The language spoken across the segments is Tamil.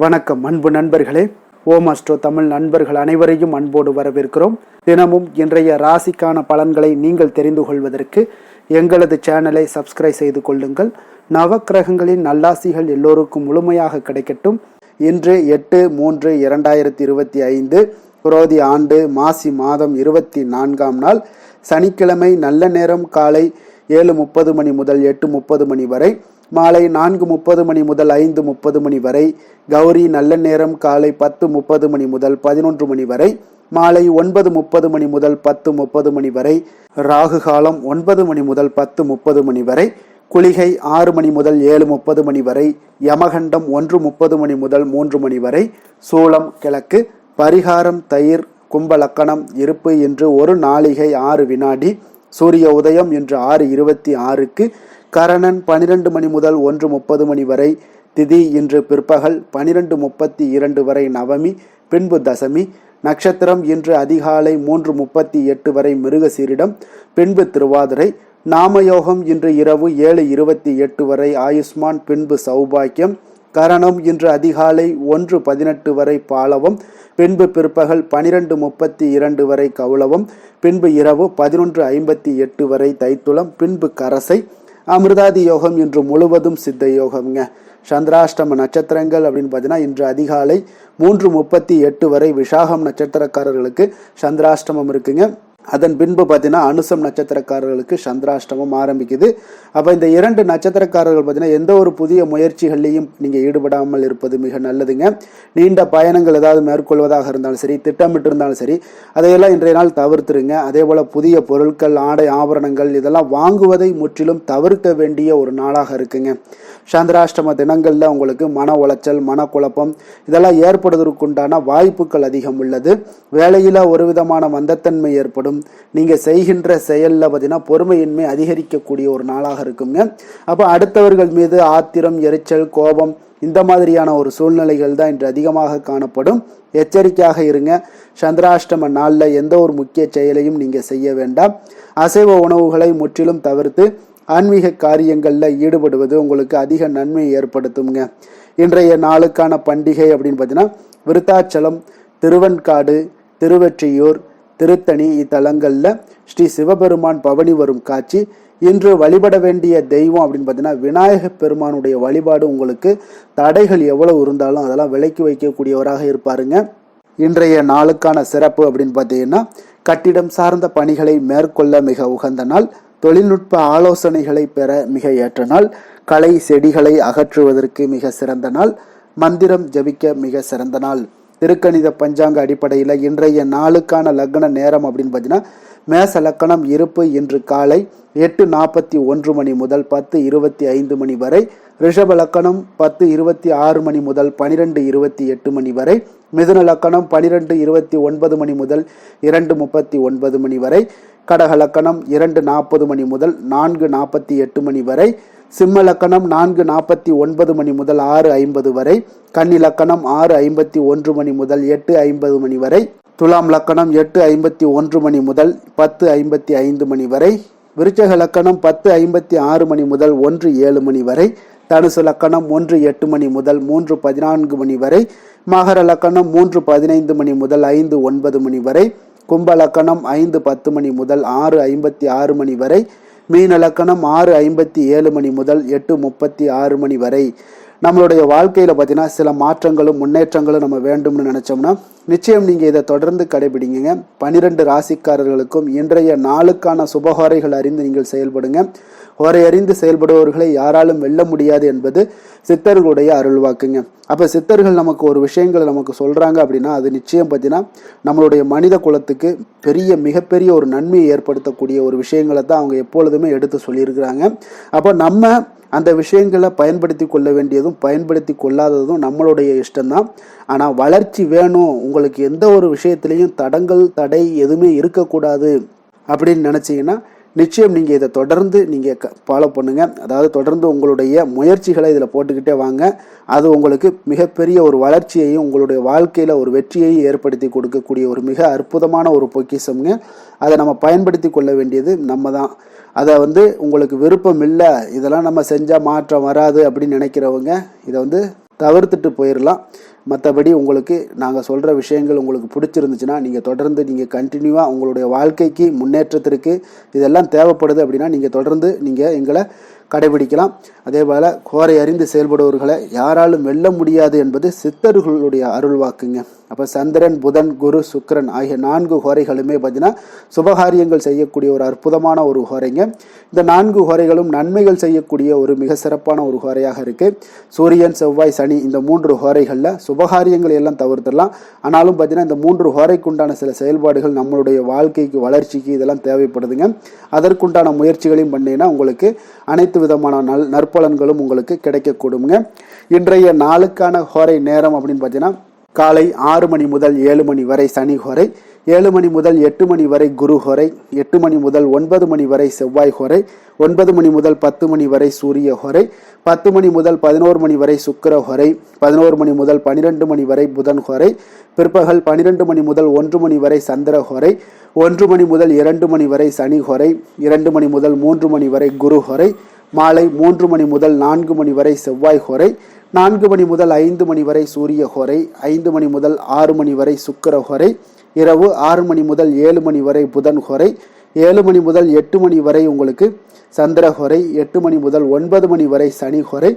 வணக்கம் அன்பு நண்பர்களே. ஓம் அஸ்ட்ரோ தமிழ் நண்பர்கள் அனைவரையும் அன்போடு வரவேற்கிறோம். தினமும் இன்றைய ராசிக்கான பலன்களை நீங்கள் தெரிந்து கொள்வதற்கு எங்களது சேனலை சப்ஸ்கிரைப் செய்து கொள்ளுங்கள். நவக்கிரகங்களின் நல்லாசிகள் எல்லோருக்கும் முழுமையாக கிடைக்கட்டும். இன்று 8/3/2025 குரோதி ஆண்டு மாசி மாதம் 24ஆம் நாள் சனிக்கிழமை. நல்ல நேரம் காலை 7:30 மணி முதல் 8:30 மணி வரை, மாலை 4:30 மணி முதல் 5:30 மணி வரை. கௌரி நல்ல நேரம் காலை 10:30 மணி முதல் 11 மணி வரை, மாலை 9:30 மணி முதல் 10:30 மணி வரை. ராகு காலம் 9 மணி முதல் 10:30 மணி வரை. குளிகை 6 மணி முதல் 7:30 மணி வரை. யமகண்டம் 1:30 மணி முதல் 3 மணி வரை. சூலம் கிழக்கு. பரிகாரம் தயிர். கும்ப லக்கணம். இருப்பு இன்று 1 நாழிகை 6 வினாடி. சூரிய உதயம் இன்று 6:26க்கு. கரணன் 12 மணி முதல் 1:30 மணி வரை. திதி இன்று பிற்பகல் 12:32 வரை நவமி, பின்பு தசமி. நட்சத்திரம் இன்று அதிகாலை 3:38 வரை மிருகசீரிடம், பின்பு திருவாதிரை. நாமயோகம் இன்று இரவு 7:28 வரை ஆயுஷ்மான், பின்பு சௌபாக்கியம். கரணம் இன்று அதிகாலை 1:18 வரை பாலவம், பின்பு பிற்பகல் 12:32 வரை கௌளவம், பின்பு இரவு 11:58 வரை தைத்துளம், பின்பு கரசை. அமிர்தாதி யோகம் இன்று முழுவதும் சித்த யோகம்ங்க. சந்திராஷ்டம நட்சத்திரங்கள் அப்படின்னு பார்த்தீங்கன்னா இன்று அதிகாலை 3:38 வரை விசாகம் நட்சத்திரக்காரர்களுக்கு சந்திராஷ்டமம் இருக்குங்க. அதன் பின்பு பார்த்தீங்கன்னா அனுசம் நட்சத்திரக்காரர்களுக்கு சந்திராஷ்டமம் ஆரம்பிக்குது. அப்போ இந்த 2 நட்சத்திரக்காரர்கள் பார்த்தீங்கன்னா எந்த ஒரு புதிய முயற்சிகள்லையும் நீங்கள் ஈடுபடாமல் இருப்பது மிக நல்லதுங்க. நீண்ட பயணங்கள் ஏதாவது மேற்கொள்வதாக இருந்தாலும் சரி, திட்டமிட்டு இருந்தாலும் சரி, அதையெல்லாம் இன்றைய நாள் தவிர்த்துருங்க. அதே போல் புதிய பொருட்கள், ஆடை, ஆபரணங்கள் இதெல்லாம் வாங்குவதை முற்றிலும் தவிர்க்க வேண்டிய ஒரு நாளாக இருக்குங்க. சந்திராஷ்டம தினங்களில் உங்களுக்கு மன உளைச்சல், மனக்குழப்பம் இதெல்லாம் ஏற்படுவதற்குண்டான வாய்ப்புகள் அதிகம் உள்ளது. வேலையில் ஒரு விதமான மந்தத்தன்மை ஏற்படும். நீங்க செய்கின்ற செயல்ல பார்த்தீங்கன்னா பொறுமையின்மை அதிகரிக்கக்கூடிய ஒரு நாளாக இருக்குங்க. அப்போ அடுத்தவர்கள் மீது ஆத்திரம், எரிச்சல், கோபம் இந்த மாதிரியான ஒரு சூழ்நிலைகள் தான் இன்று அதிகமாக காணப்படும். எச்சரிக்கையாக இருங்க. சந்திராஷ்டம நாளில் எந்த ஒரு முக்கிய செயலையும் நீங்க செய்ய வேண்டாம். அசைவ உணவுகளை முற்றிலும் தவிர்த்து ஆன்மீக காரியங்களில் ஈடுபடுவது உங்களுக்கு அதிக நன்மை ஏற்படுத்துங்க. இன்றைய நாளுக்கான பண்டிகை அப்படின்னு பார்த்தீங்கன்னா விருத்தாச்சலம், திருவெண்காடு, திருவெற்றியூர், திருத்தணி இத்தலங்களில் ஸ்ரீ சிவபெருமான் பவனி வரும் காட்சி. இன்று வழிபட வேண்டிய தெய்வம் அப்படின்னு பார்த்தீங்கன்னா விநாயக பெருமானுடைய வழிபாடு உங்களுக்கு தடைகள் எவ்வளவு இருந்தாலும் அதெல்லாம் விலக்கி வைக்கக்கூடியவராக இருப்பாருங்க. இன்றைய நாளுக்கான சிறப்பு அப்படின்னு பார்த்தீங்கன்னா கட்டிடம் சார்ந்த பணிகளை மேற்கொள்ள மிக உகந்த நாள். தொழில்நுட்ப ஆலோசனைகளை பெற மிக ஏற்ற நாள். களை செடிகளை அகற்றுவதற்கு மிக சிறந்த நாள். மந்திரம் ஜபிக்க மிக சிறந்த நாள். திருக்கணித பஞ்சாங்க அடிப்படையில் இன்றைய நாளுக்கான லக்ன நேரம் அப்படின்னு பார்த்தீங்கன்னா மேச லக்கணம். இருப்பு இன்று காலை 8:41 மணி முதல் 10:25 மணி வரை. ரிஷப லக்கணம் 10:26 மணி முதல் 12:28 மணி வரை. மிதுன லக்கணம் 12:29 மணி முதல் 2:39 மணி வரை. கடக லக்கணம் 2:40 மணி முதல் 4:48 மணி வரை. சிம்ம லக்கணம் 4:49 மணி முதல் 6:50 வரை. கன்னி லக்கணம் 6:51 மணி முதல் 8:50 மணி வரை. துலாம் லக்கணம் 8:51 மணி முதல் 10:55 மணி வரை. விருச்சக லக்கணம் 10:56 மணி முதல் 1:07 மணி வரை. தனுசு லக்கணம் 1:08 மணி முதல் 3:14 மணி வரை. மகர லக்கணம் 3:15 மணி முதல் 5:09 மணி வரை. கும்ப லக்கணம் 5:10 மணி முதல் 6:56 மணி வரை. மீன லக்கணம் 6:57 மணி முதல் 8:36 மணி வரை. நம்மளுடைய வாழ்க்கையில் பார்த்தீங்கன்னா சில மாற்றங்களும் முன்னேற்றங்களும் நம்ம வேண்டும்னு நினச்சோம்னா நிச்சயம் நீங்கள் இதை தொடர்ந்து கடைபிடிங்க. 12 ராசிக்காரர்களுக்கும் இன்றைய நாளுக்கான சுபஹோரைகள் அறிந்து நீங்கள் செயல்படுங்க. ஹோரை அறிந்து செயல்படுபவர்களை யாராலும் வெல்ல முடியாது என்பது சித்தர்களுடைய அருள்வாக்குங்க. அப்போ சித்தர்கள் நமக்கு ஒரு விஷயங்களை நமக்கு சொல்கிறாங்க அப்படின்னா அது நிச்சயம் பார்த்தீங்கன்னா நம்மளுடைய மனித குலத்துக்கு மிகப்பெரிய ஒரு நன்மையை ஏற்படுத்தக்கூடிய ஒரு விஷயங்களை தான் அவங்க எப்பொழுதுமே எடுத்து சொல்லியிருக்கிறாங்க. அப்போ நம்ம அந்த விஷயங்களை பயன்படுத்தி கொள்ள வேண்டியதும் பயன்படுத்தி கொள்ளாததும் நம்மளுடைய இஷ்டம்தான். ஆனால் வளர்ச்சி வேணும், உங்களுக்கு எந்த ஒரு விஷயத்திலையும் தடை எதுவுமே இருக்கக்கூடாது அப்படின்னு நினச்சிங்கன்னா நிச்சயம் நீங்கள் இதை தொடர்ந்து நீங்கள் ஃபாலோ பண்ணுங்கள். அதாவது தொடர்ந்து உங்களுடைய முயற்சிகளை இதில் போட்டுக்கிட்டே வாங்க. அது உங்களுக்கு மிகப்பெரிய ஒரு வளர்ச்சியையும் உங்களுடைய வாழ்க்கையில் ஒரு வெற்றியையும் ஏற்படுத்தி கொடுக்கக்கூடிய ஒரு மிக அற்புதமான ஒரு பொக்கிஷம்ங்க. அதை நம்ம பயன்படுத்தி கொள்ள வேண்டியது நம்ம தான். அதை உங்களுக்கு விருப்பம் இல்லை, இதெல்லாம் நம்ம செஞ்சால் மாற்றம் வராது அப்படின்னு நினைக்கிறவங்க இதை தவிர்த்துட்டு போயிடலாம். மற்றபடி உங்களுக்கு நாங்கள் சொல்கிற விஷயங்கள் உங்களுக்கு பிடிச்சிருந்துச்சுன்னா நீங்கள் தொடர்ந்து நீங்கள் கண்டினியூவாக உங்களுடைய வாழ்க்கைக்கு முன்னேற்றத்திற்கு இதெல்லாம் தேவைப்படுது அப்படின்னா நீங்கள் தொடர்ந்து நீங்கள் எங்களை கடைபிடிக்கலாம். அதே போல் கோரை அறிந்து செயல்படுவர்களை யாராலும் வெல்ல முடியாது என்பது சித்தர்களுடைய அருள்வாக்குங்க. அப்போ சந்திரன், புதன், குரு, சுக்கிரன் ஆகிய 4 ஹோரைகளுமே பார்த்தீங்கன்னா சுபகாரியங்கள் செய்யக்கூடிய ஒரு அற்புதமான ஒரு ஹோரைங்க. இந்த 4 ஹோரைகளும் நன்மைகள் செய்யக்கூடிய ஒரு மிக சிறப்பான ஒரு ஹோரையாக இருக்குது. சூரியன், செவ்வாய், சனி இந்த 3 ஹோரைகளில் சுபகாரியங்களை எல்லாம் தவிர்த்துடலாம். ஆனாலும் பார்த்தீங்கன்னா இந்த 3 ஹோரைக்குண்டான சில செயல்பாடுகள் நம்மளுடைய வாழ்க்கைக்கு வளர்ச்சிக்கு இதெல்லாம் தேவைப்படுதுங்க. அதற்குண்டான முயற்சிகளையும் பண்ணிங்கன்னா உங்களுக்கு அனைத்து விதமான நற்பலன்களும் உங்களுக்கு கிடைக்கக்கூடுங்க. இன்றைய நாளுக்கான ஹோரை நேரம் அப்படின்னு பார்த்தீங்கன்னா காலை 6 மணி முதல் 7 மணி வரை சனி ஹோரை, 7 மணி முதல் 8 மணி வரை குரு ஹோரை, 8 மணி முதல் 9 மணி வரை செவ்வாய் ஹோரை, 9 மணி முதல் 10 மணி வரை சூரிய ஹோரை, 10 மணி முதல் 11 மணி வரை சுக்கிர ஹோரை, 11 மணி முதல் 12 மணி வரை புதன் ஹோரை, பிற்பகல் 12 மணி முதல் 1 மணி வரை சந்திர ஹோரை, 1 மணி முதல் 2 மணி வரை சனி ஹோரை, 2 மணி முதல் 3 மணி வரை குரு ஹோரை, மாலை 3 மணி முதல் 4 மணி வரை செவ்வாய் ஹோரை, 4 மணி முதல் 5 மணி வரை சூரிய ஹோரை, 5 மணி முதல் 6 மணி வரை சுக்கிர ஹோரை, இரவு 6 மணி முதல் 7 மணி வரை புதன் ஹோரை, 7 மணி முதல் 8 மணி வரை உங்களுக்கு சந்திர ஹோரை, 8 மணி முதல் 9 மணி வரை சனி ஹோரை,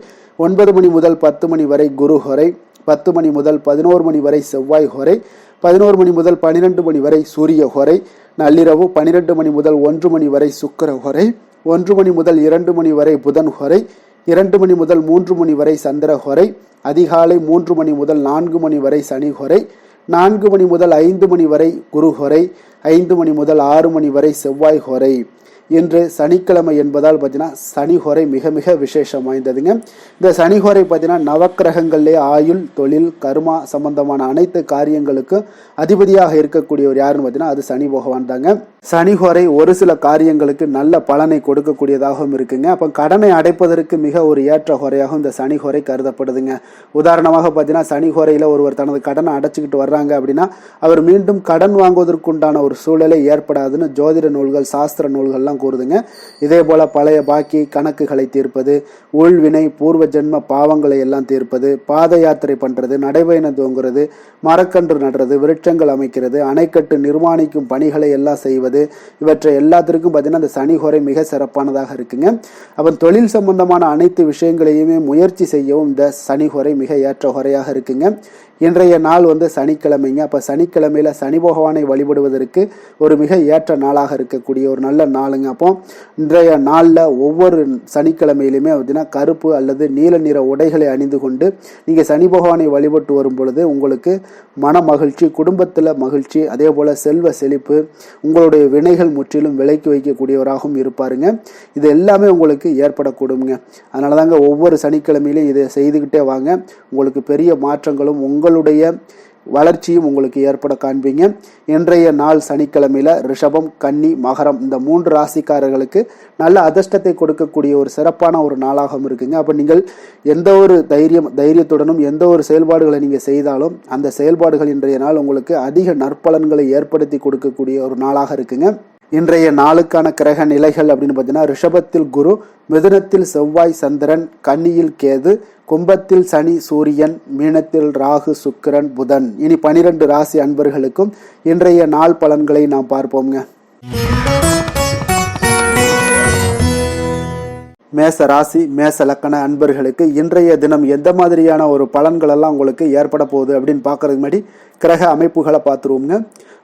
9 மணி முதல் 10 மணி வரை குரு ஹோரை, 10 மணி முதல் 11 மணி வரை செவ்வாய் ஹோரை, 11 மணி முதல் 12 மணி வரை சூரிய ஹோரை, நள்ளிரவு 12 மணி முதல் 1 மணி வரை சுக்கிர ஹோரை, 1 மணி முதல் 2 மணி வரை புதன் ஹோரை, 2 மணி முதல் 3 மணி வரை சந்திர ஹோரை, அதிகாலை 3 மணி முதல் 4 மணி வரை சனி ஹோரை, 4 மணி முதல் 5 மணி வரை குரு ஹோரை, 5 மணி முதல் 6 மணி வரை செவ்வாய் ஹோரை. இன்று சனிக்கிழமை என்பதால் பார்த்தீங்கன்னா சனி ஹோரை மிக மிக விசேஷம் வாய்ந்ததுங்க. இந்த சனி ஹோரை பார்த்தீங்கன்னா நவக்கிரகங்கள்லே ஆயுள், தொழில், கர்மா சம்பந்தமான அனைத்து காரியங்களுக்கும் அதிபதியாக இருக்கக்கூடியவர் யாருன்னு பார்த்தீங்கன்னா அது சனி பகவான் தாங்க. சனி ஹோரை ஒரு சில காரியங்களுக்கு நல்ல பலனை கொடுக்கக்கூடியதாகவும் இருக்குங்க. அப்போ கடனை அடைப்பதற்கு மிக ஒரு ஏற்ற ஹோரையாகவும் இந்த சனி ஹோரை கருதப்படுதுங்க. உதாரணமாக பார்த்தீங்கன்னா சனி ஹோரையில் ஒருவர் தனது கடனை அடைச்சிக்கிட்டு வர்றாங்க அப்படின்னா அவர் மீண்டும் கடன் வாங்குவதற்குண்டான ஒரு சூழலை ஏற்படாதுன்னு ஜோதிட நூல்கள், சாஸ்திர நூல்கள்லாம் கூறுதுங்க. இதே போல பழைய பாக்கி கணக்குகளை தீர்ப்பது, உள்வினை பூர்வ ஜென்ம பாவங்களை எல்லாம் தீர்ப்பது, பாத யாத்திரை பண்றது, நடைபயணம் துவங்குறது, மரக்கன்று நடுறது, விருட்சங்கள் அமைக்கிறது, அணைக்கட்டு நிர்மாணிக்கும் பணிகளை எல்லாம் செய்வது, இவற்றை எல்லாத்திற்கும் பார்த்தீங்கன்னா இந்த சனி ஹோரை மிக சிறப்பானதாக இருக்குங்க. அவன் தொழில் சம்பந்தமான அனைத்து விஷயங்களையுமே முயற்சி செய்யவும் இந்த சனி ஹோரை மிக ஏற்ற ஹோரையாக இருக்குங்க. இன்றைய நாள் சனிக்கிழமைங்க. அப்போ சனிக்கிழமையில சனி பகவானை வழிபடுவதற்கு ஒரு மிக ஏற்ற நாளாக இருக்கக்கூடிய ஒரு நல்ல நாளுங்க. அப்போ இன்றைய நாளில் ஒவ்வொரு சனிக்கிழமையிலுமே பார்த்தீங்கன்னா கருப்பு அல்லது நீல நிற உடைகளை அணிந்து கொண்டு நீங்கள் சனி பகவானை வழிபட்டு வரும் பொழுது உங்களுக்கு மன மகிழ்ச்சி, குடும்பத்தில் மகிழ்ச்சி, அதே போல் செல்வ செழிப்பு, உங்களுடைய வினைகள் முற்றிலும் விலக்கி வைக்கக்கூடியவராகவும் இருப்பாருங்க. இது எல்லாமே உங்களுக்கு ஏற்படக்கூடுங்க. அதனால தாங்க ஒவ்வொரு சனிக்கிழமையிலையும் இதை செய்துக்கிட்டே வாங்க. உங்களுக்கு பெரிய மாற்றங்களும் உங்களுடைய வளர்ச்சியும் உங்களுக்கு ஏற்பட காண்பீங்க. இன்றைய நாள் சனிக்கிழமையில ரிஷபம், கன்னி, மகரம் இந்த 3 ராசிக்காரர்களுக்கு நல்ல அதிர்ஷ்டத்தை கொடுக்கக்கூடிய ஒரு சிறப்பான ஒரு நாளாகவும் இருக்குங்க. அப்போ நீங்கள் எந்த ஒரு தைரியத்துடனும் எந்த ஒரு செயல்பாடுகளை நீங்கள் செய்தாலும் அந்த செயல்பாடுகள் இன்றைய நாள் உங்களுக்கு அதிக நற்பலன்களை ஏற்படுத்தி கொடுக்கக்கூடிய ஒரு நாளாக இருக்குங்க. இன்றைய நாளுக்கான கிரக நிலைகள் அப்படின்னு பார்த்தீங்கன்னா ரிஷபத்தில் குரு, மிதுனத்தில் செவ்வாய் சந்திரன், கன்னியில் கேது, கும்பத்தில் சனி சூரியன், மீனத்தில் ராகு சுக்கிரன் புதன். இனி 12 ராசி அன்பர்களுக்கும் இன்றைய நாள் பலன்களை நாம் பார்ப்போம்ங்க. மேச ராசி, மேச லக்கண அன்பர்களுக்கு இன்றைய தினம் எந்த மாதிரியான ஒரு பலன்கள் எல்லாம் உங்களுக்கு ஏற்பட போகுது அப்படின்னு பார்க்கறதுக்கு முன்னாடி கிரக அமைப்புகளை பார்த்துருவோங்க.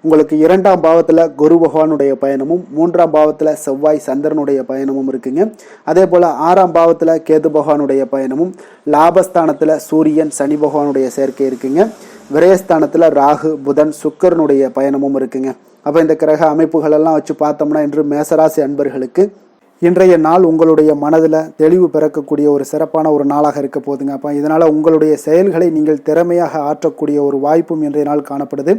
உங்களுக்கு 2ஆம் பாவத்தில் குரு பகவானுடைய பயணமும், 3ஆம் பாவத்தில் செவ்வாய் சந்திரனுடைய பயணமும் இருக்குங்க. அதே போல் 6ஆம் பாவத்தில் கேது பகவானுடைய பயணமும், லாபஸ்தானத்தில் சூரியன் சனி பகவானுடைய சேர்க்கை இருக்குங்க. விரயஸ்தானத்தில் ராகு புதன் சுக்கிரனுடைய பயணமும் இருக்குங்க. அப்போ இந்த கிரக அமைப்புகள் எல்லாம் வச்சு பார்த்தோம்னா இன்று மேசராசி அன்பர்களுக்கு இன்றைய நாள் உங்களுடைய மனதில் தெளிவு பிறக்கக்கூடிய ஒரு சிறப்பான ஒரு நாளாக இருக்க போகுதுங்க. அப்போ இதனால் உங்களுடைய செயல்களை நீங்கள் திறமையாக ஆற்றக்கூடிய ஒரு வாய்ப்பும் இன்றைய நாள் காணப்படுது.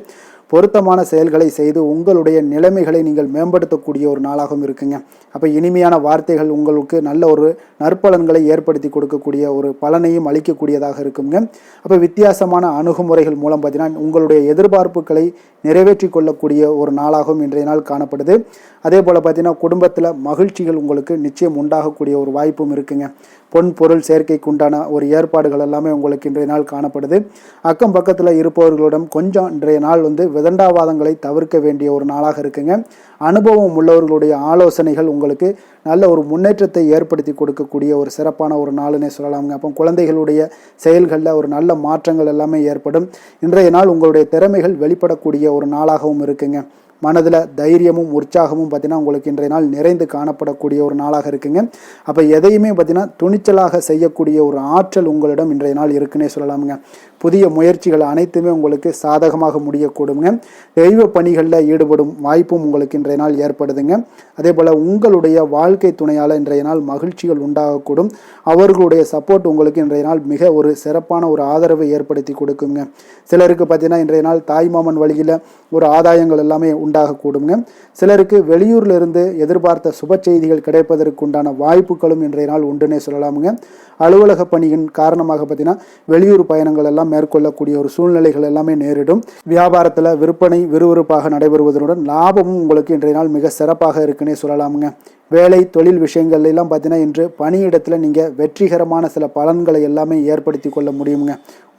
பொருத்தமான செயல்களை செய்து உங்களுடைய நிலைமைகளை நீங்கள் மேம்படுத்தக்கூடிய ஒரு நாளாகவும் இருக்குங்க. அப்போ இனிமையான வார்த்தைகள் உங்களுக்கு நல்ல ஒரு நற்பலன்களை ஏற்படுத்தி கொடுக்கக்கூடிய ஒரு பலனையும் அளிக்கக்கூடியதாக இருக்குங்க. அப்போ வித்தியாசமான அணுகுமுறைகள் மூலம் பார்த்தீங்கன்னா உங்களுடைய எதிர்பார்ப்புகளை நிறைவேற்றி கொள்ளக்கூடிய ஒரு நாளாகவும் இன்றைய நாள் காணப்படுது. அதே போல் பார்த்தீங்கன்னா குடும்பத்தில் மகிழ்ச்சிகள் உங்களுக்கு நிச்சயம் உண்டாகக்கூடிய ஒரு வாய்ப்பும் இருக்குங்க. பொன் பொருள் சேர்க்கைக்கு உண்டான ஒரு ஏற்பாடுகள் எல்லாமே உங்களுக்கு இன்றைய நாள் காணப்படுது. அக்கம் பக்கத்தில் இருப்பவர்களிடம் கொஞ்சம் இன்றைய நாள் விதண்டாவாதங்களை தவிர்க்க வேண்டிய ஒரு நாளாக இருக்குங்க. அனுபவம் உள்ளவர்களுடைய ஆலோசனைகள் உங்களுக்கு நல்ல ஒரு முன்னேற்றத்தை ஏற்படுத்தி கொடுக்கக்கூடிய ஒரு சிறப்பான ஒரு நாளுன்னே சொல்லலாமுங்க. அப்போ குழந்தைகளுடைய செயல்களில் ஒரு நல்ல மாற்றங்கள் எல்லாமே ஏற்படும். இன்றைய நாள் உங்களுடைய திறமைகள் வெளிப்படக்கூடிய ஒரு நாளாகவும் இருக்குங்க. மனதில் தைரியமும் உற்சாகமும் பார்த்தீங்கன்னா உங்களுக்கு இன்றைய நாள் நிறைந்து காணப்படக்கூடிய ஒரு நாளாக இருக்குங்க. அப்போ எதையுமே பார்த்தீங்கன்னா துணிச்சலாக செய்யக்கூடிய ஒரு ஆற்றல் உங்களிடம் இன்றைய நாள் இருக்குன்னே சொல்லலாமுங்க. புதிய முயற்சிகள் அனைத்துமே உங்களுக்கு சாதகமாக முடியக்கூடுங்க. தெய்வ பணிகளில் ஈடுபடும் வாய்ப்பும் உங்களுக்கு இன்றைய நாள் ஏற்படுதுங்க. அதே போல் உங்களுடைய வாழ்க்கை துணையால் இன்றைய நாள் மகிழ்ச்சிகள் உண்டாகக்கூடும். அவர்களுடைய சப்போர்ட் உங்களுக்கு இன்றைய நாள் மிக ஒரு சிறப்பான ஒரு ஆதரவை ஏற்படுத்தி கொடுக்குங்க. சிலருக்கு பார்த்தீங்கன்னா இன்றைய நாள் தாய்மாமன் வழியில் ஒரு ஆதாயங்கள் எல்லாமே உண்டாகக்கூடுங்க. சிலருக்கு வெளியூர்ல இருந்து எதிர்பார்த்த சுப செய்திகள் கிடைப்பதற்கு உண்டான வாய்ப்புகளும் இன்றைய நாள் உண்டுன்னே சொல்லலாமுங்க. அலுவலக பணியின் காரணமாக பார்த்தீங்கன்னா வெளியூர் பயணங்கள் எல்லாம் மேற்கொள்ளக்கூடிய ஒரு சூழ்நிலைகள் எல்லாமே நேரிடும். வியாபாரத்தில் விற்பனை விறுவிறுப்பாக நடைபெறுவதனுடன் லாபமும் உங்களுக்கு இன்றைய நாள் மிக சிறப்பாக இருக்குன்னே சொல்லலாமுங்க. வேலை தொழில் விஷயங்கள் எல்லாம் பார்த்தீங்கன்னா இன்று பணியிடத்தில் நீங்கள் வெற்றிகரமான சில பலன்களை எல்லாமே ஏற்படுத்தி கொள்ள முடியுங்க.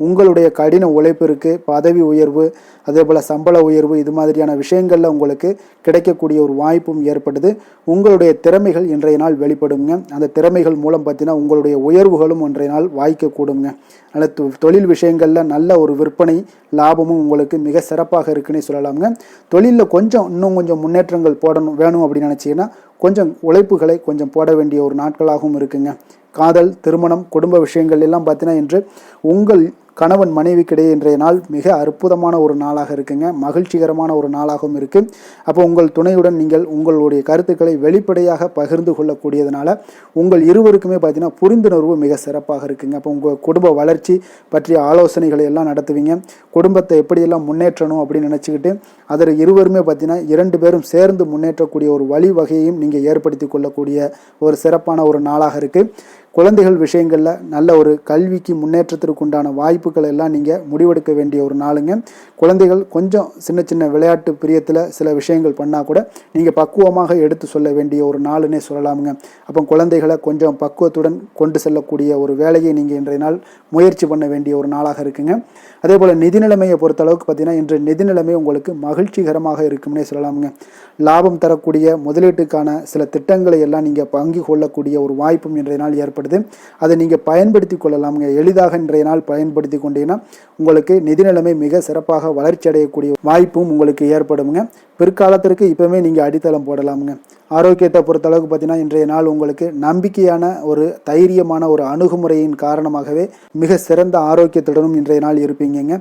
உங்களுடைய கடின உழைப்பிற்கு பதவி உயர்வு அதே போல் சம்பள உயர்வு இது மாதிரியான விஷயங்களில் உங்களுக்கு கிடைக்கக்கூடிய ஒரு வாய்ப்பும் ஏற்படுது. உங்களுடைய திறமைகள் இன்றைய நாள் வெளிப்படுங்க. அந்த திறமைகள் மூலம் பார்த்தீங்கன்னா உங்களுடைய உயர்வுகளும் இன்றைய நாள் வாய்க்கக்கூடுங்க. அதனால் தொழில் விஷயங்களில் நல்ல ஒரு விற்பனை லாபமும் உங்களுக்கு மிக சிறப்பாக இருக்குன்னு சொல்லலாமுங்க. தொழிலில் இன்னும் கொஞ்சம் முன்னேற்றங்கள் வேணும் அப்படின்னு நினச்சிங்கன்னா கொஞ்சம் உழைப்புகளை கொஞ்சம் போட வேண்டிய ஒரு நாட்களாகவும் இருக்குங்க. காதல் திருமணம் குடும்ப விஷயங்கள் எல்லாம் பார்த்தீங்கன்னா இன்று உங்கள் கணவன் மனைவிக்கிடையே இன்றைய நாள் மிக அற்புதமான ஒரு நாளாக இருக்குங்க. மகிழ்ச்சிகரமான ஒரு நாளாகவும் இருக்குது. அப்போ உங்கள் துணையுடன் நீங்கள் உங்களுடைய கருத்துக்களை வெளிப்படையாக பகிர்ந்து கொள்ளக்கூடியதுனால உங்கள் இருவருக்குமே பார்த்தீங்கன்னா புரிந்துணர்வு மிக சிறப்பாக இருக்குங்க. அப்போ உங்கள் குடும்ப வளர்ச்சி பற்றிய ஆலோசனைகளை எல்லாம் நடத்துவீங்க. குடும்பத்தை எப்படியெல்லாம் முன்னேற்றணும் அப்படின்னு நினச்சிக்கிட்டு அதில் இருவருமே பார்த்தீங்கன்னா 2 பேரும் சேர்ந்து முன்னேற்றக்கூடிய ஒரு வழிவகையையும் நீங்கள் ஏற்படுத்தி கொள்ளக்கூடிய ஒரு சிறப்பான ஒரு நாளாக இருக்குது. குழந்தைகள் விஷயங்களில் நல்ல ஒரு கல்விக்கு முன்னேற்றத்திற்கு உண்டான வாய்ப்புகள் எல்லாம் நீங்கள் முடிவெடுக்க வேண்டிய ஒரு நாளுங்க. குழந்தைகள் கொஞ்சம் சின்ன சின்ன விளையாட்டு பிரியத்தில் சில விஷயங்கள் பண்ணால் கூட நீங்கள் பக்குவமாக எடுத்து சொல்ல வேண்டிய ஒரு நாளுன்னே சொல்லலாமுங்க. அப்போ குழந்தைகளை கொஞ்சம் பக்குவத்துடன் கொண்டு செல்லக்கூடிய ஒரு வேலையை நீங்கள் இன்றைய நாள் முயற்சி பண்ண வேண்டிய ஒரு நாளாக இருக்குங்க. அதே போல் நிதி நிலைமையை பொறுத்தளவுக்கு பார்த்தீங்கன்னா இன்று நிதி நிலைமை உங்களுக்கு மகிழ்ச்சிகரமாக இருக்கும்னே சொல்லலாமுங்க. லாபம் தரக்கூடிய முதலீட்டுக்கான சில திட்டங்களை எல்லாம் நீங்கள் பங்கு கொள்ளக்கூடிய ஒரு வாய்ப்பும் இன்றைய நாள் ஏற்படுது. அதை நீங்கள் பயன்படுத்தி கொள்ளலாமுங்க. எளிதாக இன்றைய நாள் பயன்படுத்தி கொண்டீங்கன்னா உங்களுக்கு நிதி நிலைமை மிக சிறப்பாக வளர்ச்சி அடையக்கூடிய வாய்ப்பும் உங்களுக்கு ஏற்படுங்க. பிற்காலத்திற்கு இப்பவுமே நீங்கள் அடித்தளம் போடலாமுங்க. ஆரோக்கியத்தை பொறுத்தளவுக்கு பார்த்தீங்கன்னா இன்றைய நாள் உங்களுக்கு நம்பிக்கையான ஒரு தைரியமான ஒரு அணுகுமுறையின் காரணமாகவே மிக சிறந்த ஆரோக்கியத்துடனும் இன்றைய நாள் இருப்பீங்க.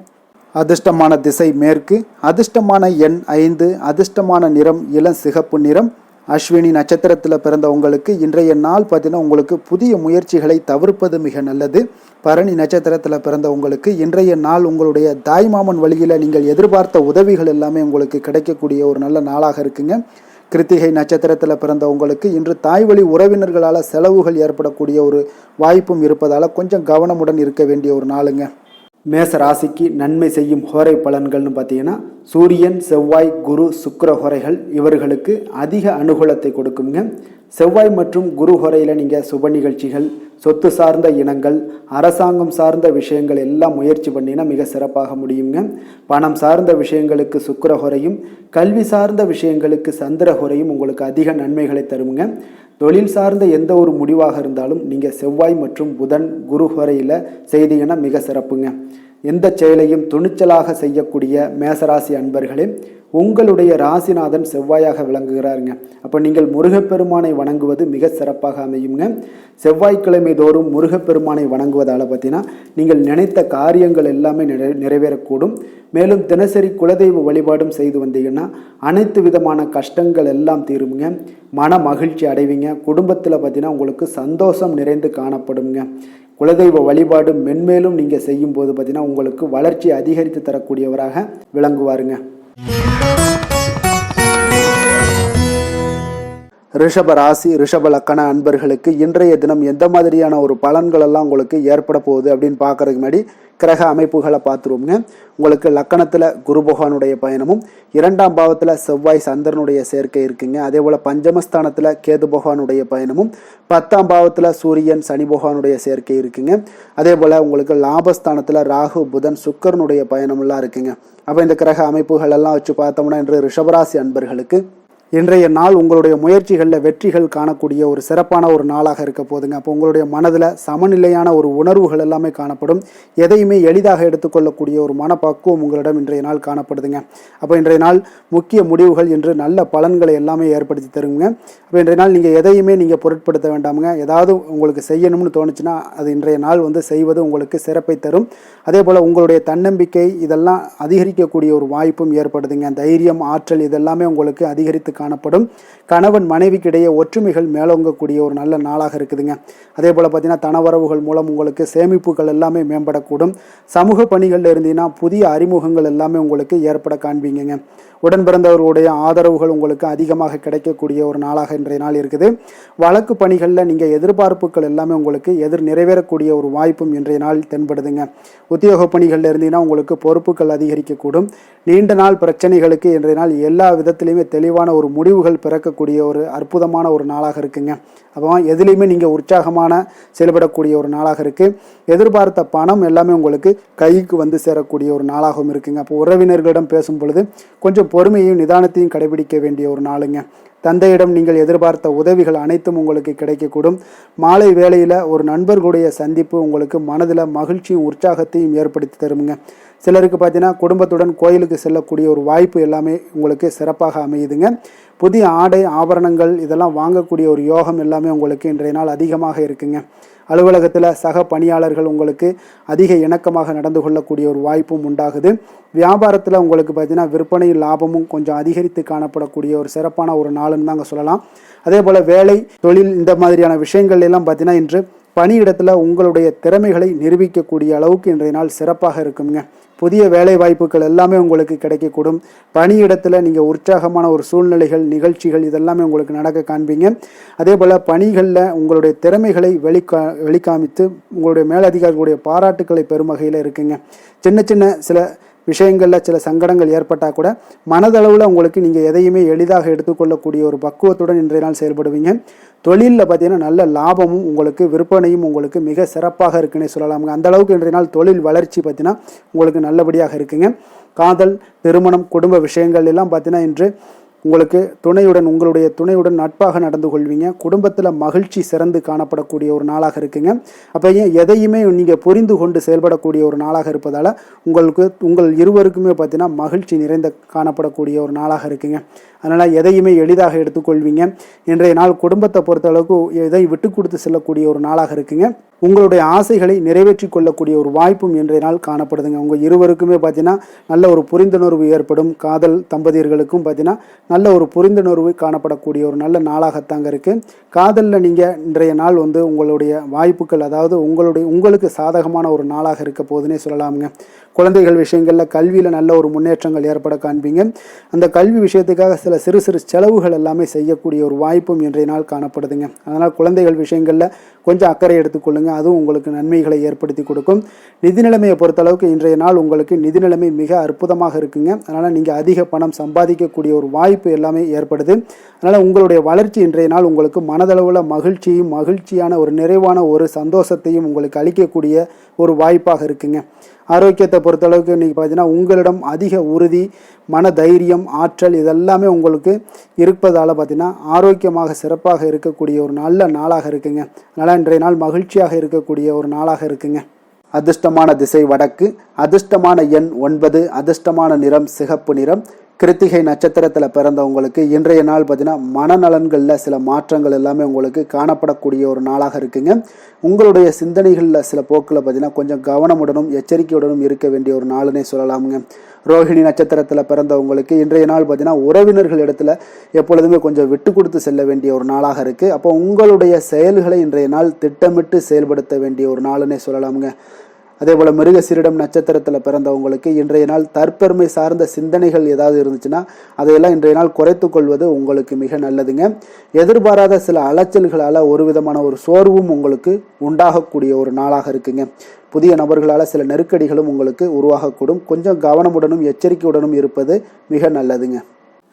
அதிர்ஷ்டமான திசை மேற்கு, அதிர்ஷ்டமான எண் 5, அதிர்ஷ்டமான நிறம் இளம் சிகப்பு நிறம். அஸ்வினி நட்சத்திரத்தில் பிறந்த உங்களுக்கு இன்றைய நாள் பார்த்தீங்கன்னா உங்களுக்கு புதிய முயற்சிகளை தவிர்ப்பது மிக நல்லது. பரணி நட்சத்திரத்தில் பிறந்த உங்களுக்கு இன்றைய நாள் உங்களுடைய தாய்மாமன் வழியில் நீங்கள் எதிர்பார்த்த உதவிகள் எல்லாமே உங்களுக்கு கிடைக்கக்கூடிய ஒரு நல்ல நாளாக இருக்குங்க. கிருத்திகை நட்சத்திரத்தில் பிறந்த உங்களுக்கு இன்று தாய் வழி உறவினர்களால் செலவுகள் ஏற்படக்கூடிய ஒரு வாய்ப்பும் இருப்பதால் கொஞ்சம் கவனமுடன் இருக்க வேண்டிய ஒரு நாளுங்க. மேச ராசிக்கு நன்மை செய்யும் ஹோரை பலன்கள்னு பார்த்தீங்கன்னா சூரியன் செவ்வாய் குரு சுக்கிர ஹோரைகள் இவர்களுக்கு அதிக அனுகூலத்தை கொடுக்குங்க. செவ்வாய் மற்றும் குரு ஹோரையில் நீங்கள் சுப நிகழ்ச்சிகள் சொத்து சார்ந்த இனங்கள் அரசாங்கம் சார்ந்த விஷயங்கள் எல்லாம் முயற்சி பண்ணினா மிக சிறப்பாக முடியுங்க. பணம் சார்ந்த விஷயங்களுக்கு சுக்கிர ஹோரையும் கல்வி சார்ந்த விஷயங்களுக்கு சந்திர ஹோரையும் உங்களுக்கு அதிக நன்மைகளை தருங்க. தொழில் சார்ந்த எந்த ஒரு முடிவாக இருந்தாலும் நீங்கள் செவ்வாய் மற்றும் புதன் குரு ஹோரையில் செய்தீங்கன்னா மிக சிறப்புங்க. எந்த செயலையும் துணிச்சலாக செய்யக்கூடிய மேசராசி அன்பர்களே, உங்களுடைய ராசிநாதன் செவ்வாயாக விளங்குகிறாருங்க. அப்போ நீங்கள் முருகப்பெருமானை வணங்குவது மிக சிறப்பாக அமையுங்க. செவ்வாய்க்கிழமை தோறும் முருகப்பெருமானை வணங்குவதால் பார்த்தீங்கன்னா நீங்கள் நினைத்த காரியங்கள் எல்லாமே நிறைவேறக்கூடும். மேலும் தினசரி குலதெய்வ வழிபாடும் செய்து வந்தீங்கன்னா அனைத்து விதமான கஷ்டங்கள் எல்லாம் தீருங்க. மன மகிழ்ச்சி அடைவீங்க. குடும்பத்தில் பார்த்தீங்கன்னா உங்களுக்கு சந்தோஷம் நிறைந்து காணப்படுங்க. குலதெய்வ வழிபாடு மென்மேலும் நீங்கள் செய்யும்போது பார்த்தீங்கன்னா உங்களுக்கு வளர்ச்சி அதிகரித்து தரக்கூடியவராக விளங்குவாருங்க. ரிஷப ராசி ரிஷப லக்கண அன்பர்களுக்கு இன்றைய தினம் எந்த மாதிரியான ஒரு பலன்கள் எல்லாம் உங்களுக்கு ஏற்பட போகுது அப்படின்னு பார்க்கறதுக்கு முன்னாடி கிரக அமைப்புகளை பார்த்துருவோங்க. உங்களுக்கு லக்கணத்தில் குரு பகவானுடைய பயணமும், 2ஆம் பாவத்தில் செவ்வாய் சந்திரனுடைய சேர்க்கை இருக்குங்க. அதே போல் பஞ்சமஸ்தானத்தில் கேது பகவானுடைய பயணமும், 10ஆம் பாவத்தில் சூரியன் சனி பகவானுடைய சேர்க்கை இருக்குங்க. அதே போல் உங்களுக்கு லாபஸ்தானத்தில் ராகு புதன் சுக்கரனுடைய பயணமெல்லாம் இருக்குங்க. அப்போ இந்த கிரக அமைப்புகள் எல்லாம் வச்சு பார்த்தோம்னா இன்று ரிஷபராசி அன்பர்களுக்கு இன்றைய நாள் உங்களுடைய முயற்சிகளில் வெற்றிகள் காணக்கூடிய ஒரு சிறப்பான ஒரு நாளாக இருக்க போதுங்க. அப்போ உங்களுடைய மனதில் சமநிலையான ஒரு உணர்வுகள் எல்லாமே காணப்படும். எதையுமே எளிதாக எடுத்துக்கொள்ளக்கூடிய ஒரு மனப்பக்குவம் உங்களிடம் இன்றைய நாள் காணப்படுதுங்க. அப்போ இன்றைய நாள் முக்கிய முடிவுகள் என்று நல்ல பலன்களை எல்லாமே ஏற்படுத்தி தருங்க. அப்போ இன்றைய நாள் நீங்கள் எதையுமே நீங்கள் பொருட்படுத்த வேண்டாமுங்க. ஏதாவது உங்களுக்கு செய்யணும்னு தோணுச்சுன்னா அது இன்றைய நாள் செய்வது உங்களுக்கு சிறப்பை தரும். அதே போல் உங்களுடைய தன்னம்பிக்கை இதெல்லாம் அதிகரிக்கக்கூடிய ஒரு வாய்ப்பும் ஏற்படுதுங்க. தைரியம், ஆற்றல் இதெல்லாமே உங்களுக்கு அதிகரித்து காணப்படும். கணவன் மனைவிக்கிடையே ஒற்றுமைகள் மேலோங்கக்கூடிய ஒரு நல்ல நாளாக இருக்குதுங்க. அதே போல் பார்த்தீங்கன்னா தனவரவுகள் மூலம் உங்களுக்கு சேமிப்புகள் எல்லாமே மேம்படக்கூடும். சமூக பணிகளில் இருந்தீங்கன்னா புதிய அறிமுகங்கள் எல்லாமே உங்களுக்கு ஏற்பட காண்பீங்க. உடன் பிறந்தவர்களுடைய ஆதரவுகள் உங்களுக்கு அதிகமாக கிடைக்கக்கூடிய ஒரு நாளாக இன்றைய நாள் இருக்குது. வழக்கு பணிகளில் நீங்கள் எதிர்பார்ப்புகள் எல்லாமே உங்களுக்கு நிறைவேறக்கூடிய ஒரு வாய்ப்பும் இன்றைய நாள் தென்படுதுங்க. உத்தியோக பணிகளில் இருந்தீங்கன்னா உங்களுக்கு பொறுப்புகள் அதிகரிக்கக்கூடும். நீண்ட நாள் பிரச்சனைகளுக்கு இன்றைய நாள் எல்லா விதத்திலையுமே தெளிவான ஒரு முடிவுகள் பிறக்கக்கூடிய ஒரு அற்புதமான ஒரு நாளாக இருக்குங்க. அப்போ எதுலேயுமே நீங்கள் உற்சாகமான செயல்படக்கூடிய ஒரு நாளாக இருக்குது. எதிர்பார்த்த பணம் எல்லாமே உங்களுக்கு கைக்கு சேரக்கூடிய ஒரு நாளாகவும் இருக்குங்க. அப்போ உறவினர்களிடம் பேசும் பொழுது கொஞ்சம் பொறுமையையும் நிதானத்தையும் கடைபிடிக்க வேண்டிய ஒரு நாளுங்க. தந்தையிடம் நீங்கள் எதிர்பார்த்த உதவிகள் அனைத்தும் உங்களுக்கு கிடைக்கக்கூடும். மாலை வேளையில் ஒரு நண்பர்களுடைய சந்திப்பு உங்களுக்கு மனதில் மகிழ்ச்சியும் உற்சாகத்தையும் ஏற்படுத்தி தருமுங்க. சிலருக்கு பார்த்தீங்கன்னா குடும்பத்துடன் கோயிலுக்கு செல்லக்கூடிய ஒரு வாய்ப்பு எல்லாமே உங்களுக்கு சிறப்பாக அமையுதுங்க. புதிய ஆடை ஆபரணங்கள் இதெல்லாம் வாங்கக்கூடிய ஒரு யோகம் எல்லாமே உங்களுக்கு இன்றைய நாள் அதிகமாக இருக்குங்க. அலுவலகத்தில் சக பணியாளர்கள் உங்களுக்கு அதிக இணக்கமாக நடந்து கொள்ளக்கூடிய ஒரு வாய்ப்பும் உண்டாகுது. வியாபாரத்தில் உங்களுக்கு பார்த்தீங்கன்னா விற்பனை லாபமும் கொஞ்சம் அதிகரித்து காணப்படக்கூடிய ஒரு சிறப்பான ஒரு நாளுன்னு தாங்க சொல்லலாம். அதே போல் வேலை, தொழில் இந்த மாதிரியான விஷயங்கள் எல்லாம் பார்த்தீங்கன்னா இன்று பணியிடத்தில் உங்களுடைய திறமைகளை நிரூபிக்கக்கூடிய அளவுக்கு இன்றைய நாள் சிறப்பாக இருக்குங்க. புதிய வேலை வாய்ப்புகள் எல்லாமே உங்களுக்கு கிடைக்கக்கூடும். பணியிடத்தில் நீங்கள் உற்சாகமான ஒரு சூழ்நிலைகள், நிகழ்ச்சிகள் இதெல்லாமே உங்களுக்கு நடக்க காண்பீங்க. அதே போல் பணிகளில் உங்களுடைய திறமைகளை வெளிக்காமித்து உங்களுடைய மேலதிகாரிகளுடைய பாராட்டுக்களை பெறும் வகையில் இருக்குங்க. சின்ன சின்ன சில விஷயங்களில் சில சங்கடங்கள் ஏற்பட்டால் கூட மனதளவில் உங்களுக்கு நீங்கள் எதையுமே எளிதாக எடுத்துக்கொள்ளக்கூடிய ஒரு பக்குவத்துடன் இன்றைய நாள் செயல்படுவீங்க. தொழிலில் பார்த்தீங்கன்னா நல்ல லாபமும் உங்களுக்கு விற்பனையும் உங்களுக்கு மிக சிறப்பாக இருக்குன்னே சொல்லலாமுங்க. அந்த அளவுக்கு இன்றைய நாள் தொழில் வளர்ச்சி பார்த்தீங்கன்னா உங்களுக்கு நல்லபடியாக இருக்குங்க. காதல், திருமணம், குடும்ப விஷயங்கள் எல்லாம் பார்த்தீங்கன்னா இன்று உங்களுக்கு உங்களுடைய துணையுடன் நட்பாக நடந்து கொள்வீங்க. குடும்பத்தில் மகிழ்ச்சி சிறந்து காணப்படக்கூடிய ஒரு நாளாக இருக்குங்க. அப்போ எதையுமே நீங்கள் புரிந்து கொண்டு செயல்படக்கூடிய ஒரு நாளாக இருப்பதால் உங்கள் இருவருக்குமே பார்த்தீங்கன்னா மகிழ்ச்சி நிறைந்த காணப்படக்கூடிய ஒரு நாளாக இருக்குங்க. அதனால் எதையுமே எளிதாக எடுத்துக்கொள்வீங்க. இன்றைய நாள் குடும்பத்தை பொறுத்தளவுக்கு எதை விட்டு கொடுத்து செல்லக்கூடிய ஒரு நாளாக இருக்குங்க. உங்களுடைய ஆசைகளை நிறைவேற்றி கொள்ளக்கூடிய ஒரு வாய்ப்பும் இன்றைய நாள் காணப்படுதுங்க. உங்கள் இருவருக்குமே பார்த்தீங்கன்னா நல்ல ஒரு புரிந்துணர்வு ஏற்படும். காதல் தம்பதியர்களுக்கும் பார்த்தீங்கன்னா நல்ல ஒரு புரிந்துணர்வு காணப்படக்கூடிய ஒரு நல்ல நாளாகத்தாங்க இருக்குது. காதலில் நீங்கள் இன்றைய நாள் உங்களுடைய வாய்ப்புகள், அதாவது உங்களுக்கு சாதகமான ஒரு நாளாக இருக்க போதுன்னே சொல்லலாமுங்க. குழந்தைகள் விஷயங்களில் கல்வியில் நல்ல ஒரு முன்னேற்றங்கள் ஏற்பட காண்பீங்க. அந்த கல்வி விஷயத்துக்காக சில சிறு சிறு செலவுகள் எல்லாமே செய்யக்கூடிய ஒரு வாய்ப்பும் இன்றைய நாள் காணப்படுதுங்க. அதனால் குழந்தைகள் விஷயங்களில் கொஞ்சம் அக்கறை எடுத்துக்கொள்ளுங்க. அதுவும் உங்களுக்கு நன்மைகளை ஏற்படுத்தி கொடுக்கும். நிதி நிலைமையை பொறுத்தளவுக்கு இன்றைய நாள் உங்களுக்கு நிதி நிலைமை மிக அற்புதமாக இருக்குங்க. அதனால் நீங்கள் அதிக பணம் சம்பாதிக்கக்கூடிய ஒரு வாய்ப்பு எல்லாமே ஏற்படுது. அதனால் உங்களுடைய வளர்ச்சி இன்றைய நாள் உங்களுக்கு மனதளவில் மகிழ்ச்சியான ஒரு நிறைவான ஒரு சந்தோஷத்தையும் உங்களுக்கு அளிக்கக்கூடிய ஒரு வாய்ப்பாக இருக்குங்க. ஆரோக்கியத்தை பொறுத்தளவுக்கு நீங்கள் பார்த்தீங்கன்னா உங்களிடம் அதிக உறுதி, மன தைரியம், ஆற்றல் இதெல்லாமே உங்களுக்கு இருப்பதால் பார்த்தீங்கன்னா ஆரோக்கியமாக சிறப்பாக இருக்கக்கூடிய ஒரு நல்ல நாளாக இருக்குங்க. அதனால் இன்றைய நாள் மகிழ்ச்சியாக இருக்கக்கூடிய ஒரு நாளாக இருக்குங்க. அதிர்ஷ்டமான திசை வடக்கு, அதிர்ஷ்டமான எண் 9, அதிர்ஷ்டமான நிறம் சிகப்பு நிறம். கிருத்திகை நட்சத்திரத்தில் பிறந்தவங்களுக்கு இன்றைய நாள் பார்த்தீங்கன்னா மனநலன்களில் சில மாற்றங்கள் எல்லாமே உங்களுக்கு காணப்படக்கூடிய ஒரு நாளாக இருக்குங்க. உங்களுடைய சிந்தனைகளில் சில போக்கில் பார்த்தீங்கன்னா கொஞ்சம் கவனமுடனும் எச்சரிக்கையுடனும் இருக்க வேண்டிய ஒரு நாளுன்னே சொல்லலாமுங்க. ரோஹிணி நட்சத்திரத்தில் பிறந்தவங்களுக்கு இன்றைய நாள் பார்த்தீங்கன்னா உறவினர்கள் இடத்துல எப்பொழுதுமே கொஞ்சம் விட்டு கொடுத்து செல்ல வேண்டிய ஒரு நாளாக இருக்குது. அப்போ உங்களுடைய செயல்களை இன்றைய நாள் திட்டமிட்டு செயல்படுத்த வேண்டிய ஒரு நாளுன்னே சொல்லலாமுங்க. அதே போல் மிருகசீரிடம் நட்சத்திரத்தில் பிறந்தவங்களுக்கு இன்றைய நாள் தற்பெருமை சார்ந்த சிந்தனைகள் ஏதாவது இருந்துச்சுன்னா அதையெல்லாம் இன்றைய நாள் குறைத்து கொள்வது உங்களுக்கு மிக நல்லதுங்க. எதிர்பாராத சில அலைச்சல்களால் ஒரு விதமான ஒரு சோர்வும் உங்களுக்கு உண்டாகக்கூடிய ஒரு நாளாக இருக்குங்க. புதிய நபர்களால் சில நெருக்கடிகளும் உங்களுக்கு உருவாகக்கூடும். கொஞ்சம் கவனமுடனும் எச்சரிக்கையுடனும் இருப்பது மிக நல்லதுங்க.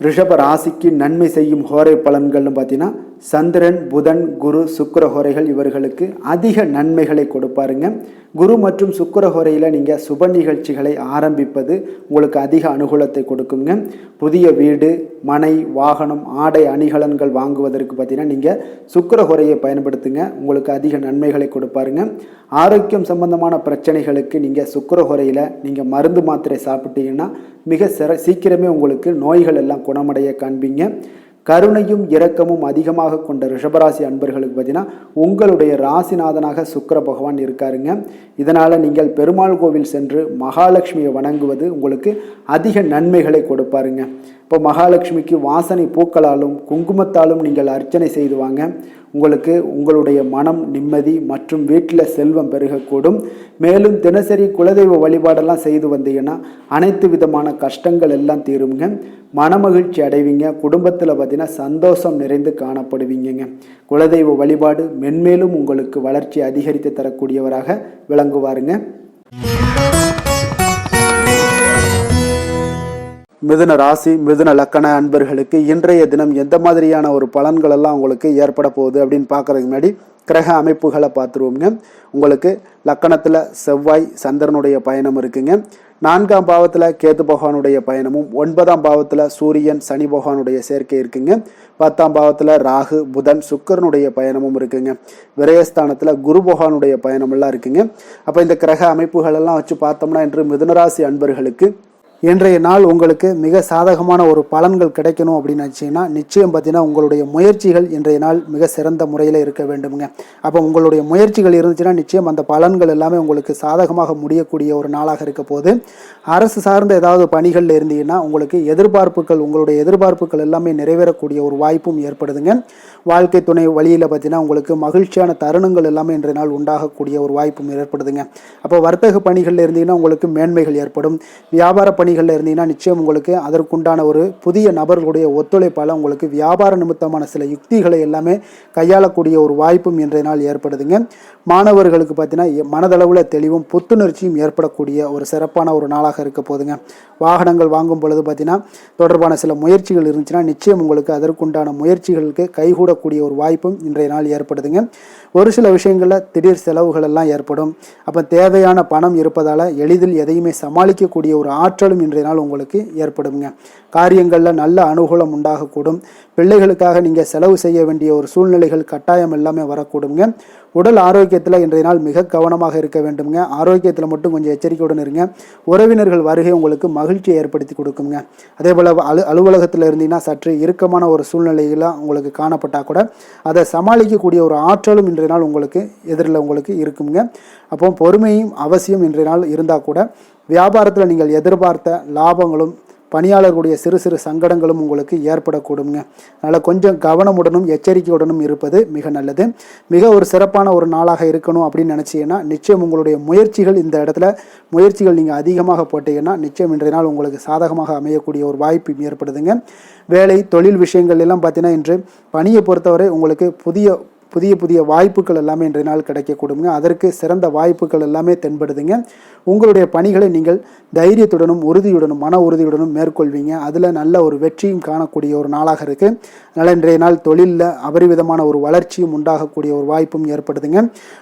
ரிஷப ராசிக்கு நன்மை செய்யும் ஹோரை பலன்கள்னு பார்த்தீங்கன்னா சந்திரன், புதன், குரு, சுக்கிர ஹோரைகள் இவர்களுக்கு அதிக நன்மைகளை கொடுப்பாருங்க. குரு மற்றும் சுக்கிர ஹோரையில் நீங்கள் சுப நிகழ்ச்சிகளை ஆரம்பிப்பது உங்களுக்கு அதிக அனுகூலத்தை கொடுக்குங்க. புதிய வீடு, மனை, வாகனம், ஆடை அணிகலன்கள் வாங்குவதற்கு பார்த்தீங்கன்னா நீங்கள் சுக்கிர ஹோரையை பயன்படுத்துங்க, உங்களுக்கு அதிக நன்மைகளை கொடுப்பாருங்க. ஆரோக்கியம் சம்பந்தமான பிரச்சனைகளுக்கு நீங்கள் சுக்கிர ஹோரையில் நீங்கள் மருந்து மாத்திரை சாப்பிட்டீங்கன்னா மிக சீக்கிரமே உங்களுக்கு நோய்கள் எல்லாம் குணமடைய காண்பீங்க. கருணையும் இரக்கமும் அதிகமாக கொண்ட ரிஷபராசி அன்பர்களுக்கு பார்த்தீங்கன்னா உங்களுடைய ராசிநாதனாக சுக்கிர பகவான் இருக்காருங்க. இதனால் நீங்கள் பெருமாள் கோவில் சென்று மகாலட்சுமியை வணங்குவது உங்களுக்கு அதிக நன்மைகளை கொடுப்பாருங்க. இப்போ மகாலட்சுமிக்கு வாசனை பூக்களாலும் குங்குமத்தாலும் நீங்கள் அர்ச்சனை செய்து வாங்க. உங்களுக்கு உங்களுடைய மனம் நிம்மதி மற்றும் வீட்டில் செல்வம் பெருகக்கூடும். மேலும் தினசரி குலதெய்வ வழிபாடெல்லாம் செய்து வந்தீங்கன்னா அனைத்து விதமான கஷ்டங்கள் எல்லாம் தீருங்க. மனமகிழ்ச்சி அடைவீங்க. குடும்பத்தில் பார்த்தீங்கன்னா சந்தோஷம் நிறைந்து காணப்படுவீங்க. குலதெய்வ வழிபாடு மென்மேலும் உங்களுக்கு வளர்ச்சி அதிகரித்து தரக்கூடியவராக விளங்குவாருங்க. மிதுன ராசி, மிதுன லக்கண அன்பர்களுக்கு இன்றைய தினம் எந்த மாதிரியான ஒரு பலன்கள் எல்லாம் உங்களுக்கு ஏற்பட போகுது அப்படின்னு பார்க்கறதுக்கு முன்னாடி கிரக அமைப்புகளை பார்த்துருவோங்க. உங்களுக்கு லக்கணத்தில் செவ்வாய் சந்திரனுடைய பயணம் இருக்குங்க. 4ஆம் பாவத்தில் கேது பகவானுடைய பயணமும், 9ஆம் பாவத்தில் சூரியன் சனி பகவானுடைய சேர்க்கை இருக்குங்க. 10ஆம் பாவத்தில் ராகு புதன் சுக்கிரனுடைய பயணமும் இருக்குங்க. விரயஸ்தானத்தில் குரு பகவானுடைய பயணமெல்லாம் இருக்குங்க. அப்போ இந்த கிரக அமைப்புகள் எல்லாம் வச்சு பார்த்தோம்னா இன்று மிதுனராசி அன்பர்களுக்கு இன்றைய நாள் உங்களுக்கு மிக சாதகமான ஒரு பலன்கள் கிடைக்கணும் அப்படின்னு நினச்சிங்கன்னா நிச்சயம் பார்த்தீங்கன்னா உங்களுடைய முயற்சிகள் இன்றைய நாள் மிக சிறந்த முறையில் இருக்க வேண்டுமுங்க. அப்போ உங்களுடைய முயற்சிகள் இருந்துச்சுன்னா நிச்சயம் அந்த பலன்கள் எல்லாமே உங்களுக்கு சாதகமாக முடியக்கூடிய ஒரு நாளாக இருக்க போது. அரசு சார்ந்த ஏதாவது பணிகளில் இருந்தீங்கன்னா உங்களுக்கு உங்களுடைய எதிர்பார்ப்புகள் எல்லாமே நிறைவேறக்கூடிய ஒரு வாய்ப்பும் ஏற்படுதுங்க. வாழ்க்கை துணை வழியில் பார்த்தீங்கன்னா உங்களுக்கு மகிழ்ச்சியான தருணங்கள் எல்லாமே இன்றைய நாள் உண்டாகக்கூடிய ஒரு வாய்ப்பும் ஏற்படுதுங்க. அப்போ வர்த்தக பணிகளில் இருந்தீங்கன்னா உங்களுக்கு மேன்மைகள் ஏற்படும். வியாபார பணிகளில் இருந்தீங்கன்னா நிச்சயம் உங்களுக்கு அதற்குண்டான ஒரு புதிய நபர்களுடைய ஒத்துழைப்பால் உங்களுக்கு வியாபார நிமித்தமான சில யுக்திகளை எல்லாமே கையாளக்கூடிய ஒரு வாய்ப்பும் இன்றைய நாள் ஏற்படுதுங்க. மாணவர்களுக்கு பார்த்தீங்கன்னா மனதளவில் தெளிவும் புத்துணர்ச்சியும் ஏற்படக்கூடிய ஒரு சிறப்பான ஒரு நாளாக இருக்க போதுங்க. வாகனங்கள் வாங்கும் பொழுது பார்த்தீங்கன்னா தொடர்பான சில முயற்சிகள் இருந்துச்சுன்னா நிச்சயம் உங்களுக்கு அதற்குண்டான முயற்சிகளுக்கு கைகூடக்கூடிய ஒரு வாய்ப்பும் இன்றைய நாள் ஏற்படுதுங்க. ஒரு சில விஷயங்களில் திடீர் செலவுகள் எல்லாம் ஏற்படும். அப்போ தேவையான பணம் இருப்பதால் எளிதில் எதையுமே சமாளிக்கக்கூடிய ஒரு ஆற்றலும் இன்றைய நாள் உங்களுக்கு ஏற்படுங்க. காரியங்களில் நல்ல அனுகூலம் உண்டாகக்கூடும். பிள்ளைகளுக்காக நீங்கள் செலவு செய்ய வேண்டிய ஒரு சூழ்நிலைகள் கட்டாயம் எல்லாமே வரக்கூடுங்க. உடல் ஆரோக்கியத்தில் இன்றைய நாள் மிக கவனமாக இருக்க வேண்டுங்க. ஆரோக்கியத்தில் மட்டும் கொஞ்சம் எச்சரிக்கையுடன் இருங்க. உறவினர்கள் வருகை உங்களுக்கு மகிழ்ச்சியை ஏற்படுத்தி கொடுக்குங்க. அதே போல் அலுவலகத்தில் இருந்தீங்கன்னா சற்று இறுக்கமான ஒரு சூழ்நிலையெல்லாம் உங்களுக்கு காணப்பட்டால் கூட அதை சமாளிக்கக்கூடிய ஒரு ஆற்றலும் இன்றைய நாள் உங்களுக்கு எதிரில் உங்களுக்கு இருக்குங்க. அப்போ பொறுமையும் அவசியம் இன்றைய நாள் இருந்தால் கூட வியாபாரத்தில் நீங்கள் எதிர்பார்த்த லாபங்களும் பணியாளர்களுடைய சிறு சிறு சங்கடங்களும் உங்களுக்கு ஏற்படக்கூடுங்க. அதனால் கொஞ்சம் கவனமுடனும் எச்சரிக்கையுடனும் இருப்பது மிக நல்லது. மிக ஒரு சிறப்பான ஒரு நாளாக இருக்கணும் அப்படின்னு நினச்சிங்கன்னா நிச்சயம் உங்களுடைய இந்த இடத்துல முயற்சிகள் நீங்கள் அதிகமாக போட்டீங்கன்னா நிச்சயம் இன்றைய நாள் உங்களுக்கு சாதகமாக அமையக்கூடிய ஒரு வாய்ப்பு ஏற்படுதுங்க. வேலை தொழில் விஷயங்கள் எல்லாம் பார்த்தீங்கன்னா இன்று பணியை பொறுத்தவரை உங்களுக்கு புதிய வாய்ப்புகள் எல்லாமே இன்றைய நாள் கிடைக்கக்கூடுங்க. அதற்கு சிறந்த வாய்ப்புகள் எல்லாமே தென்படுதுங்க. உங்களுடைய பணிகளை நீங்கள் தைரியத்துடனும் உறுதியுடனும் மன உறுதியுடனும் மேற்கொள்வீங்க. அதில் நல்ல ஒரு வெற்றியும் காணக்கூடிய ஒரு நாளாக இருக்குது. அதனால் இன்றைய நாள் தொழிலில் அபரிவிதமான ஒரு வளர்ச்சியும் உண்டாகக்கூடிய ஒரு வாய்ப்பும் ஏற்படுதுங்க.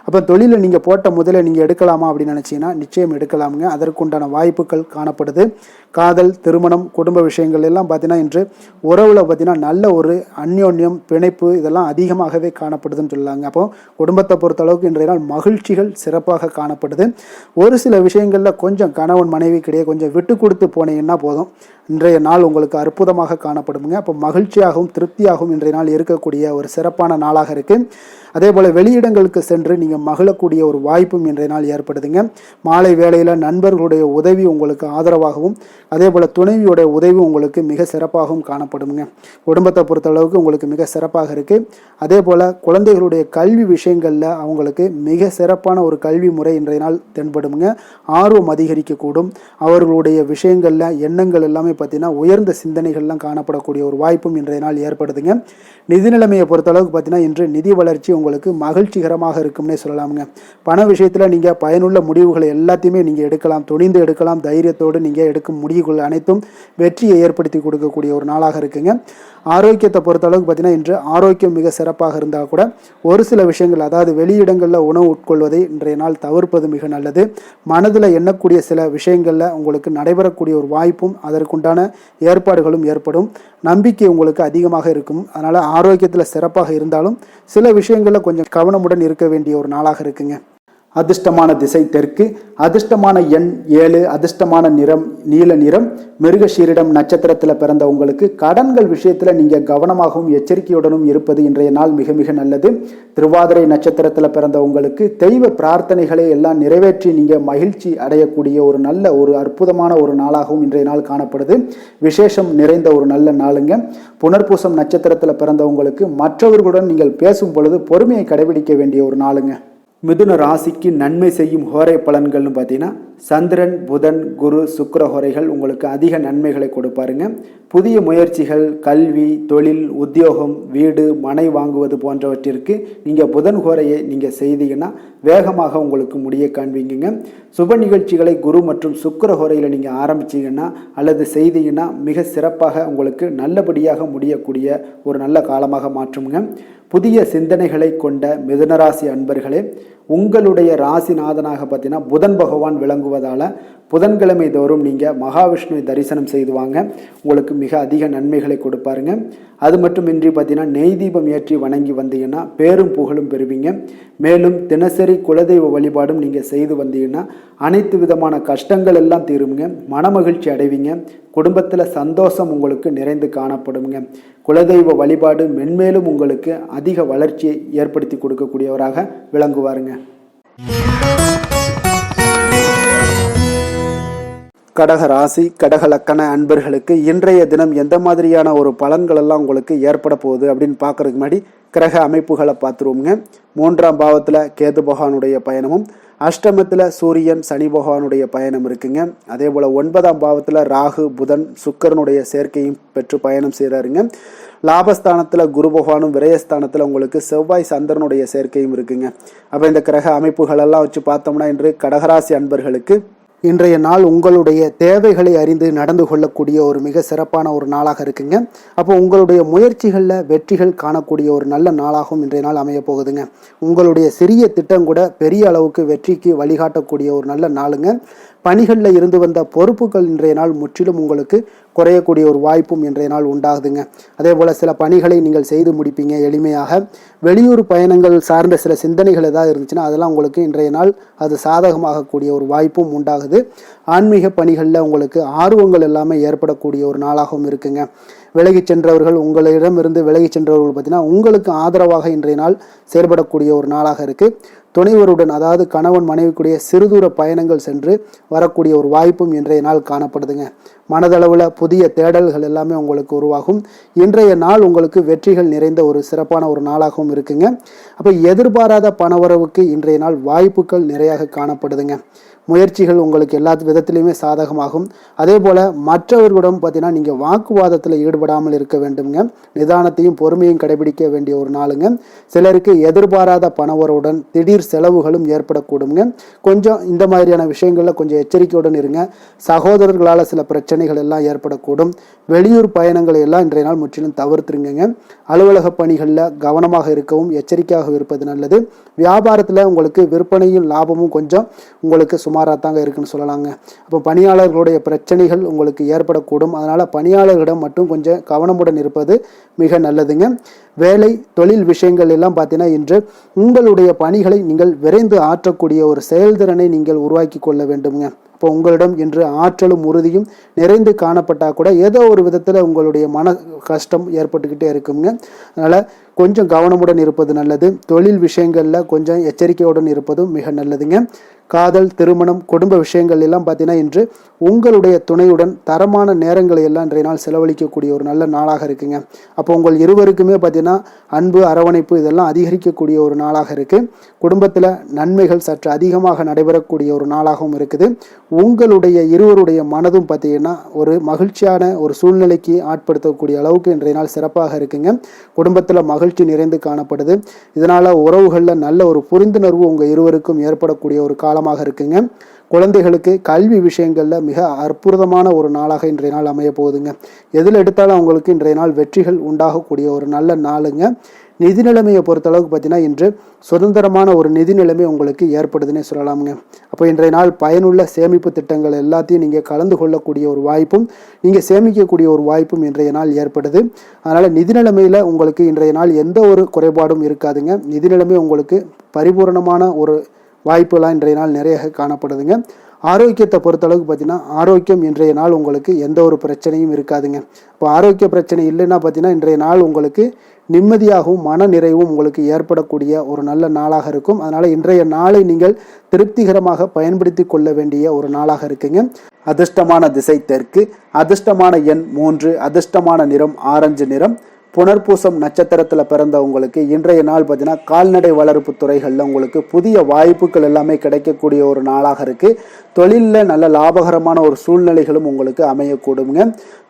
அப்போ தொழிலில் நீங்கள் போட்ட முதல்ல நீங்கள் எடுக்கலாமா அப்படின்னு நினச்சிங்கன்னா நிச்சயம் எடுக்கலாமுங்க. அதற்குண்டான வாய்ப்புகள் காணப்படுது. காதல், திருமணம், குடும்ப விஷயங்கள் எல்லாம் பார்த்தீங்கன்னா இன்று உறவில் பார்த்தீங்கன்னா நல்ல ஒரு அந்யோன்யம் பிணைப்பு இதெல்லாம் அதிகமாகவே காணப்படுதுன்னு சொல்லலாங்க. அப்போ குடும்பத்தை பொறுத்தளவுக்கு இன்றைய நாள் மகிழ்ச்சிகள் சிறப்பாக காணப்படுது. ஒரு சில விஷயங்களில் கொஞ்சம் கணவன் மனைவிக்கிடையே கொஞ்சம் விட்டு கொடுத்து போனீங்கன்னா போதும், இன்றைய நாள் உங்களுக்கு அற்புதமாக காணப்படுங்க. அப்போ மகிழ்ச்சியாகவும் திருப்தியாகவும் இன்றைய நாள் இருக்கக்கூடிய ஒரு சிறப்பான நாளாக இருக்குது. அதே போல் வெளியிடங்களுக்கு சென்று நீங்கள் மகிழக்கூடிய ஒரு வாய்ப்பும் இன்றைய நாள் ஏற்படுதுங்க. மாலை வேளையில் நண்பர்களுடைய உதவி உங்களுக்கு ஆதரவாகவும் அதே போல் துணைவியோடைய உதவி உங்களுக்கு மிக சிறப்பாகவும் காணப்படுங்க. குடும்பத்தை பொறுத்தளவுக்கு உங்களுக்கு மிக சிறப்பாக இருக்குது. அதே போல் குழந்தைகளுடைய கல்வி விஷயங்களில் அவங்களுக்கு மிக சிறப்பான ஒரு கல்வி முறை இன்றைய நாள் தென்படுங்க. ஆர்வம் அதிகரிக்கக்கூடும். அவர்களுடைய விஷயங்களில் எண்ணங்கள் எல்லாமே பார்த்தீங்கன்னா உயர்ந்த சிந்தனைகள்லாம் காணப்படக்கூடிய ஒரு வாய்ப்பும் இன்றைய நாள் ஏற்படுதுங்க. நிதி நிலைமையை பொறுத்தளவுக்கு பார்த்தீங்கன்னா இன்று நிதி வளர்ச்சி உங்களுக்கு மகிழ்ச்சிகரமாக இருக்கும்னே சொல்லலாமுங்க. பண விஷயத்தில் நீங்கள் பயனுள்ள முடிவுகளை எல்லாத்தையுமே நீங்கள் எடுக்கலாம், துணிந்து எடுக்கலாம். தைரியத்தோடு நீங்கள் எடுக்கும் முடிவுகள் அனைத்தும் வெற்றியை ஏற்படுத்தி கொடுக்கக்கூடிய ஒரு நாளாக இருக்குங்க. ஆரோக்கியத்தை பொறுத்தளவுக்கு பார்த்தீங்கன்னா இன்று ஆரோக்கியம் மிக சிறப்பாக இருந்தால் கூட ஒரு சில விஷயங்கள், அதாவது வெளியிடங்களில் உணவு உட்கொள்வதை இன்றைய நாள் தவிர்ப்பது மிக நல்லது. மனதில் எண்ணக்கூடிய சில விஷயங்களில் உங்களுக்கு நடைபெறக்கூடிய ஒரு வாய்ப்பும் அதற்குண்டான ஏற்பாடுகளும் ஏற்படும். நம்பிக்கை உங்களுக்கு அதிகமாக இருக்கும். அதனால் ஆரோக்கியத்தில் சிறப்பாக இருந்தாலும் சில விஷயங்களில் கொஞ்சம் கவனமுடன் இருக்க வேண்டிய ஒரு நாளாக இருக்குங்க. அதிர்ஷ்டமான திசை தெற்கு, அதிர்ஷ்டமான எண் 7, அதிர்ஷ்டமான நிறம் நீல நிறம். மிருகஷீரிடம் நட்சத்திரத்தில் பிறந்த உங்களுக்கு கடன்கள் விஷயத்தில் நீங்கள் கவனமாகவும் எச்சரிக்கையுடனும் இருப்பது இன்றைய நாள் மிக மிக நல்லது. திருவாதிரை நட்சத்திரத்தில் பிறந்த உங்களுக்கு தெய்வ பிரார்த்தனைகளை எல்லாம் நிறைவேற்றி நீங்கள் மகிழ்ச்சி அடையக்கூடிய ஒரு நல்ல ஒரு அற்புதமான ஒரு நாளாகவும் இன்றைய நாள் காணப்படுது. விசேஷம் நிறைந்த ஒரு நல்ல நாளுங்க. புனர்பூசம் நட்சத்திரத்தில் பிறந்த உங்களுக்கு மற்றவர்களுடன் நீங்கள் பேசும் பொழுது பொறுமையை கடைபிடிக்க வேண்டிய ஒரு நாளுங்க. மிதுன ராசிக்கு நன்மை செய்யும் ஹோரை பலன்கள்னு பார்த்தீங்கன்னா சந்திரன், புதன், குரு, சுக்கிர ஹோரைகள் உங்களுக்கு அதிக நன்மைகளை கொடுப்பாருங்க. புதிய முயற்சிகள், கல்வி, தொழில், உத்தியோகம், வீடு, மனை வாங்குவது போன்றவற்றிற்கு நீங்கள் புதன் ஹோரையை நீங்கள் செய்தீங்கன்னா வேகமாக உங்களுக்கு முடிய காண்பீங்க. சுப நிகழ்ச்சிகளை குரு மற்றும் சுக்கிர ஹோரையில் நீங்கள் ஆரம்பிச்சிங்கன்னா அல்லது செய்தீங்கன்னா மிக சிறப்பாக உங்களுக்கு நல்லபடியாக முடியக்கூடிய ஒரு நல்ல காலமாக மாற்றுங்க. புதிய சிந்தனைகளை கொண்ட மிதுனராசி அன்பர்களே, உங்களுடைய ராசிநாதனாக பார்த்தீங்கன்னா புதன் பகவான் விளங்குவதால் புதன்கிழமை தோறும் நீங்கள் மகாவிஷ்ணுவை தரிசனம் செய்து வாங்க. உங்களுக்கு மிக அதிக நன்மைகளை கொடுப்பாருங்க. அது மட்டுமின்றி பார்த்தீங்கன்னா நெய் தீபம் ஏற்றி வணங்கி வந்தீங்கன்னா பேரும் புகழும் பெறுவீங்க. மேலும் தினசரி குலதெய்வ வழிபாடும் நீங்கள் செய்து வந்தீங்கன்னா அனைத்து விதமான கஷ்டங்கள் எல்லாம் தீருங்க. மனமகிழ்ச்சி அடைவீங்க. குடும்பத்தில் சந்தோஷம் உங்களுக்கு நிறைந்து காணப்படுங்க. குலதெய்வ வழிபாடு மென்மேலும் உங்களுக்கு அதிக வளர்ச்சியை ஏற்படுத்தி கொடுக்கக்கூடியவராக விளங்குவாருங்க. கடக ராசி, கடக லக்கண அன்பர்களுக்கு இன்றைய தினம் எந்த மாதிரியான ஒரு பலன்கள் எல்லாம் உங்களுக்கு ஏற்பட போகுது அப்படின்னு பார்க்கறதுக்கு முன்னாடி கிரக அமைப்புகளை பார்த்துருவோங்க. 3ஆம் பாவத்தில் கேது பகவானுடைய பயணமும், அஷ்டமத்தில் சூரியன் சனி பகவானுடைய பயணம் இருக்குங்க. அதே போல் 9ஆம் பாவத்தில் ராகு புதன் சுக்கிரனுடைய சேர்க்கையும் பெற்று பயணம் செய்கிறாருங்க. லாபஸ்தானத்தில் குரு பகவானும், விரயஸ்தானத்தில் உங்களுக்கு செவ்வாய் சந்திரனுடைய சேர்க்கையும் இருக்குங்க. அப்போ இந்த கிரக அமைப்புகளெல்லாம் வச்சு பார்த்தோம்னா இன்று கடகராசி அன்பர்களுக்கு இன்றைய நாள் உங்களுடைய தேவைகளை அறிந்து நடந்து கொள்ளக்கூடிய ஒரு மிக சிறப்பான ஒரு நாளாக இருக்குங்க. அப்போ உங்களுடைய முயற்சிகளில் வெற்றிகள் காணக்கூடிய ஒரு நல்ல நாளாகவும் இன்றைய நாள் அமைய போகுதுங்க. உங்களுடைய சிறிய திட்டம் கூட பெரிய அளவுக்கு வெற்றிக்கு வழிகாட்டக்கூடிய ஒரு நல்ல நாளுங்க. பணிகளில் இருந்து வந்த பொறுப்புகள் இன்றைய நாள் முற்றிலும் உங்களுக்கு குறையக்கூடிய ஒரு வாய்ப்பும் இன்றைய நாள் உண்டாகுதுங்க. அதே போல் சில பணிகளை நீங்கள் செய்து முடிப்பீங்க எளிமையாக. வெளியூர் பயணங்கள் சார்ந்த சில சிந்தனைகள் ஏதாவது இருந்துச்சுன்னா அதெல்லாம் உங்களுக்கு இன்றைய நாள் அது சாதகமாகக்கூடிய ஒரு வாய்ப்பும் உண்டாகுது. ஆன்மீக பணிகளில் உங்களுக்கு ஆர்வங்கள் எல்லாமே ஏற்படக்கூடிய ஒரு நாளாகவும் இருக்குங்க. விலகி சென்றவர்கள், உங்களிடமிருந்து விலகி சென்றவர்கள் பார்த்தீங்கன்னா உங்களுக்கு ஆதரவாக இன்றைய நாள் செயல்படக்கூடிய ஒரு நாளாக இருக்குது. துணைவருடன், அதாவது கணவன் மனைவிக்குடைய சிறுதூர பயணங்கள் சென்று வரக்கூடிய ஒரு வாய்ப்பும் இன்றைய நாள் காணப்படுதுங்க. மனதளவில் புதிய தேடல்கள் எல்லாமே உங்களுக்கு உருவாகும். இன்றைய நாள் உங்களுக்கு வெற்றிகள் நிறைந்த ஒரு சிறப்பான ஒரு நாளாகவும் இருக்குங்க. அப்போ எதிர்பாராத பணவரவுக்கு இன்றைய நாள் வாய்ப்புகள் நிறையாக காணப்படுதுங்க. முயற்சிகள் உங்களுக்கு எல்லா விதத்திலையுமே சாதகமாகும். அதே போல் மற்றவர்களிடம் பார்த்தீங்கன்னா நீங்கள் வாக்குவாதத்தில் ஈடுபடாமல் இருக்க வேண்டுங்க. நிதானத்தையும் பொறுமையும் கடைபிடிக்க வேண்டிய ஒரு நாளுங்க. சிலருக்கு எதிர்பாராத பணவரவுடன் திடீர் செலவுகளும் ஏற்படக்கூடுங்க. கொஞ்சம் இந்த மாதிரியான விஷயங்களில் கொஞ்சம் எச்சரிக்கையுடன் இருங்க. சகோதரர்களால் சில பிரச்சனைகள் எல்லாம் ஏற்படக்கூடும். வெளியூர் பயணங்களை எல்லாம் இன்றைய நாள் முற்றிலும் தவிர்த்துருங்க. அலுவலக பணிகளில் கவனமாக இருக்கவும் எச்சரிக்கையாக இருப்பது நல்லது. வியாபாரத்தில் உங்களுக்கு விற்பனையும் லாபமும் கொஞ்சம் உங்களுக்கு சுமாராக தாங்க இருக்குன்னு சொல்லலாங்க. அப்போ பணியாளர்களுடைய பிரச்சனைகள் உங்களுக்கு ஏற்படக்கூடும். அதனால் பணியாளர்களிடம் மட்டும் கொஞ்சம் கவனமுடன் இருப்பது மிக நல்லதுங்க. வேலை தொழில் விஷயங்கள் எல்லாம் பார்த்தீங்கன்னா இன்று உங்களுடைய பணிகளை நீங்கள் விரைந்து ஆற்றக்கூடிய ஒரு செயல்திறனை நீங்கள் உருவாக்கி கொள்ள வேண்டுங்க. இப்போ உங்களிடம் இன்று ஆற்றலும் உறுதியும் நிறைந்து காணப்பட்டால் கூட ஏதோ ஒரு விதத்தில் உங்களுடைய மன கஷ்டம் ஏற்பட்டுக்கிட்டே இருக்குங்க. அதனால் கொஞ்சம் கவனமுடன் இருப்பது நல்லது. தொழில் விஷயங்களில் கொஞ்சம் எச்சரிக்கையுடன் இருப்பதும் மிக நல்லதுங்க. காதல், திருமணம், குடும்ப விஷயங்கள் எல்லாம் பார்த்தீங்கன்னா இன்று உங்களுடைய துணையுடன் தரமான நேரங்களை எல்லாம் இன்றைய நாள் செலவழிக்கக்கூடிய ஒரு நல்ல நாளாக இருக்குங்க. அப்போ உங்கள் இருவருக்குமே பார்த்தீங்கன்னா அன்பு, அரவணைப்பு இதெல்லாம் அதிகரிக்கக்கூடிய ஒரு நாளாக இருக்குது. குடும்பத்தில் நன்மைகள் சற்று அதிகமாக நடைபெறக்கூடிய ஒரு நாளாகவும் இருக்குது. உங்களுடைய இருவருடைய மனதும் பார்த்தீங்கன்னா ஒரு மகிழ்ச்சியான ஒரு சூழ்நிலைக்கு ஆட்படுத்தக்கூடிய அளவுக்கு இன்றைய நாள் சிறப்பாக இருக்குங்க. குடும்பத்தில் மகிழ்ச்சி நிறைந்து காணப்படுது. இதனால் உறவுகளில் நல்ல ஒரு புரிந்துணர்வு உங்கள் இருவருக்கும் ஏற்படக்கூடிய ஒரு காலமாக இருக்குங்க. குழந்தைகளுக்கு கல்வி விஷயங்களில் மிக அற்புதமான ஒரு நாளாக இன்றைய நாள் அமைய போகுதுங்க. எதில் எடுத்தாலும் அவங்களுக்கு இன்றைய நாள் வெற்றிகள் உண்டாகக்கூடிய ஒரு நல்ல நாளுங்க. நிதி நிலைமையை பொறுத்தளவுக்கு பார்த்தீங்கன்னா இன்று சுதந்திரமான ஒரு நிதி நிலைமை உங்களுக்கு ஏற்படுதுன்னே சொல்லலாமுங்க. அப்போ இன்றைய நாள் பயனுள்ள சேமிப்பு திட்டங்கள் எல்லாத்தையும் நீங்கள் கலந்து கொள்ளக்கூடிய ஒரு வாய்ப்பும் நீங்கள் சேமிக்கக்கூடிய ஒரு வாய்ப்பும் இன்றைய நாள் ஏற்படுது. அதனால் நிதி நிலைமையில் உங்களுக்கு இன்றைய நாள் எந்த ஒரு குறைபாடும் இருக்காதுங்க. நிதி நிலைமை உங்களுக்கு பரிபூரணமான ஒரு வாய்ப்புலாம் இன்றைய நாள் நிறைய காணப்படுதுங்க. ஆரோக்கியத்தை பொறுத்தளவுக்கு பார்த்தீங்கன்னா ஆரோக்கியம் இன்றைய நாள் உங்களுக்கு எந்த ஒரு பிரச்சனையும் இருக்காதுங்க. இப்போ ஆரோக்கிய பிரச்சனை இல்லைன்னா பார்த்தீங்கன்னா இன்றைய நாள் உங்களுக்கு நிம்மதியாகவும் மன நிறைவும் உங்களுக்கு ஏற்படக்கூடிய ஒரு நல்ல நாளாக இருக்கும். அதனால் இன்றைய நாளை நீங்கள் திருப்திகரமாக பயன்படுத்தி கொள்ள வேண்டிய ஒரு நாளாக இருக்குங்க. அதிர்ஷ்டமான திசை தெற்கு, அதிர்ஷ்டமான எண் 3, அதிர்ஷ்டமான நிறம் ஆரஞ்சு நிறம். புனர்பூசம் நட்சத்திரத்தில் பிறந்தவங்களுக்கு இன்றைய நாள் பார்த்தீங்கன்னா கால்நடை வளர்ப்பு துறைகளில் உங்களுக்கு புதிய வாய்ப்புகள் எல்லாமே கிடைக்கக்கூடிய ஒரு நாளாக இருக்குது. தொழிலில் நல்ல லாபகரமான ஒரு சூழ்நிலைகளும் உங்களுக்கு அமையக்கூடுங்க.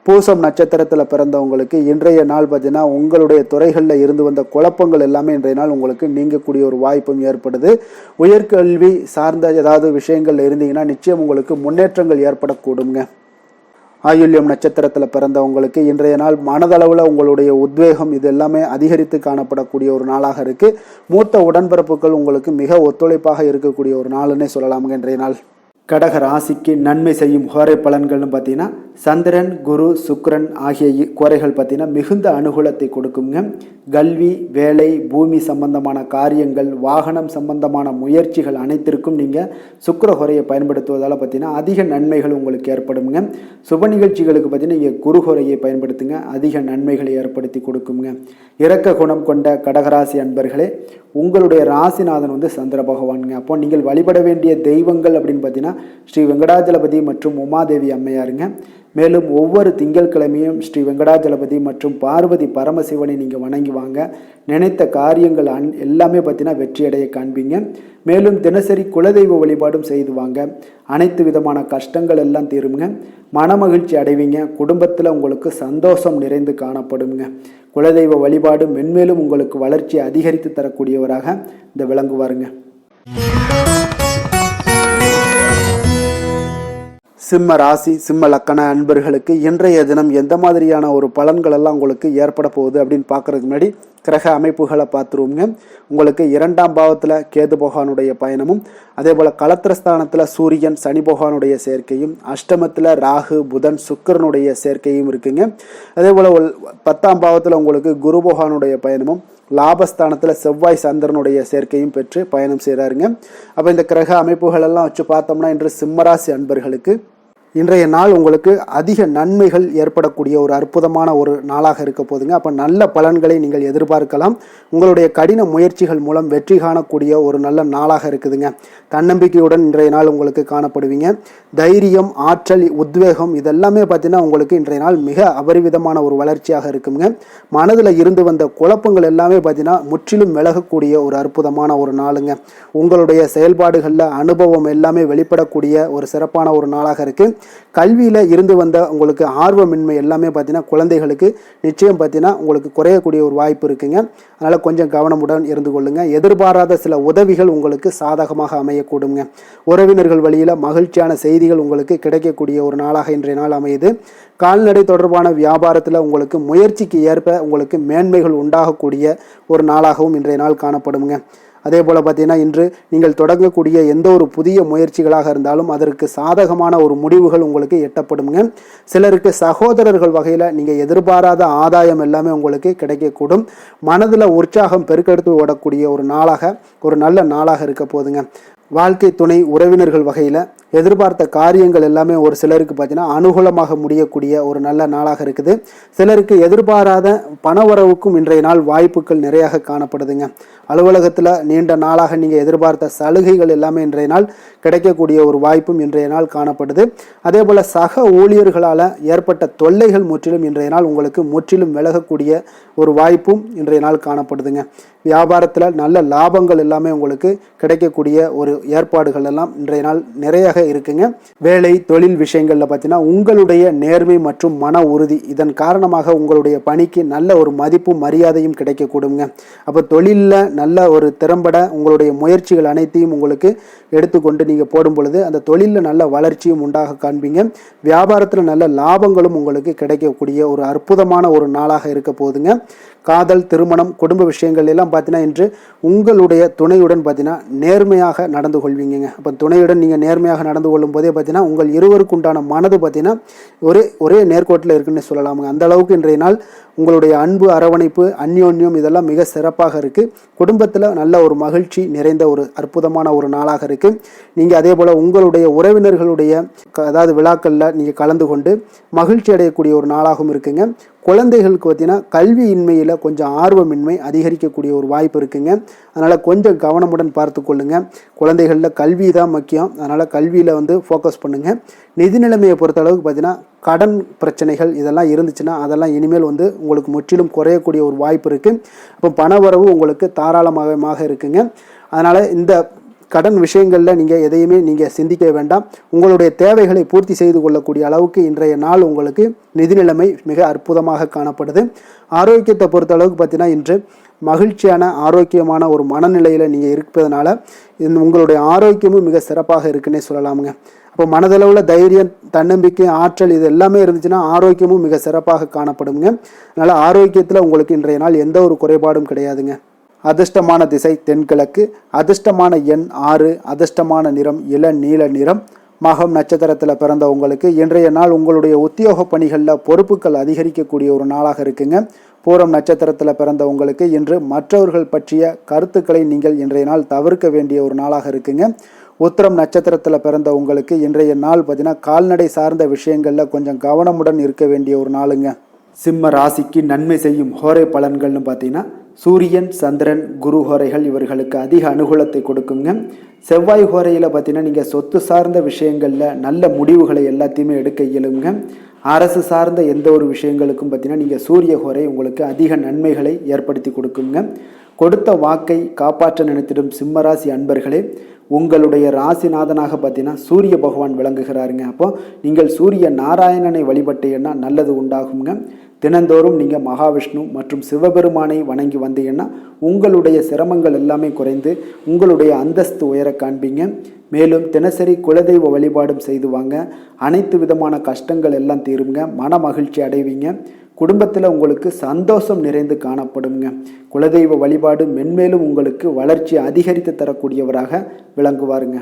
பூசம் நட்சத்திரத்தில் பிறந்தவங்களுக்கு இன்றைய நாள் பார்த்தீங்கன்னா உங்களுடைய துறைகளில் இருந்து வந்த குழப்பங்கள் எல்லாமே இன்றைய நாள் உங்களுக்கு நீங்கக்கூடிய ஒரு வாய்ப்பும் ஏற்படுது. உயர்கல்வி சார்ந்த ஏதாவது விஷயங்கள் இருந்தீங்கன்னா நிச்சயம் உங்களுக்கு முன்னேற்றங்கள் ஏற்படக்கூடுங்க. ஆயுள்யம் நட்சத்திரத்தில் பிறந்தவங்களுக்கு இன்றைய நாள் மனதளவில் உங்களுடைய உத்வேகம் இது எல்லாமே அதிகரித்து காணப்படக்கூடிய ஒரு நாளாக இருக்குது. மூத்த உடன்பிறப்புகள் உங்களுக்கு மிக ஒத்துழைப்பாக இருக்கக்கூடிய ஒரு நாளுன்னே சொல்லலாமுங்க இன்றைய நாள். கடக ராசிக்கு நன்மை செய்யும் கோரை பலன்கள்னு பார்த்தீங்கன்னா சந்திரன், குரு, சுக்கிரன் ஆகிய கோரைகள் பார்த்தீங்கன்னா மிகுந்த அனுகூலத்தை கொடுக்குங்க. கல்வி, வேலை, பூமி சம்பந்தமான காரியங்கள், வாகனம் சம்பந்தமான முயற்சிகள் அனைத்திற்கும் நீங்கள் சுக்கிர கோரையை பயன்படுத்துவதால் பார்த்தீங்கன்னா அதிக நன்மைகள் உங்களுக்கு ஏற்படுங்க. சுப நிகழ்ச்சிகளுக்கு பார்த்தீங்கன்னா நீங்கள் குரு கோரையை பயன்படுத்துங்க, அதிக நன்மைகளை ஏற்படுத்தி கொடுக்குங்க. இரக்க குணம் கொண்ட கடகராசி அன்பர்களே, உங்களுடைய ராசிநாதன் சந்திர பகவானுங்க. அப்போ நீங்கள் வழிபட வேண்டிய தெய்வங்கள் அப்படின்னு பார்த்தீங்கன்னா ஸ்ரீ வெங்கடாஜலபதி மற்றும் உமாதேவி அம்மையாருங்க. மேலும் ஒவ்வொரு திங்கட்கிழமையும் ஸ்ரீ வெங்கடாஜலபதி மற்றும் பார்வதி பரமசிவனை நீங்கள் வணங்கி வாங்க. நினைத்த காரியங்கள் எல்லாமே பார்த்தீங்கன்னா வெற்றியடைய காண்பீங்க. மேலும் தினசரி குலதெய்வ வழிபாடும் செய்து வாங்க. அனைத்து விதமான கஷ்டங்கள் எல்லாம் தீருங்க. மனமகிழ்ச்சி அடைவீங்க. குடும்பத்தில் உங்களுக்கு சந்தோஷம் நிறைந்து காணப்படுங்க. குலதெய்வ வழிபாடு மென்மேலும் உங்களுக்கு வளர்ச்சி அதிகரித்து தரக்கூடியவராக இந்த விளங்குவாருங்க. சிம்ம ராசி, சிம்ம லக்கண அன்பர்களுக்கு இன்றைய தினம் எந்த மாதிரியான ஒரு பலன்கள் எல்லாம் உங்களுக்கு ஏற்பட போகுது அப்படின்னு பார்க்கறதுக்கு முன்னாடி கிரக அமைப்புகளை பார்த்துருவோங்க. உங்களுக்கு 2ஆம் பாவத்தில் கேது பகவானுடைய பயணமும், அதே போல் களத்திரஸ்தானத்தில் சூரியன், சனி பகவானுடைய சேர்க்கையும், அஷ்டமத்தில் ராகு, புதன், சுக்கிரனுடைய சேர்க்கையும் இருக்குங்க. அதே போல் 10ஆம் பாவத்தில் உங்களுக்கு குரு பகவானுடைய பயணமும், லாபஸ்தானத்தில் செவ்வாய், சந்திரனுடைய சேர்க்கையும் பெற்று பயணம் செய்கிறாருங்க. அப்போ இந்த கிரக அமைப்புகள் எல்லாம் வச்சு பார்த்தோம்னா இன்று சிம்மராசி அன்பர்களுக்கு இன்றைய நாள் உங்களுக்கு அதிக நன்மைகள் ஏற்படக்கூடிய ஒரு அற்புதமான ஒரு நாளாக இருக்க போதுங்க. அப்போ நல்ல பலன்களை நீங்கள் எதிர்பார்க்கலாம். உங்களுடைய கடின முயற்சிகள் மூலம் வெற்றி காணக்கூடிய ஒரு நல்ல நாளாக இருக்குதுங்க. தன்னம்பிக்கையுடன் இன்றைய நாள் உங்களுக்கு காணப்படுவீங்க. தைரியம், ஆற்றல், உத்வேகம் இதெல்லாமே பார்த்தீங்கன்னா உங்களுக்கு இன்றைய நாள் மிக அபரிவிதமான ஒரு வளர்ச்சியாக இருக்குங்க. மனதில் இருந்து வந்த குழப்பங்கள் எல்லாமே பார்த்தீங்கன்னா முற்றிலும் விலகக்கூடிய ஒரு அற்புதமான ஒரு நாளுங்க. உங்களுடைய செயல்பாடுகளில் அனுபவம் எல்லாமே வெளிப்படக்கூடிய ஒரு சிறப்பான ஒரு நாளாக இருக்குது. கல்வியில் இருந்து வந்த உங்களுக்கு ஆர்வமின்மை எல்லாமே பார்த்தீங்கன்னா குழந்தைகளுக்கு நிச்சயம் பார்த்தீங்கன்னா உங்களுக்கு குறையக்கூடிய ஒரு வாய்ப்பு இருக்குங்க. அதனால் கொஞ்சம் கவனமுடன் இருந்து கொள்ளுங்க. எதிர்பாராத சில உதவிகள் உங்களுக்கு சாதகமாக அமையக்கூடுங்க. உறவினர்கள் வழியில் மகிழ்ச்சியான செய்திகள் உங்களுக்கு கிடைக்கக்கூடிய ஒரு நாளாக இன்றைய நாள் அமையுது. கால்நடை தொடர்பான வியாபாரத்தில் உங்களுக்கு முயற்சிக்கு ஏற்ப உங்களுக்கு மேன்மைகள் உண்டாகக்கூடிய ஒரு நாளாகவும் இன்றைய நாள் காணப்படுங்க. அதே போல் பார்த்தீங்கன்னா இன்று நீங்கள் தொடங்கக்கூடிய எந்த ஒரு புதிய முயற்சிகளாக இருந்தாலும் அதற்கு சாதகமான ஒரு முடிவுகள் உங்களுக்கு எட்டப்படுங்க. சிலருக்கு சகோதரர்கள் வகையில் நீங்கள் எதிர்பாராத ஆதாயம் எல்லாமே உங்களுக்கு கிடைக்கக்கூடும். மனதில் உற்சாகம் பெருக்கெடுத்து ஓடக்கூடிய ஒரு நாளாக, ஒரு நல்ல நாளாக இருக்க போதுங்க. வாழ்க்கை துணை உறவினர்கள் வகையில் எதிர்பார்த்த காரியங்கள் எல்லாமே ஒரு சிலருக்கு பார்த்தீங்கன்னா அனுகூலமாக முடியக்கூடிய ஒரு நல்ல நாளாக இருக்குது. சிலருக்கு எதிர்பாராத பணவரவுக்கும் இன்றைய நாள் வாய்ப்புகள் நிறையாக காணப்படுதுங்க. அலுவலகத்தில் நீண்ட நாளாக நீங்கள் எதிர்பார்த்த சலுகைகள் எல்லாமே இன்றைய நாள் கிடைக்கக்கூடிய ஒரு வாய்ப்பும் இன்றைய நாள் காணப்படுது. அதே போல் சக ஊழியர்களால் ஏற்பட்ட தொல்லைகள் முற்றிலும் இன்றைய நாள் உங்களுக்கு முற்றிலும் விலகக்கூடிய ஒரு வாய்ப்பும் இன்றைய நாள் காணப்படுதுங்க. வியாபாரத்தில் நல்ல லாபங்கள் எல்லாமே உங்களுக்கு கிடைக்கக்கூடிய ஒரு ஏற்பாடுகள் எல்லாம் இன்றைய நாள் நிறைய இருக்குங்க. வேலை தொழில் விஷயங்கள்ல பார்த்தீங்கன்னா உங்களுடைய நேர்மை மற்றும் மன உறுதி இதன் காரணமாக உங்களுடைய பணிக்கு நல்ல ஒரு மதிப்பும் மரியாதையும் கிடைக்கக்கூடுங்க. அப்போ தொழிலில் நல்ல ஒரு திறம்பட உங்களுடைய முயற்சிகள் அனைத்தையும் உங்களுக்கு எடுத்துக்கொண்டு நீங்கள் போடும் பொழுது அந்த தொழிலில் நல்ல வளர்ச்சியும் உண்டாக காண்பீங்க. வியாபாரத்தில் நல்ல லாபங்களும் உங்களுக்கு கிடைக்கக்கூடிய ஒரு அற்புதமான ஒரு நாளாக இருக்க போகுதுங்க. காதல், திருமணம், குடும்ப விஷயங்கள் எல்லாம் பார்த்தீங்கன்னா இன்று உங்களுடைய துணையுடன் பார்த்தீங்கன்னா நேர்மையாக நடந்து கொள்வீங்க. அப்போ துணையுடன் நீங்கள் நேர்மையாக நடந்து கொள்ளும் போதே பார்த்தீங்கன்னா உங்கள் இருவருக்கு உண்டான மனது பார்த்தீங்கன்னா ஒரே நேர்கோட்டில் இருக்குன்னு சொல்லலாமுங்க. அந்த அளவுக்கு இன்றைய நாள் உங்களுடைய அன்பு, அரவணைப்பு, அந்யோன்யம் இதெல்லாம் மிக சிறப்பாக இருக்குது. குடும்பத்தில் நல்ல ஒரு மகிழ்ச்சி நிறைந்த ஒரு அற்புதமான ஒரு நாளாக இருக்குது. நீங்கள் அதே போல் உங்களுடைய உறவினர்களுடைய அதாவது விழாக்களில் நீங்கள் கலந்து கொண்டு மகிழ்ச்சி அடையக்கூடிய ஒரு நாளாகவும் இருக்குங்க. குழந்தைகளுக்கு பார்த்தீங்கன்னா கல்வியின்மையில் கொஞ்சம் ஆர்வமின்மை அதிகரிக்கக்கூடிய ஒரு வாய்ப்பு இருக்குங்க. அதனால் கொஞ்சம் கவனமுடன் பார்த்து கொள்ளுங்க. குழந்தைகளில் கல்வி தான் முக்கியம். அதனால் கல்வியில் ஃபோக்கஸ் பண்ணுங்கள். நிதி நிலைமையை பொறுத்த அளவுக்கு பார்த்தீங்கன்னா கடன் பிரச்சனைகள் இதெல்லாம் இருந்துச்சுன்னா அதெல்லாம் இனிமேல் உங்களுக்கு முற்றிலும் குறையக்கூடிய ஒரு வாய்ப்பு இருக்குது. அப்போ பணவரவு உங்களுக்கு தாராளமாக இருக்குங்க. அதனால் இந்த கடன் விஷயங்களில் நீங்கள் எதையுமே நீங்கள் சிந்திக்க வேண்டாம். உங்களுடைய தேவைகளை பூர்த்தி செய்து கொள்ளக்கூடிய அளவுக்கு இன்றைய நாள் உங்களுக்கு நிதி நிலைமை மிக அற்புதமாக காணப்படுது. ஆரோக்கியத்தை பொறுத்த அளவுக்கு பார்த்தீங்கன்னா இன்று மகிழ்ச்சியான ஆரோக்கியமான ஒரு மனநிலையில் நீங்கள் இருப்பதனால உங்களுடைய ஆரோக்கியமும் மிக சிறப்பாக இருக்குன்னே சொல்லலாமுங்க. அப்போ மனதளவில் தைரியம், தன்னம்பிக்கை, ஆற்றல் இது எல்லாமே இருந்துச்சுன்னா ஆரோக்கியமும் மிக சிறப்பாக காணப்படுங்க. அதனால் ஆரோக்கியத்தில் உங்களுக்கு இன்றைய நாள் எந்த ஒரு குறைபாடும் கிடையாதுங்க. அதிர்ஷ்டமான திசை தென்கிழக்கு, அதிர்ஷ்டமான எண் 6, அதிர்ஷ்டமான நிறம் இளநீல நிறம். மகம் நட்சத்திரத்தில் பிறந்த உங்களுக்கு இன்றைய நாள் உங்களுடைய உத்தியோக பணிகளில் பொறுப்புகள் அதிகரிக்கக்கூடிய ஒரு நாளாக இருக்குங்க. பூரம் நட்சத்திரத்தில் பிறந்த உங்களுக்கு இன்று மற்றவர்கள் பற்றிய கருத்துக்களை நீங்கள் இன்றைய நாள் தவிர்க்க வேண்டிய ஒரு நாளாக இருக்குங்க. உத்திரம் நட்சத்திரத்தில் பிறந்த உங்களுக்கு இன்றைய நாள் பார்த்தீங்கன்னா கால்நடை சார்ந்த விஷயங்களில் கொஞ்சம் கவனமுடன் இருக்க வேண்டிய ஒரு நாளுங்க. சிம்ம ராசிக்கு நன்மை செய்யும் ஹோரை பலன்கள்னு பார்த்தீங்கன்னா சூரியன், சந்திரன், குரு ஹோரைகள் இவர்களுக்கு அதிக அனுகூலத்தை கொடுக்குங்க. செவ்வாய் ஹோரையில் பார்த்தீங்கன்னா நீங்கள் சொத்து சார்ந்த விஷயங்களில் நல்ல முடிவுகளை எல்லாத்தையுமே எடுக்க இயலுங்க. அரசு சார்ந்த எந்த ஒரு விஷயங்களுக்கும் பார்த்தீங்கன்னா நீங்கள் சூரிய ஹோரை உங்களுக்கு அதிக நன்மைகளை ஏற்படுத்தி கொடுக்குங்க. கொடுத்த வாக்கை காப்பாற்ற நினைத்திடும் சிம்மராசி அன்பர்களே, உங்களுடைய ராசிநாதனாக பார்த்தீங்கன்னா சூரிய பகவான் விளங்குகிறாருங்க. அப்போ நீங்கள் சூரிய நாராயணனை வழிபட்டீங்கன்னா நல்லது உண்டாகுங்க. தினந்தோறும் நீங்கள் மகாவிஷ்ணு மற்றும் சிவபெருமானை வணங்கி வந்தீங்கன்னா உங்களுடைய சிரமங்கள் எல்லாமே குறைந்து உங்களுடைய அந்தஸ்து உயர காண்பீங்க. மேலும் தினசரி குலதெய்வ வழிபாடும் செய்து வாங்க. அனைத்து விதமான கஷ்டங்கள் எல்லாம் தீருங்க. மன மகிழ்ச்சி அடைவீங்க. குடும்பத்தில் உங்களுக்கு சந்தோஷம் நிறைந்து காணப்படுங்க. குலதெய்வ வழிபாடு மென்மேலும் உங்களுக்கு வளர்ச்சி அதிகரித்து தரக்கூடியவராக விளங்குவாருங்க.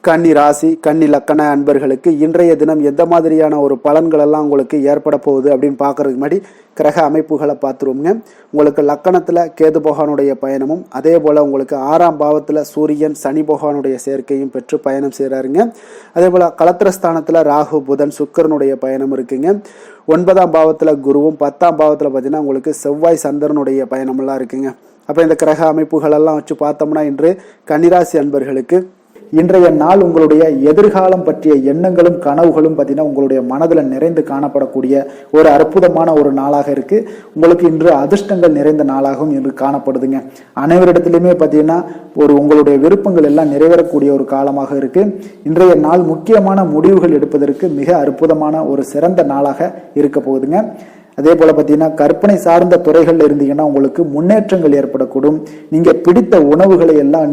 கன்னி ராசி, கன்னி லக்கண அன்பர்களுக்கு இன்றைய தினம் எந்த மாதிரியான ஒரு பலன்கள் எல்லாம் உங்களுக்கு ஏற்பட போகுது அப்படின்னு பார்க்கறதுக்கு முன்னாடி கிரக அமைப்புகளை பார்த்துருவோங்க. உங்களுக்கு லக்கணத்தில் கேது பகவானுடைய பயணமும் அதே போல் உங்களுக்கு 6ஆம் பாவத்தில் சூரியன், சனி பகவானுடைய சேர்க்கையும் பெற்று பயணம் செய்கிறாருங்க. அதே போல் களத்திரஸ்தானத்தில் ராகு, புதன், சுக்கிரனுடைய பயணம் இருக்குங்க. 9ஆம் பாவத்தில் குருவும் 10ஆம் பாவத்தில் பார்த்தீங்கன்னா உங்களுக்கு செவ்வாய், சந்திரனுடைய பயணமெல்லாம் இருக்குங்க. அப்போ இந்த கிரக அமைப்புகளெல்லாம் வச்சு பார்த்தோம்னா இன்று கன்னிராசி அன்பர்களுக்கு இன்றைய நாள் உங்களுடைய எதிர்காலம் பற்றிய எண்ணங்களும் கனவுகளும் பார்த்தீங்கன்னா உங்களுடைய மனதில் நிறைந்து காணப்படக்கூடிய ஒரு அற்புதமான ஒரு நாளாக இருக்கு. உங்களுக்கு இன்று அதிர்ஷ்டங்கள் நிறைந்த நாளாகவும் இன்று காணப்படுதுங்க. அனைவரிடத்திலுமே பார்த்தீங்கன்னா உங்களுடைய விருப்பங்கள் எல்லாம் நிறைவேறக்கூடிய ஒரு காலமாக இருக்கு. இன்றைய நாள் முக்கியமான முடிவுகள் எடுப்பதற்கு மிக அற்புதமான ஒரு சிறந்த நாளாக இருக்க போகுதுங்க. அதே போல் பார்த்தீங்கன்னா கற்பனை சார்ந்த துறைகள் இருந்தீங்கன்னா உங்களுக்கு முன்னேற்றங்கள் ஏற்படக்கூடும். நீங்கள் பிடித்த உணவுகளை எல்லாம்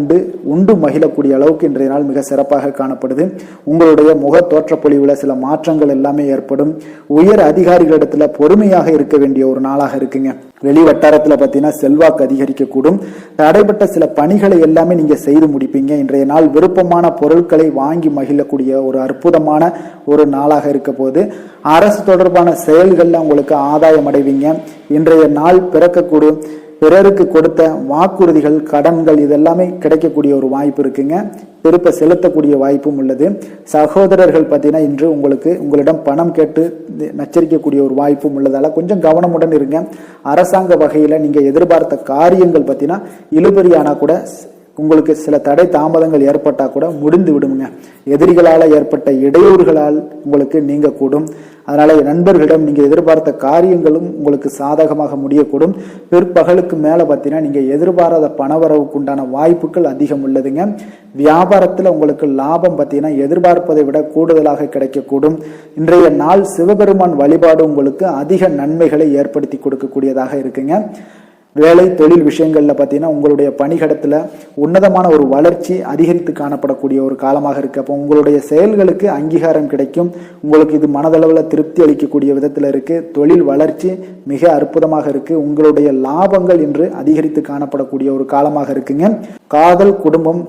உண்டு மகிழக்கூடிய அளவுக்கு இன்றைய நாள் மிக சிறப்பாக காணப்படுது. உங்களுடைய முக தோற்றப்பொழிவில் சில மாற்றங்கள் எல்லாமே ஏற்படும். உயர் அதிகாரிகளிடத்துல பொறுமையாக இருக்க வேண்டிய ஒரு நாளாக இருக்குங்க. வெளி வட்டாரத்தில் பார்த்தீங்கன்னா செல்வாக்கு அதிகரிக்கக்கூடும். தடைப்பட்ட சில பணிகளை எல்லாமே நீங்கள் செய்து முடிப்பீங்க. இன்றைய நாள் விருப்பமான பொருட்களை வாங்கி மகிழக்கூடிய ஒரு அற்புதமான ஒரு நாளாக இருக்க போது. அரசு தொடர்பான செயல்களில் உங்களுக்கு ஆதாயம் அடைவீங்க. இன்றைய நாள் பிறக்கக்கூடும் பிறருக்கு கொடுத்த வாக்குறுதிகள், கடன்கள் இதெல்லாமே கிடைக்கக்கூடிய ஒரு வாய்ப்பு இருக்குங்க. திருப்ப செலுத்தக்கூடிய வாய்ப்பும் உள்ளது. சகோதரர்கள் பார்த்தீங்கன்னா இன்று உங்களிடம் பணம் கேட்டு நச்சரிக்கக்கூடிய ஒரு வாய்ப்பும் உள்ளதால கொஞ்சம் கவனமுடன் இருங்க. அரசாங்க வகையில் நீங்கள் எதிர்பார்த்த காரியங்கள் பார்த்தீங்கன்னா இழுபறியானா கூட உங்களுக்கு சில தடை தாமதங்கள் ஏற்பட்டால் கூட முடிந்து விடுங்க. எதிரிகளால் ஏற்பட்ட இடையூறுகளால் உங்களுக்கு நீங்கக்கூடும். அதனால நண்பர்களிடம் நீங்கள் எதிர்பார்த்த காரியங்களும் உங்களுக்கு சாதகமாக முடியக்கூடும். பிற்பகலுக்கு மேலே பார்த்தீங்கன்னா நீங்கள் எதிர்பாராத பணவரவுக்கு உண்டான வாய்ப்புகள் அதிகம் உள்ளதுங்க. வியாபாரத்தில் உங்களுக்கு லாபம் பார்த்தீங்கன்னா எதிர்பார்ப்பதை விட கூடுதலாக கிடைக்கக்கூடும். இன்றைய நாள் சிவபெருமான் வழிபாடு உங்களுக்கு அதிக நன்மைகளை ஏற்படுத்தி கொடுக்கக்கூடியதாக இருக்குங்க. வேலை தொழில் விஷயங்களில் பார்த்தீங்கன்னா உங்களுடைய பணிகடத்தில் உன்னதமான ஒரு வளர்ச்சி அதிகரித்து காணப்படக்கூடிய ஒரு காலமாக இருக்குது. அப்போ உங்களுடைய செயல்களுக்கு அங்கீகாரம் கிடைக்கும். உங்களுக்கு இது மனதளவில் திருப்தி அளிக்கக்கூடிய விதத்தில் இருக்குது. தொழில் வளர்ச்சி மிக அற்புதமாக இருக்குது. உங்களுடைய லாபங்கள் இன்று அதிகரித்து காணப்படக்கூடிய ஒரு காலமாக இருக்குங்க. காதல், குடும்பம்,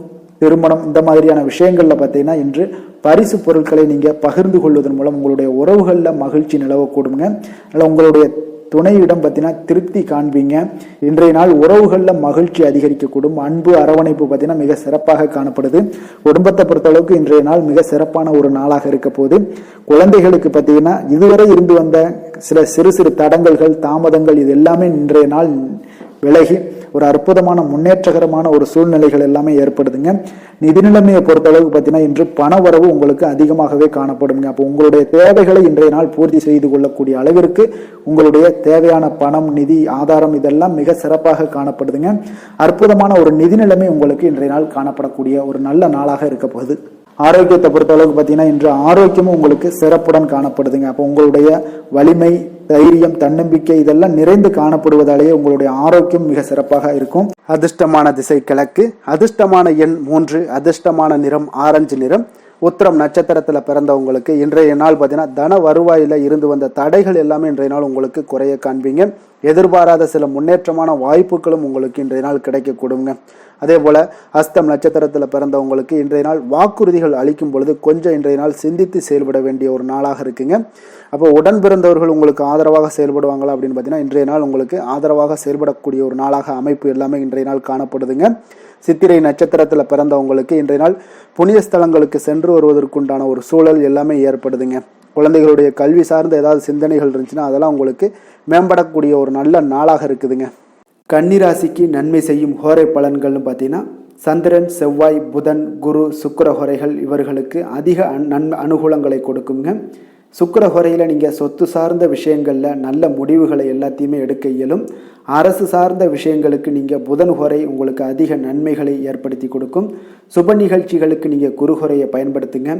திருமணம் இந்த மாதிரியான விஷயங்கள்ல பார்த்தீங்கன்னா இன்று பரிசு பொருட்களை நீங்கள் பகிர்ந்து கொள்வதன் மூலம் உங்களுடைய உறவுகளில் மகிழ்ச்சி நிலவக்கூடுங்க. அதனால் உங்களுடைய துணையிடம் பார்த்தீங்கன்னா திருப்தி காண்பீங்க. இன்றைய நாள் உறவுகளில் மகிழ்ச்சி அதிகரிக்கக்கூடும். அன்பு, அரவணைப்பு பார்த்தீங்கன்னா மிக சிறப்பாக காணப்படுது. குடும்பத்தை பொறுத்தளவுக்கு இன்றைய நாள் மிக சிறப்பான ஒரு நாளாக இருக்க போது. குழந்தைகளுக்கு பார்த்தீங்கன்னா இதுவரை இருந்து வந்த சில சிறு சிறு தடங்கல்கள், தாமதங்கள் இது எல்லாமே இன்றைய நாள் விலகி ஒரு அற்புதமான முன்னேற்றகரமான ஒரு சூழ்நிலைகள் எல்லாமே ஏற்படுதுங்க. நிதி நிலைமையை பொறுத்தளவுக்கு பார்த்தீங்கன்னா இன்று பண வரவு உங்களுக்கு அதிகமாகவே காணப்படுங்க. அப்போ உங்களுடைய தேவைகளை இன்றைய நாள் பூர்த்தி செய்து கொள்ளக்கூடிய அளவிற்கு உங்களுடைய தேவையான பணம், நிதி ஆதாரம் இதெல்லாம் மிக சிறப்பாக காணப்படுதுங்க. அற்புதமான ஒரு நிதி நிலைமை உங்களுக்கு இன்றைய நாள் காணப்படக்கூடிய ஒரு நல்ல நாளாக இருக்க போகுது. ஆரோக்கியத்தை பொறுத்த அளவுக்கு பார்த்தீங்கன்னா இன்று ஆரோக்கியமும் உங்களுக்கு சிறப்புடன் காணப்படுதுங்க. அப்போ உங்களுடைய வலிமை, தைரியம், தன்னம்பிக்கை இதெல்லாம் நிறைந்து காணப்படுவதாலேயே உங்களுடைய ஆரோக்கியம் மிக சிறப்பாக இருக்கும். அதிர்ஷ்டமான திசை கிழக்கு, அதிர்ஷ்டமான எண் 3, அதிர்ஷ்டமான நிறம் ஆரஞ்சு நிறம். உத்திரம் நட்சத்திரத்துல பிறந்தவங்களுக்கு இன்றைய நாள் பார்த்தீங்கன்னா தன வருவாயில இருந்து வந்த தடைகள் எல்லாமே இன்றைய நாள் உங்களுக்கு குறைய காண்பீங்க. எதிர்பாராத சில முன்னேற்றமான வாய்ப்புகளும் உங்களுக்கு இன்றைய நாள் கிடைக்கக்கூடுங்க. அதே போல அஸ்தம் நட்சத்திரத்தில் பிறந்தவங்களுக்கு இன்றைய நாள் வாக்குறுதிகள் அளிக்கும் பொழுது கொஞ்சம் இன்றைய நாள் சிந்தித்து செயல்பட வேண்டிய ஒரு நாளாக இருக்குங்க. அப்போ உடன் பிறந்தவர்கள் உங்களுக்கு ஆதரவாக செயல்படுவாங்களா அப்படின்னு பார்த்தீங்கன்னா இன்றைய நாள் உங்களுக்கு ஆதரவாக செயல்படக்கூடிய ஒரு நாளாக அமைப்பு எல்லாமே இன்றைய நாள் காணப்படுதுங்க. சித்திரை நட்சத்திரத்தில் பிறந்தவங்களுக்கு இன்றைய நாள் புனித ஸ்தலங்களுக்கு சென்று வருவதற்குண்டான ஒரு சூழல் எல்லாமே ஏற்படுதுங்க. குழந்தைகளுடைய கல்வி சார்ந்த ஏதாவது சிந்தனைகள் இருந்துச்சுன்னா அதெல்லாம் உங்களுக்கு மேம்படக்கூடிய ஒரு நல்ல நாளாக இருக்குதுங்க. கன்னிராசிக்கு நன்மை செய்யும் ஹோரை பலன்கள்னு பார்த்தீங்கன்னா சந்திரன், செவ்வாய், புதன், குரு, சுக்கிர ஹோரைகள் இவர்களுக்கு அதிக அனுகூலங்களை கொடுக்குங்க. சுக்கிர ஹோரையில் நீங்கள் சொத்து சார்ந்த விஷயங்களில் நல்ல முடிவுகளை எல்லாத்தையுமே எடுக்க இயலும். அரசு சார்ந்த விஷயங்களுக்கு நீங்கள் புதன் ஹோரை உங்களுக்கு அதிக நன்மைகளை ஏற்படுத்தி கொடுக்கும். சுப நிகழ்ச்சிகளுக்கு நீங்கள் குரு ஹோரையை பயன்படுத்துங்க.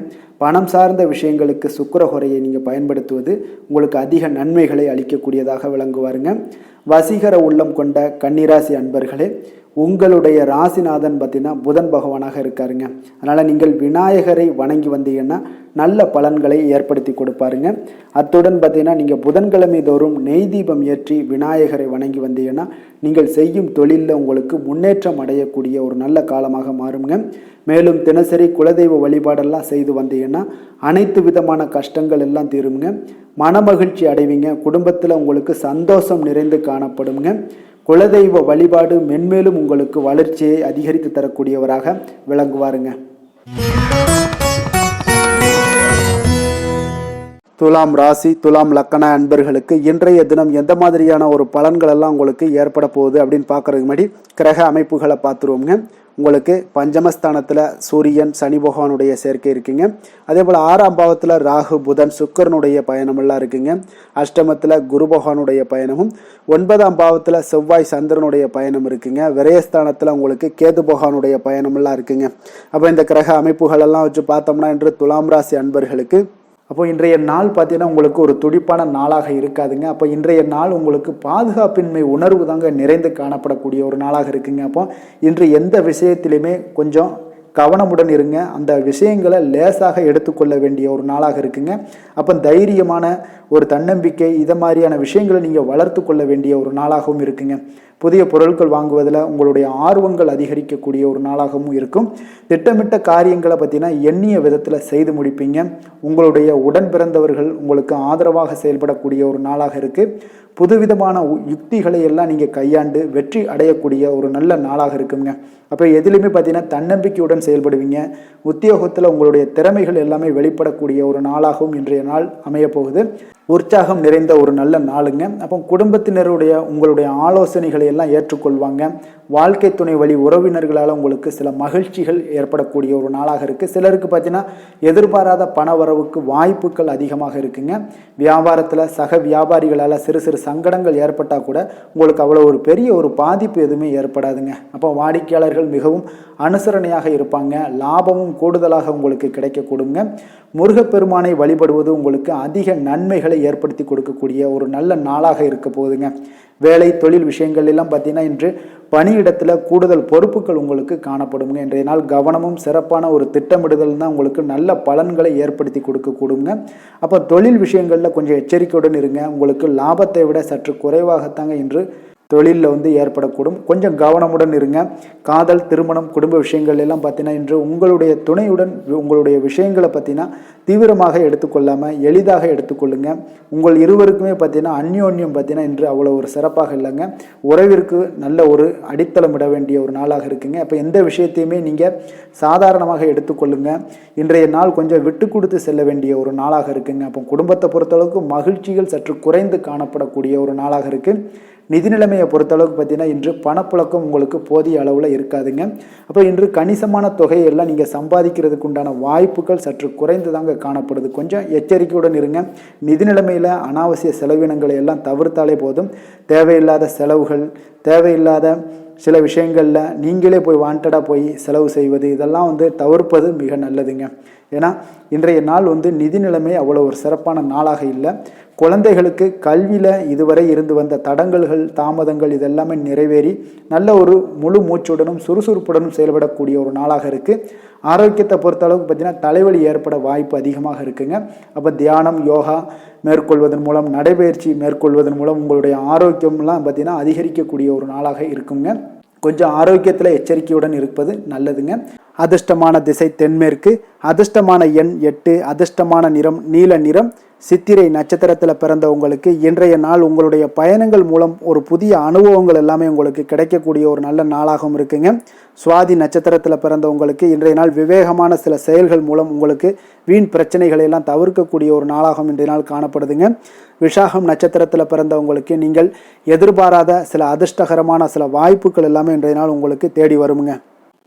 பணம் சார்ந்த விஷயங்களுக்கு சுக்கிர ஹோரையை நீங்கள் பயன்படுத்துவது உங்களுக்கு அதிக நன்மைகளை அளிக்கக்கூடியதாக விளங்குவாருங்க. வசீகர உள்ளம் கொண்ட கன்னிராசி அன்பர்களே, உங்களுடைய ராசிநாதன் பார்த்தீங்கன்னா புதன் பகவானாக இருக்காருங்க. அதனால் நீங்கள் விநாயகரை வணங்கி வந்தீங்கன்னா நல்ல பலன்களை ஏற்படுத்தி கொடுப்பாருங்க. அத்துடன் பார்த்தீங்கன்னா நீங்கள் புதன்கிழமை தோறும் நெய் தீபம் ஏற்றி விநாயகரை வணங்கி வந்தீங்கன்னா நீங்கள் செய்யும் தொழிலில் உங்களுக்கு முன்னேற்றம் அடையக்கூடிய ஒரு நல்ல காலமாக மாறுங்க. மேலும் தினசரி குலதெய்வ வழிபாடெல்லாம் செய்து வந்தீங்கன்னா அனைத்து விதமான கஷ்டங்கள் எல்லாம் தீருங்க. மனமகிழ்ச்சி அடைவீங்க. குடும்பத்தில் உங்களுக்கு சந்தோஷம் நிறைந்து காணப்படுங்க. குலதெய்வ வழிபாடு மென்மேலும் உங்களுக்கு வளர்ச்சியை அதிகரித்து தரக்கூடியவராக விளங்குவாருங்க. துலாம் ராசி, துலாம் லக்கண அன்பர்களுக்கு இன்றைய தினம் எந்த மாதிரியான ஒரு பலன்கள் எல்லாம் உங்களுக்கு ஏற்பட போகுது அப்படின்னு பார்க்கறதுக்கு முன்னாடி கிரக அமைப்புகளை பார்த்துருவோங்க. உங்களுக்கு பஞ்சமஸ்தானத்தில் சூரியன், சனி பகவானுடைய சேர்க்கை இருக்குங்க. அதே போல் 6ஆம் பாவத்தில் ராகு, புதன், சுக்கரனுடைய பயணமெல்லாம் இருக்குங்க. அஷ்டமத்தில் குரு பகவானுடைய பயணமும், 9ஆம் பாவத்தில் செவ்வாய், சந்திரனுடைய பயணம் இருக்குங்க. விரயஸ்தானத்தில் உங்களுக்கு கேது பகவானுடைய பயணமெல்லாம் இருக்குங்க. அப்போ இந்த கிரக அமைப்புகள் எல்லாம் வச்சு பார்த்தோம்னா இன்று துலாம் ராசி அன்பர்களுக்கு அப்போ இன்றைய நாள் பார்த்தீங்கன்னா உங்களுக்கு ஒரு துடிப்பான நாளாக இருக்காதுங்க. அப்போ இன்றைய நாள் உங்களுக்கு பாதுகாப்பின்மை உணர்வு தாங்க நிறைந்து காணப்படக்கூடிய ஒரு நாளாக இருக்குங்க. அப்போ இன்று எந்த விஷயத்திலுமே கொஞ்சம் கவனமுடன் இருங்க. அந்த விஷயங்களை லேசாக எடுத்துக்கொள்ள வேண்டிய ஒரு நாளாக இருக்குங்க. அப்போ தைரியமான ஒரு தன்னம்பிக்கை இதை மாதிரியான விஷயங்களை நீங்கள் வளர்த்து கொள்ள வேண்டிய ஒரு நாளாகவும் இருக்குங்க. புதிய பொருட்கள் வாங்குவதில் உங்களுடைய ஆர்வங்கள் அதிகரிக்கக்கூடிய ஒரு நாளாகவும் இருக்கும். திட்டமிட்ட காரியங்களை பார்த்தீங்கன்னா எண்ணிய விதத்தில் செய்து முடிப்பீங்க. உங்களுடைய உடன் பிறந்தவர்கள் உங்களுக்கு ஆதரவாக செயல்படக்கூடிய ஒரு நாளாக இருக்குது. புதுவிதமான யுக்திகளை எல்லாம் நீங்கள் கையாண்டு வெற்றி அடையக்கூடிய ஒரு நல்ல நாளாக இருக்குங்க. அப்போ எதிலுமே பார்த்தீங்கன்னா தன்னம்பிக்கையுடன் செயல்படுவீங்க. உத்தியோகத்தில் உங்களுடைய திறமைகள் எல்லாமே வெளிப்படக்கூடிய ஒரு நாளாகவும் இன்றைய நாள் அமையப்போகுது. உற்சாகம் நிறைந்த ஒரு நல்ல நாளுங்க. அப்போ குடும்பத்தினருடைய உங்களுடைய ஆலோசனைகளை எல்லாம் ஏற்றுக்கொள்வாங்க. வாழ்க்கை துணை வழி உறவினர்களால் உங்களுக்கு சில மகிழ்ச்சிகள் ஏற்படக்கூடிய ஒரு நாளாக இருக்குது. சிலருக்கு பார்த்தீங்கன்னா எதிர்பாராத பண வரவுக்கு வாய்ப்புகள் அதிகமாக இருக்குங்க. வியாபாரத்தில் சக வியாபாரிகளால் சிறு சிறு சங்கடங்கள் ஏற்பட்டால் கூட உங்களுக்கு அவ்வளோ ஒரு பெரிய ஒரு பாதிப்பு எதுவுமே ஏற்படாதுங்க. அப்போ வாடிக்கையாளர்கள் மிகவும் அனுசரணையாக இருப்பாங்க. லாபமும் கூடுதலாக உங்களுக்கு கிடைக்கக்கூடுங்க. முருகப்பெருமானை வழிபடுவது உங்களுக்கு அதிக நன்மைகளை ஏற்படுத்தி கொடுக்கக்கூடிய ஒரு நல்ல நாளாக இருக்க போகுதுங்க. வேலை தொழில் விஷயங்கள் எல்லாம் பார்த்தீங்கன்னா இன்று பணியிடத்தில் கூடுதல் பொறுப்புகள் உங்களுக்கு காணப்படுங்க. இன்றைய நாள் கவனமும் சிறப்பான ஒரு திட்டமிடுதல் தான் உங்களுக்கு நல்ல பலன்களை ஏற்படுத்தி கொடுக்கக்கூடுங்க. அப்போ தொழில் விஷயங்களில் கொஞ்சம் எச்சரிக்கையுடன் இருங்க. உங்களுக்கு லாபத்தை விட சற்று குறைவாகத்தாங்க இன்று தொழிலில் ஏற்படக்கூடும். கொஞ்சம் கவனமுடன் இருங்க. காதல், திருமணம், குடும்ப விஷயங்கள் எல்லாம் பார்த்தீங்கன்னா இன்று உங்களுடைய துணையுடன் உங்களுடைய விஷயங்களை பார்த்தீங்கன்னா தீவிரமாக எடுத்துக்கொள்ளாமல் எளிதாக எடுத்துக்கொள்ளுங்க. உங்கள் இருவருக்குமே பார்த்தீங்கன்னா அந்யோன்யம் பார்த்தீங்கன்னா இன்று அவ்வளோ ஒரு சிறப்பாக இல்லைங்க. உறவிற்கு நல்ல ஒரு அடித்தளம் இட வேண்டிய ஒரு நாளாக இருக்குங்க. அப்போ எந்த விஷயத்தையுமே நீங்கள் சாதாரணமாக எடுத்துக்கொள்ளுங்க. இன்றைய நாள் கொஞ்சம் விட்டு கொடுத்து செல்ல வேண்டிய ஒரு நாளாக இருக்குங்க. அப்போ குடும்பத்தை பொறுத்தளவுக்கு மகிழ்ச்சிகள் சற்று குறைந்து காணப்படக்கூடிய ஒரு நாளாக இருக்குது. நிதி நிலைமையை பொறுத்தளவுக்கு பார்த்தீங்கன்னா இன்று பணப்புழக்கம் உங்களுக்கு போதிய அளவில் இருக்காதுங்க. அப்போ இன்று கணிசமான தொகையெல்லாம் நீங்கள் சம்பாதிக்கிறதுக்கு உண்டான வாய்ப்புகள் சற்று குறைந்து தாங்க காணப்படுது. கொஞ்சம் எச்சரிக்கையுடன் இருங்க. நிதி நிலைமையில் அனாவசிய செலவினங்களை எல்லாம் தவிர்த்தாலே போதும். தேவையில்லாத செலவுகள், தேவையில்லாத சில விஷயங்களில் நீங்களே போய் வாண்டடாக போய் செலவு செய்வது இதெல்லாம் தவிர்ப்பது மிக நல்லதுங்க. ஏன்னா இன்றைய நாள் நிதி நிலைமை அவ்வளோ ஒரு சிறப்பான நாளாக இல்லை. குழந்தைகளுக்கு கல்வியில் இதுவரை இருந்து வந்த தடங்கல்கள், தாமதங்கள் இதெல்லாமே நிறைவேறி நல்ல ஒரு முழு மூச்சுடனும் சுறுசுறுப்புடனும் செயல்படக்கூடிய ஒரு நாளாக இருக்குது. ஆரோக்கியத்தை பொறுத்த அளவுக்கு பார்த்தீங்கன்னா தலைவலி ஏற்பட வாய்ப்பு அதிகமாக இருக்குங்க. அப்போ தியானம், யோகா மேற்கொள்வதன் மூலம், நடைபயிற்சி மேற்கொள்வதன் மூலம் உங்களுடைய ஆரோக்கியம்லாம் பார்த்தீங்கன்னா அதிகரிக்கக்கூடிய ஒரு நாளாக இருக்குங்க. கொஞ்சம் ஆரோக்கியத்தில் எச்சரிக்கையுடன் இருப்பது நல்லதுங்க. அதிர்ஷ்டமான திசை தென்மேற்கு, அதிர்ஷ்டமான எண் 8, அதிர்ஷ்டமான நிறம் நீல நிறம். சித்திரை நட்சத்திரத்தில் பிறந்தவங்களுக்கு இன்றைய நாள் உங்களுடைய பயணங்கள் மூலம் ஒரு புதிய அனுபவங்கள் எல்லாமே உங்களுக்கு கிடைக்கக்கூடிய ஒரு நல்ல நாளாகவும் இருக்குங்க. சுவாதி நட்சத்திரத்தில் பிறந்தவங்களுக்கு இன்றைய நாள் விவேகமான சில செயல்கள் மூலம் உங்களுக்கு வீண் பிரச்சனைகளை எல்லாம் தவிர்க்கக்கூடிய ஒரு நாளாகவும் இன்றைய நாள் காணப்படுதுங்க. விஷாகம் நட்சத்திரத்தில் பிறந்தவங்களுக்கு நீங்கள் எதிர்பாராத சில அதிர்ஷ்டகரமான சில வாய்ப்புகள் எல்லாமே இன்றைய நாள் உங்களுக்கு தேடி வருங்க.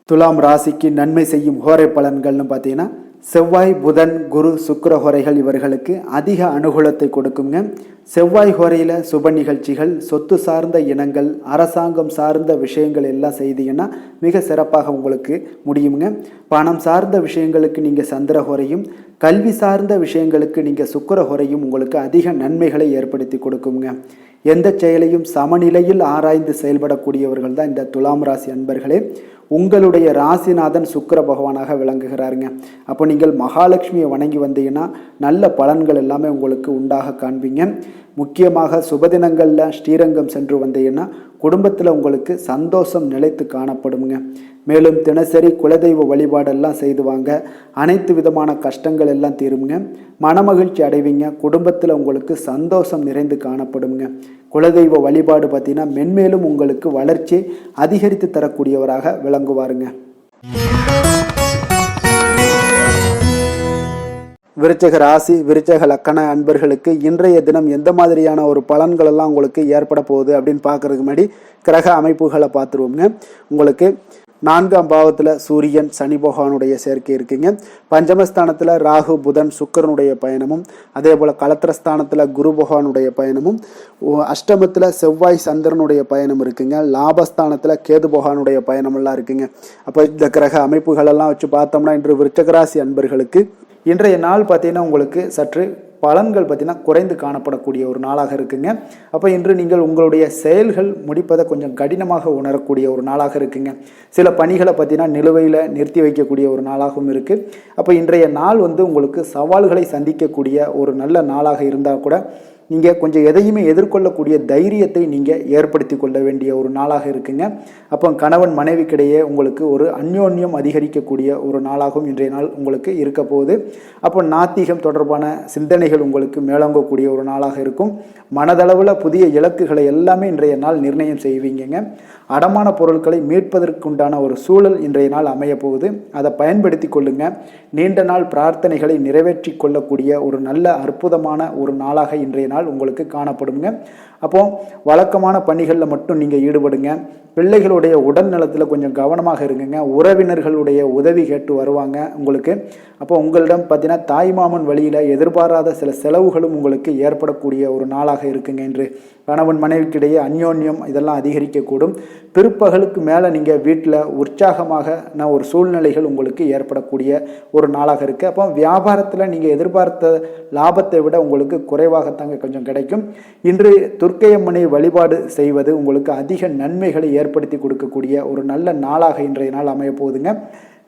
துலாம் ராசிக்கு நன்மை செய்யும் ஹோரை பலன்கள்னு பார்த்தீங்கன்னா செவ்வாய், புதன், குரு, சுக்கிர ஹோரைகள் இவர்களுக்கு அதிக அனுகூலத்தை கொடுக்குங்க. செவ்வாய் ஹோரையில் சுப நிகழ்ச்சிகள், சொத்து சார்ந்த இனங்கள், அரசாங்கம் சார்ந்த விஷயங்கள் எல்லாம் செய்தீங்கன்னா மிக சிறப்பாக உங்களுக்கு முடியுங்க. பணம் சார்ந்த விஷயங்களுக்கு நீங்கள் சந்திர ஹோரையும், கல்வி சார்ந்த விஷயங்களுக்கு நீங்கள் சுக்கிர ஹோரையும் உங்களுக்கு அதிக நன்மைகளை ஏற்படுத்தி கொடுக்குங்க. எந்த செயலையும் சமநிலையில் ஆராய்ந்து செயல்படக்கூடியவர்கள் தான் இந்த துலாம் ராசி அன்பர்களே. உங்களுடைய ராசிநாதன் சுக்கிர பகவானாக விளங்குகிறாருங்க. அப்போ நீங்கள் மகாலட்சுமியை வணங்கி வந்தீங்கன்னா நல்ல பலன்கள் எல்லாமே உங்களுக்கு உண்டாக காண்பீங்க. முக்கியமாக சுபதினங்களில் ஸ்ரீரங்கம் சென்று வந்தீங்கன்னா குடும்பத்தில் உங்களுக்கு சந்தோஷம் நிலைத்து காணப்படுங்க. மேலும் தினசரி குலதெய்வ வழிபாடெல்லாம் செய்துவாங்க. அனைத்து விதமான கஷ்டங்கள் எல்லாம் தீருங்க. மனமகிழ்ச்சி அடைவீங்க. குடும்பத்தில் உங்களுக்கு சந்தோஷம் நிறைந்து காணப்படுங்க. குலதெய்வ வழிபாடு பார்த்தீங்கன்னா மென்மேலும் உங்களுக்கு வளர்ச்சி அதிகரித்து தரக்கூடியவராக விளங்குவாருங்க. விருச்சக ராசி, விருச்சக லக்கண அன்பர்களுக்கு இன்றைய தினம் எந்த மாதிரியான ஒரு பலன்கள் எல்லாம் உங்களுக்கு ஏற்பட போகுது அப்படின்னு பார்க்கறதுக்கு முன்னாடி கிரக அமைப்புகளை பார்த்துருவோங்க. உங்களுக்கு 4ஆம் பாவத்தில் சூரியன், சனி பகவானுடைய சேர்க்கை இருக்குங்க. பஞ்சமஸ்தானத்தில் ராகு, புதன், சுக்கிரனுடைய பயணமும், அதே போல் கலத்திரஸ்தானத்தில் குரு பகவானுடைய பயணமும், அஷ்டமத்தில் செவ்வாய், சந்திரனுடைய பயணம் இருக்குங்க. லாபஸ்தானத்தில் கேது பகவானுடைய பயணமெல்லாம் இருக்குங்க. அப்போ இந்த கிரக அமைப்புகளெல்லாம் வச்சு பார்த்தோம்னா இன்று விருச்சகராசி அன்பர்களுக்கு இன்றைய நாள் பார்த்தீங்கன்னா உங்களுக்கு சற்று பலன்கள் பார்த்தீங்கன்னா குறைந்து காணப்படக்கூடிய ஒரு நாளாக இருக்குங்க. அப்போ இன்று நீங்கள் உங்களுடைய செயல்கள் முடிப்பதை கொஞ்சம் கடினமாக உணரக்கூடிய ஒரு நாளாக இருக்குங்க. சில பணிகளை பார்த்தீங்கன்னா நிலுவையில் நிறுத்தி வைக்கக்கூடிய ஒரு நாளாகவும் இருக்குது. அப்போ இன்றைய நாள் உங்களுக்கு சவால்களை சந்திக்கக்கூடிய ஒரு நல்ல நாளாக இருந்தால் கூட நீங்கள் கொஞ்சம் எதையுமே எதிர்கொள்ளக்கூடிய தைரியத்தை நீங்கள் ஏற்படுத்தி கொள்ள வேண்டிய ஒரு நாளாக இருக்குங்க. அப்போ கணவன் மனைவிக்கிடையே உங்களுக்கு ஒரு அந்யோன்யம் அதிகரிக்கக்கூடிய ஒரு நாளாகவும் இன்றைய நாள் உங்களுக்கு இருக்க போகுது. அப்போ நாத்திகம் தொடர்பான சிந்தனைகள் உங்களுக்கு மேலோங்கக்கூடிய ஒரு நாளாக இருக்கும். மனதளவில் புதிய இலக்குகளை எல்லாமே இன்றைய நாள் நிர்ணயம் செய்வீங்க. அடமான பொருட்களை மீட்பதற்குண்டான ஒரு சூழல் இன்றைய நாள் அமைய போகுது. அதை பயன்படுத்தி கொள்ளுங்க. நீண்ட நாள் பிரார்த்தனைகளை நிறைவேற்றி கொள்ளக்கூடிய ஒரு நல்ல அற்புதமான ஒரு நாளாக இன்றைய நாள் உங்களுக்கு காணப்படுங்க. அப்போ வழக்கமான பணிகளில் மட்டும் நீங்கள் ஈடுபடுங்க. பிள்ளைகளுடைய உடல் நலத்தில் கொஞ்சம் கவனமாக இருங்குங்க. உறவினர்களுடைய உதவி கேட்டு வருவாங்க உங்களுக்கு. அப்போ உங்களிடம் பார்த்தீங்கன்னா தாய்மாமன் வழியில் எதிர்பாராத சில செலவுகளும் உங்களுக்கு ஏற்படக்கூடிய ஒரு நாளாக இருக்குங்க. என்று கணவன் மனைவிக்கிடையே அந்யோன்யம் இதெல்லாம் அதிகரிக்கக்கூடும். பிற்பகலுக்கு மேலே நீங்கள் வீட்டில் உற்சாகமான ஒரு சூழ்நிலைகள் உங்களுக்கு ஏற்படக்கூடிய ஒரு நாளாக இருக்குது. அப்போ வியாபாரத்தில் நீங்கள் எதிர்பார்த்த லாபத்தை விட உங்களுக்கு குறைவாகத்தாங்க கொஞ்சம் கிடைக்கும். இன்று துர்க்கையம்மனை வழிபாடு செய்வது உங்களுக்கு அதிக நன்மைகளை ஏற்படுத்தி கொடுக்கக்கூடிய ஒரு நல்ல நாளாக இன்றைய நாள் அமைய போகுதுங்க.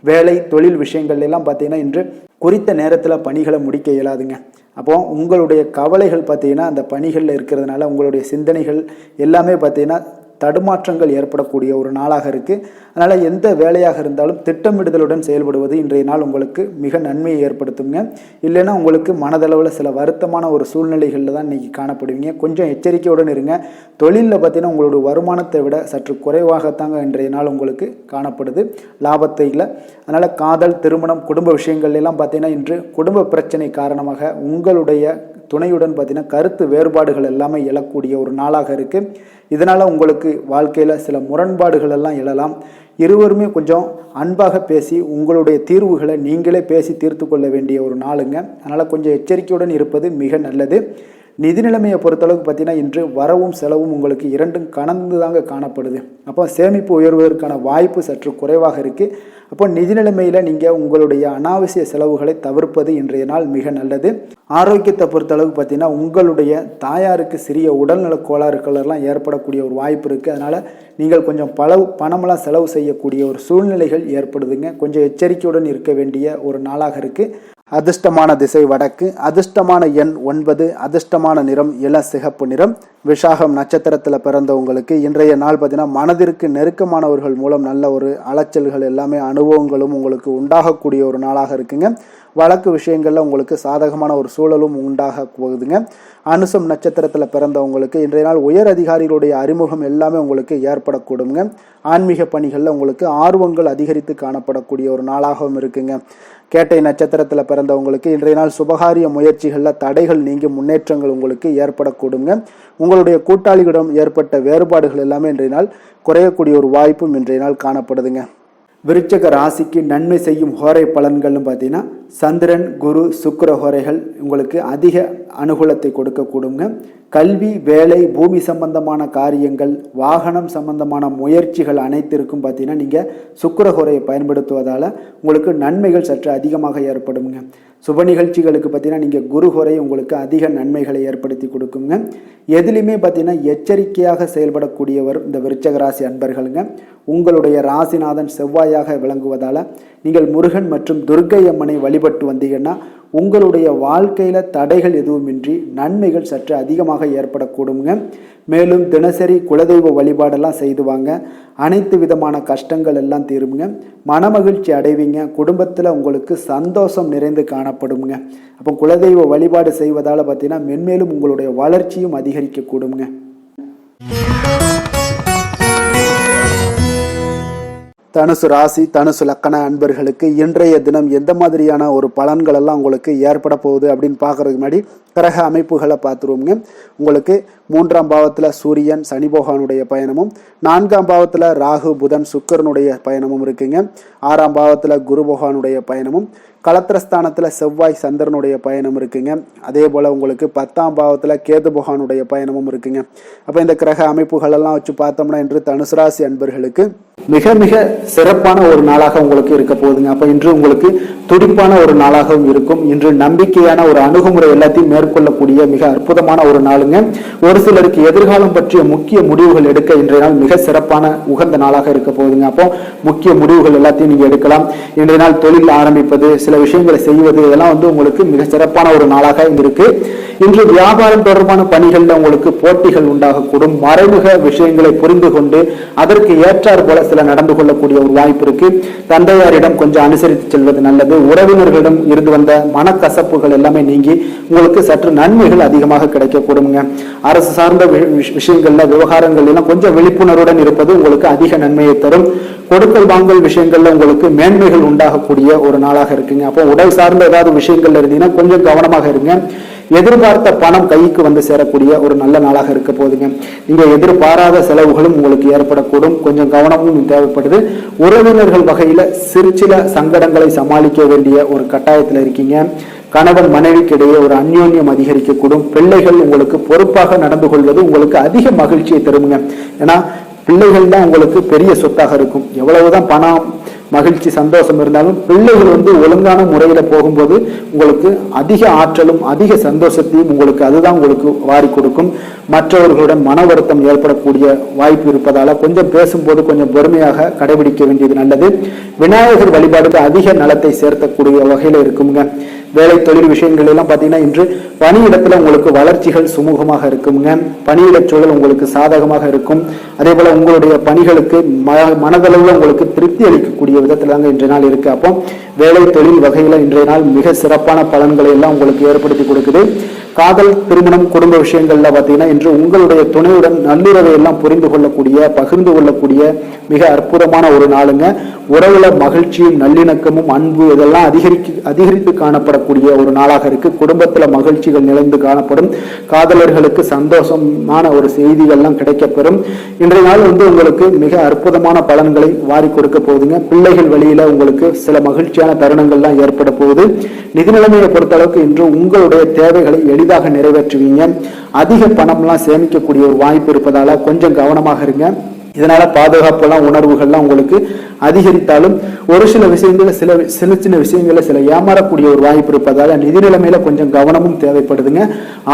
வேலை தொழில் விஷயங்கள் எல்லாம் பார்த்தீங்கன்னா இன்று குறித்த நேரத்தில் பணிகளை முடிக்க இயலாதுங்க. அப்போ உங்களுடைய கவலைகள் பார்த்தீங்கன்னா அந்த பணிகளில் இருக்கிறதுனால உங்களுடைய சிந்தனைகள் எல்லாமே பார்த்தீங்கன்னா தடுமாற்றங்கள் ஏற்படக்கூடிய ஒரு நாளாக இருக்குது. அதனால் எந்த வேலையாக இருந்தாலும் திட்டமிடுதலுடன் செயல்படுவது இன்றைய நாள் உங்களுக்கு மிக நன்மையை ஏற்படுத்துங்க. இல்லைன்னா உங்களுக்கு மனதளவில் சில வருத்தமான ஒரு சூழ்நிலைகளில் தான் இன்றைக்கி காணப்படுவீங்க. கொஞ்சம் எச்சரிக்கையுடன் இருங்க. தொழிலில் பார்த்தீங்கன்னா உங்களுடைய வருமானத்தை விட சற்று குறைவாகத்தாங்க இன்றைய நாள் உங்களுக்கு காணப்படுது லாபத்தை இல்லை. அதனால் காதல் திருமணம் குடும்ப விஷயங்கள் எல்லாம் பார்த்தீங்கன்னா இன்று குடும்ப பிரச்சனை காரணமாக உங்களுடைய துணையுடன் பார்த்தீங்கன்னா கருத்து வேறுபாடுகள் எல்லாமே எழக்கூடிய ஒரு நாளாக இருக்குது. இதனால் உங்களுக்கு வாழ்க்கையில் சில முரண்பாடுகள் எல்லாம் எழலாம். இருவருமே கொஞ்சம் அன்பாக பேசி உங்களுடைய தீர்வுகளை நீங்களே பேசி தீர்த்து கொள்ள வேண்டிய ஒரு நாளுங்க. அதனால் கொஞ்சம் எச்சரிக்கையுடன் இருப்பது மிக நல்லது. நிதி நிலைமையை பொறுத்தளவுக்கு பார்த்தீங்கன்னா இன்று வரவும் செலவும் உங்களுக்கு இரண்டும் கலந்து தாங்க காணப்படுது. அப்போ சேமிப்பு உயர்வதற்கான வாய்ப்பு சற்று குறைவாக இருக்குது. அப்போ நிதி நிலைமையில் நீங்கள் உங்களுடைய அனாவசிய செலவுகளை தவிர்ப்பது இன்றைய நாள் மிக நல்லது. ஆரோக்கியத்தை பொறுத்தளவுக்கு பார்த்தீங்கன்னா உங்களுடைய தாயாருக்கு சிறிய உடல்நல கோளாறுகளெல்லாம் ஏற்படக்கூடிய ஒரு வாய்ப்பு இருக்குது. அதனால் நீங்கள் கொஞ்சம் பணமெல்லாம் செலவு செய்யக்கூடிய ஒரு சூழ்நிலைகள் ஏற்படுதுங்க. கொஞ்சம் எச்சரிக்கையுடன் இருக்க வேண்டிய ஒரு நாளாக இருக்குது. அதிர்ஷ்டமான திசை வடக்கு, அதிர்ஷ்டமான எண் 9, அதிர்ஷ்டமான நிறம் இள சிகப்பு நிறம். விஷாகம் நட்சத்திரத்தில் பிறந்தவங்களுக்கு இன்றைய நாள் பார்த்தீங்கன்னா மனதிற்கு நெருக்கமானவர்கள் மூலம் நல்ல ஒரு அலைச்சல்கள் எல்லாமே அனுபவங்களும் உங்களுக்கு உண்டாகக்கூடிய ஒரு நாளாக இருக்குங்க. வழக்கு விஷயங்களில் உங்களுக்கு சாதகமான ஒரு சூழலும் உண்டாக போகுதுங்க. அனுசம் நட்சத்திரத்தில் பிறந்தவங்களுக்கு இன்றைய நாள் உயர் அதிகாரிகளுடைய அறிமுகம் எல்லாமே உங்களுக்கு ஏற்படக்கூடுங்க. ஆன்மீக பணிகளில் உங்களுக்கு ஆர்வங்கள் அதிகரித்து காணப்படக்கூடிய ஒரு நாளாகவும் இருக்குங்க. கேட்டை நட்சத்திரத்தில் பிறந்தவங்களுக்கு இன்றைய நாள் சுபகாரிய முயற்சிகளில் தடைகள் நீங்கி முன்னேற்றங்கள் உங்களுக்கு ஏற்படக்கூடுங்க. உங்களுடைய கூட்டாளிகளிடம் ஏற்பட்ட வேறுபாடுகள் எல்லாமே இன்றைய நாள் குறையக்கூடிய ஒரு வாய்ப்பும் இன்றைய நாள் காணப்படுதுங்க. விருச்சக ராசிக்கு நன்மை செய்யும் ஹோரை பலன்கள்னு பார்த்தீங்கன்னா சந்திரன் குரு சுக்கிர ஹோரைகள் உங்களுக்கு அதிக அனுகூலத்தை கொடுக்கக்கூடுங்க. கல்வி வேலை பூமி சம்பந்தமான காரியங்கள் வாகனம் சம்பந்தமான முயற்சிகள் அனைத்திற்கும் பார்த்தீங்கன்னா நீங்கள் சுக்கிர ஹோரையை பயன்படுத்துவதால் உங்களுக்கு நன்மைகள் சற்று அதிகமாக ஏற்படுங்க. சுப நிகழ்ச்சிகளுக்கு பார்த்தீங்கன்னா நீங்கள் குரு ஹோரை உங்களுக்கு அதிக நன்மைகளை ஏற்படுத்தி கொடுக்குங்க. எதுலையுமே பார்த்தீங்கன்னா எச்சரிக்கையாக செயல்படக்கூடியவர் இந்த விருச்சக ராசி அன்பர்களுங்க. உங்களுடைய ராசிநாதன் செவ்வாயாக விளங்குவதால் நீங்கள் முருகன் மற்றும் துர்க்கை அம்மனை வழிபட்டு வந்தீங்கன்னா உங்களுடைய வாழ்க்கையில் தடைகள் எதுவுமின்றி நன்மைகள் சற்று அதிகமாக ஏற்படக்கூடுங்க. மேலும் தினசரி குலதெய்வ வழிபாடெல்லாம் செய்து வாங்க. அனைத்து விதமான கஷ்டங்கள் எல்லாம் தீருங்க. மனமகிழ்ச்சி அடைவீங்க. குடும்பத்தில் உங்களுக்கு சந்தோஷம் நிறைந்து காணப்படுங்க. அப்போ குலதெய்வ வழிபாடு செய்வதால் பார்த்தீங்கன்னா மென்மேலும் உங்களுடைய வளர்ச்சியும் அதிகரிக்கக்கூடுங்க. தனுசு ராசி தனுசு லக்கண அன்பர்களுக்கு இன்றைய தினம் எந்த மாதிரியான ஒரு பலன்கள் எல்லாம் உங்களுக்கு ஏற்பட போகுது அப்படின்னு பார்க்கறதுக்கு முன்னாடி கிரக அமைப்புகளை பார்த்துருவோங்க. உங்களுக்கு 3ஆம் பாவத்தில் சூரியன் சனி பகவானுடைய பயணமும், 4ஆம் பாவத்தில் ராகு புதன் சுக்கிரனுடைய பயணமும் இருக்குங்க. 6ஆம் பாவத்தில் குரு பகவானுடைய பயணமும், களத்திரஸ்தானத்தில் செவ்வாய் சந்திரனுடைய பயணம் இருக்குங்க. அதே போல் உங்களுக்கு 10ஆம் பாவத்தில் கேது பகவானுடைய பயணமும் இருக்குங்க. அப்போ இந்த கிரக அமைப்புகள் எல்லாம் வச்சு பார்த்தோம்னா இன்று தனுசு ராசி அன்பர்களுக்கு மிக மிக சிறப்பான ஒரு நாளாக உங்களுக்கு இருக்க போகுதுங்க. அப்போ இன்று உங்களுக்கு துடிப்பான ஒரு நாளாகவும் இருக்கும். இன்று நம்பிக்கையான ஒரு அணுகுமுறை எல்லாத்தையும் மேற்கொள்ளக்கூடிய மிக அற்புதமான ஒரு நாளுங்க. ஒரு சிலருக்கு எதிர்காலம் பற்றிய முக்கிய முடிவுகள் எடுக்க இன்றைய நாள் மிக சிறப்பான உகந்த நாளாக இருக்க போகுதுங்க. அப்போ முக்கிய முடிவுகள் எல்லாத்தையும் நீங்க எடுக்கலாம். இன்றைய நாள் தொழில் ஆரம்பிப்பது, சில விஷயங்களை செய்வது, இதெல்லாம் உங்களுக்கு மிக சிறப்பான ஒரு நாளாக இருக்கு. இன்று வியாபாரம் தொடர்பான பணிகள்ல உங்களுக்கு போட்டிகள் உண்டாகக்கூடும். மறைமுக விஷயங்களை புரிந்து கொண்டு அதற்கு ஏற்றாறு போல சில நடந்து கொள்ளக்கூடிய ஒரு வாய்ப்பு இருக்கு. தந்தையாரிடம் கொஞ்சம் அனுசரித்து செல்வது நல்லது. உறவினர்களிடம் இருந்து வந்த மனக்கசப்புகள் எல்லாமே நீங்கி உங்களுக்கு சற்று நன்மைகள் அதிகமாக கிடைக்கக்கூடுங்க. அரசு சார்ந்த விஷயங்கள்ல விவகாரங்கள் எல்லாம் கொஞ்சம் விழிப்புணர்வுடன் இருப்பது உங்களுக்கு அதிக நன்மையை தரும். கொடுக்கல் வாங்கல் விஷயங்கள்ல உங்களுக்கு மேன்மைகள் உண்டாகக்கூடிய ஒரு நாளாக இருக்குங்க. அப்போ உடல் சார்ந்த ஏதாவது விஷயங்கள்ல இருந்தீங்கன்னா கொஞ்சம் கவனமாக இருங்க. எதிர்பார்த்த பணம் கைக்கு வந்து சேரக்கூடிய ஒரு நல்ல நாளாக இருக்க போகுதுங்க. நீங்க எதிர்பாராத செலவுகளும் உங்களுக்கு ஏற்படக்கூடும். கொஞ்சம் கவனமும் தேவைப்படுது. உறவினர்கள் வகையில சில சங்கடங்களை சமாளிக்க வேண்டிய ஒரு கட்டாயத்துல இருக்கீங்க. கணவன் மனைவிக்கு இடையே ஒரு அந்யோன்யம் அதிகரிக்கக்கூடும். பிள்ளைகள் உங்களுக்கு பொறுப்பாக நடந்து கொள்வது உங்களுக்கு அதிக மகிழ்ச்சியை தருங்க. ஏன்னா பிள்ளைகள் தான் உங்களுக்கு பெரிய சொத்தாக இருக்கும். எவ்வளவுதான் பணம் மகிழ்ச்சி சந்தோஷம் இருந்தாலும் பிள்ளைகள் ஒழுங்கான முறையில போகும்போது உங்களுக்கு அதிக ஆற்றலும் அதிக சந்தோஷத்தையும் அதுதான் உங்களுக்கு வாரி கொடுக்கும். மற்றவர்களுடன் மன வருத்தம் ஏற்படக்கூடிய வாய்ப்பு இருப்பதால கொஞ்சம் பேசும்போது கொஞ்சம் பொறுமையாக கடைபிடிக்க வேண்டியது நல்லது. விநாயகர் வழிபாடுக்கு அதிக நலத்தை சேர்த்தக்கூடிய வகையில இருக்குங்க. வேலை தொழில் விஷயங்கள் எல்லாம் பார்த்தீங்கன்னா இன்று பணியிடத்துல உங்களுக்கு வளர்ச்சிகள் சுமூகமாக இருக்குங்க. பணியிட சூழல் உங்களுக்கு சாதகமாக இருக்கும். அதே போல உங்களுடைய பணிகளுக்கு மனதளவில் உங்களுக்கு திருப்தி அளிக்கக்கூடிய விதத்துல தாங்க இன்றைய நாள் இருக்கு. அப்போ வேலை தொழில் வகையில இன்றைய நாள் மிக சிறப்பான பலன்களை எல்லாம் உங்களுக்கு ஏற்படுத்தி கொடுக்குது. காதல், திருமணம், குடும்ப விஷயங்கள்ல பார்த்தீங்கன்னா இன்று உங்களுடைய துணையுடன் நல்லுறவை எல்லாம் புரிந்து கொள்ளக்கூடிய பகிர்ந்து கொள்ளக்கூடிய மிக அற்புதமான ஒரு நாளுங்க. உறவுல மகிழ்ச்சியும் நல்லிணக்கமும் அன்பு இதெல்லாம் அதிகரித்து காணப்படக்கூடிய ஒரு நாளாக இருக்கு. குடும்பத்துல மகிழ்ச்சிகள் நிறைந்து காணப்படும். காதலர்களுக்கு சந்தோஷமான ஒரு செய்திகள்லாம் கிடைக்கப்பெறும். இன்றைய நாள் உங்களுக்கு மிக அற்புதமான பலன்களை வாரி கொடுக்க போகுதுங்க. பிள்ளைகள் வழியில உங்களுக்கு சில மகிழ்ச்சியான தருணங்கள்லாம் ஏற்பட போகுது. நிதி நிலைமையை பொறுத்த அளவுக்கு இன்று உங்களுடைய தேவைகளை எளிதாக நிறைவேற்றுவீங்க. அதிக பணம்லாம் சேமிக்கக்கூடிய ஒரு வாய்ப்பு இருப்பதால கொஞ்சம் கவனமாக இருங்க. இதனால பாதுகாப்பெல்லாம் உணர்வுகள்லாம் உங்களுக்கு அதிகரித்தாலும் ஒரு சில விஷயங்கள்ல சின்ன விஷயங்கள்ல சில ஏமாறக்கூடிய ஒரு வாய்ப்பு இருப்பதால நிதி நிலைமையில கொஞ்சம் கவனமும் தேவைப்படுதுங்க.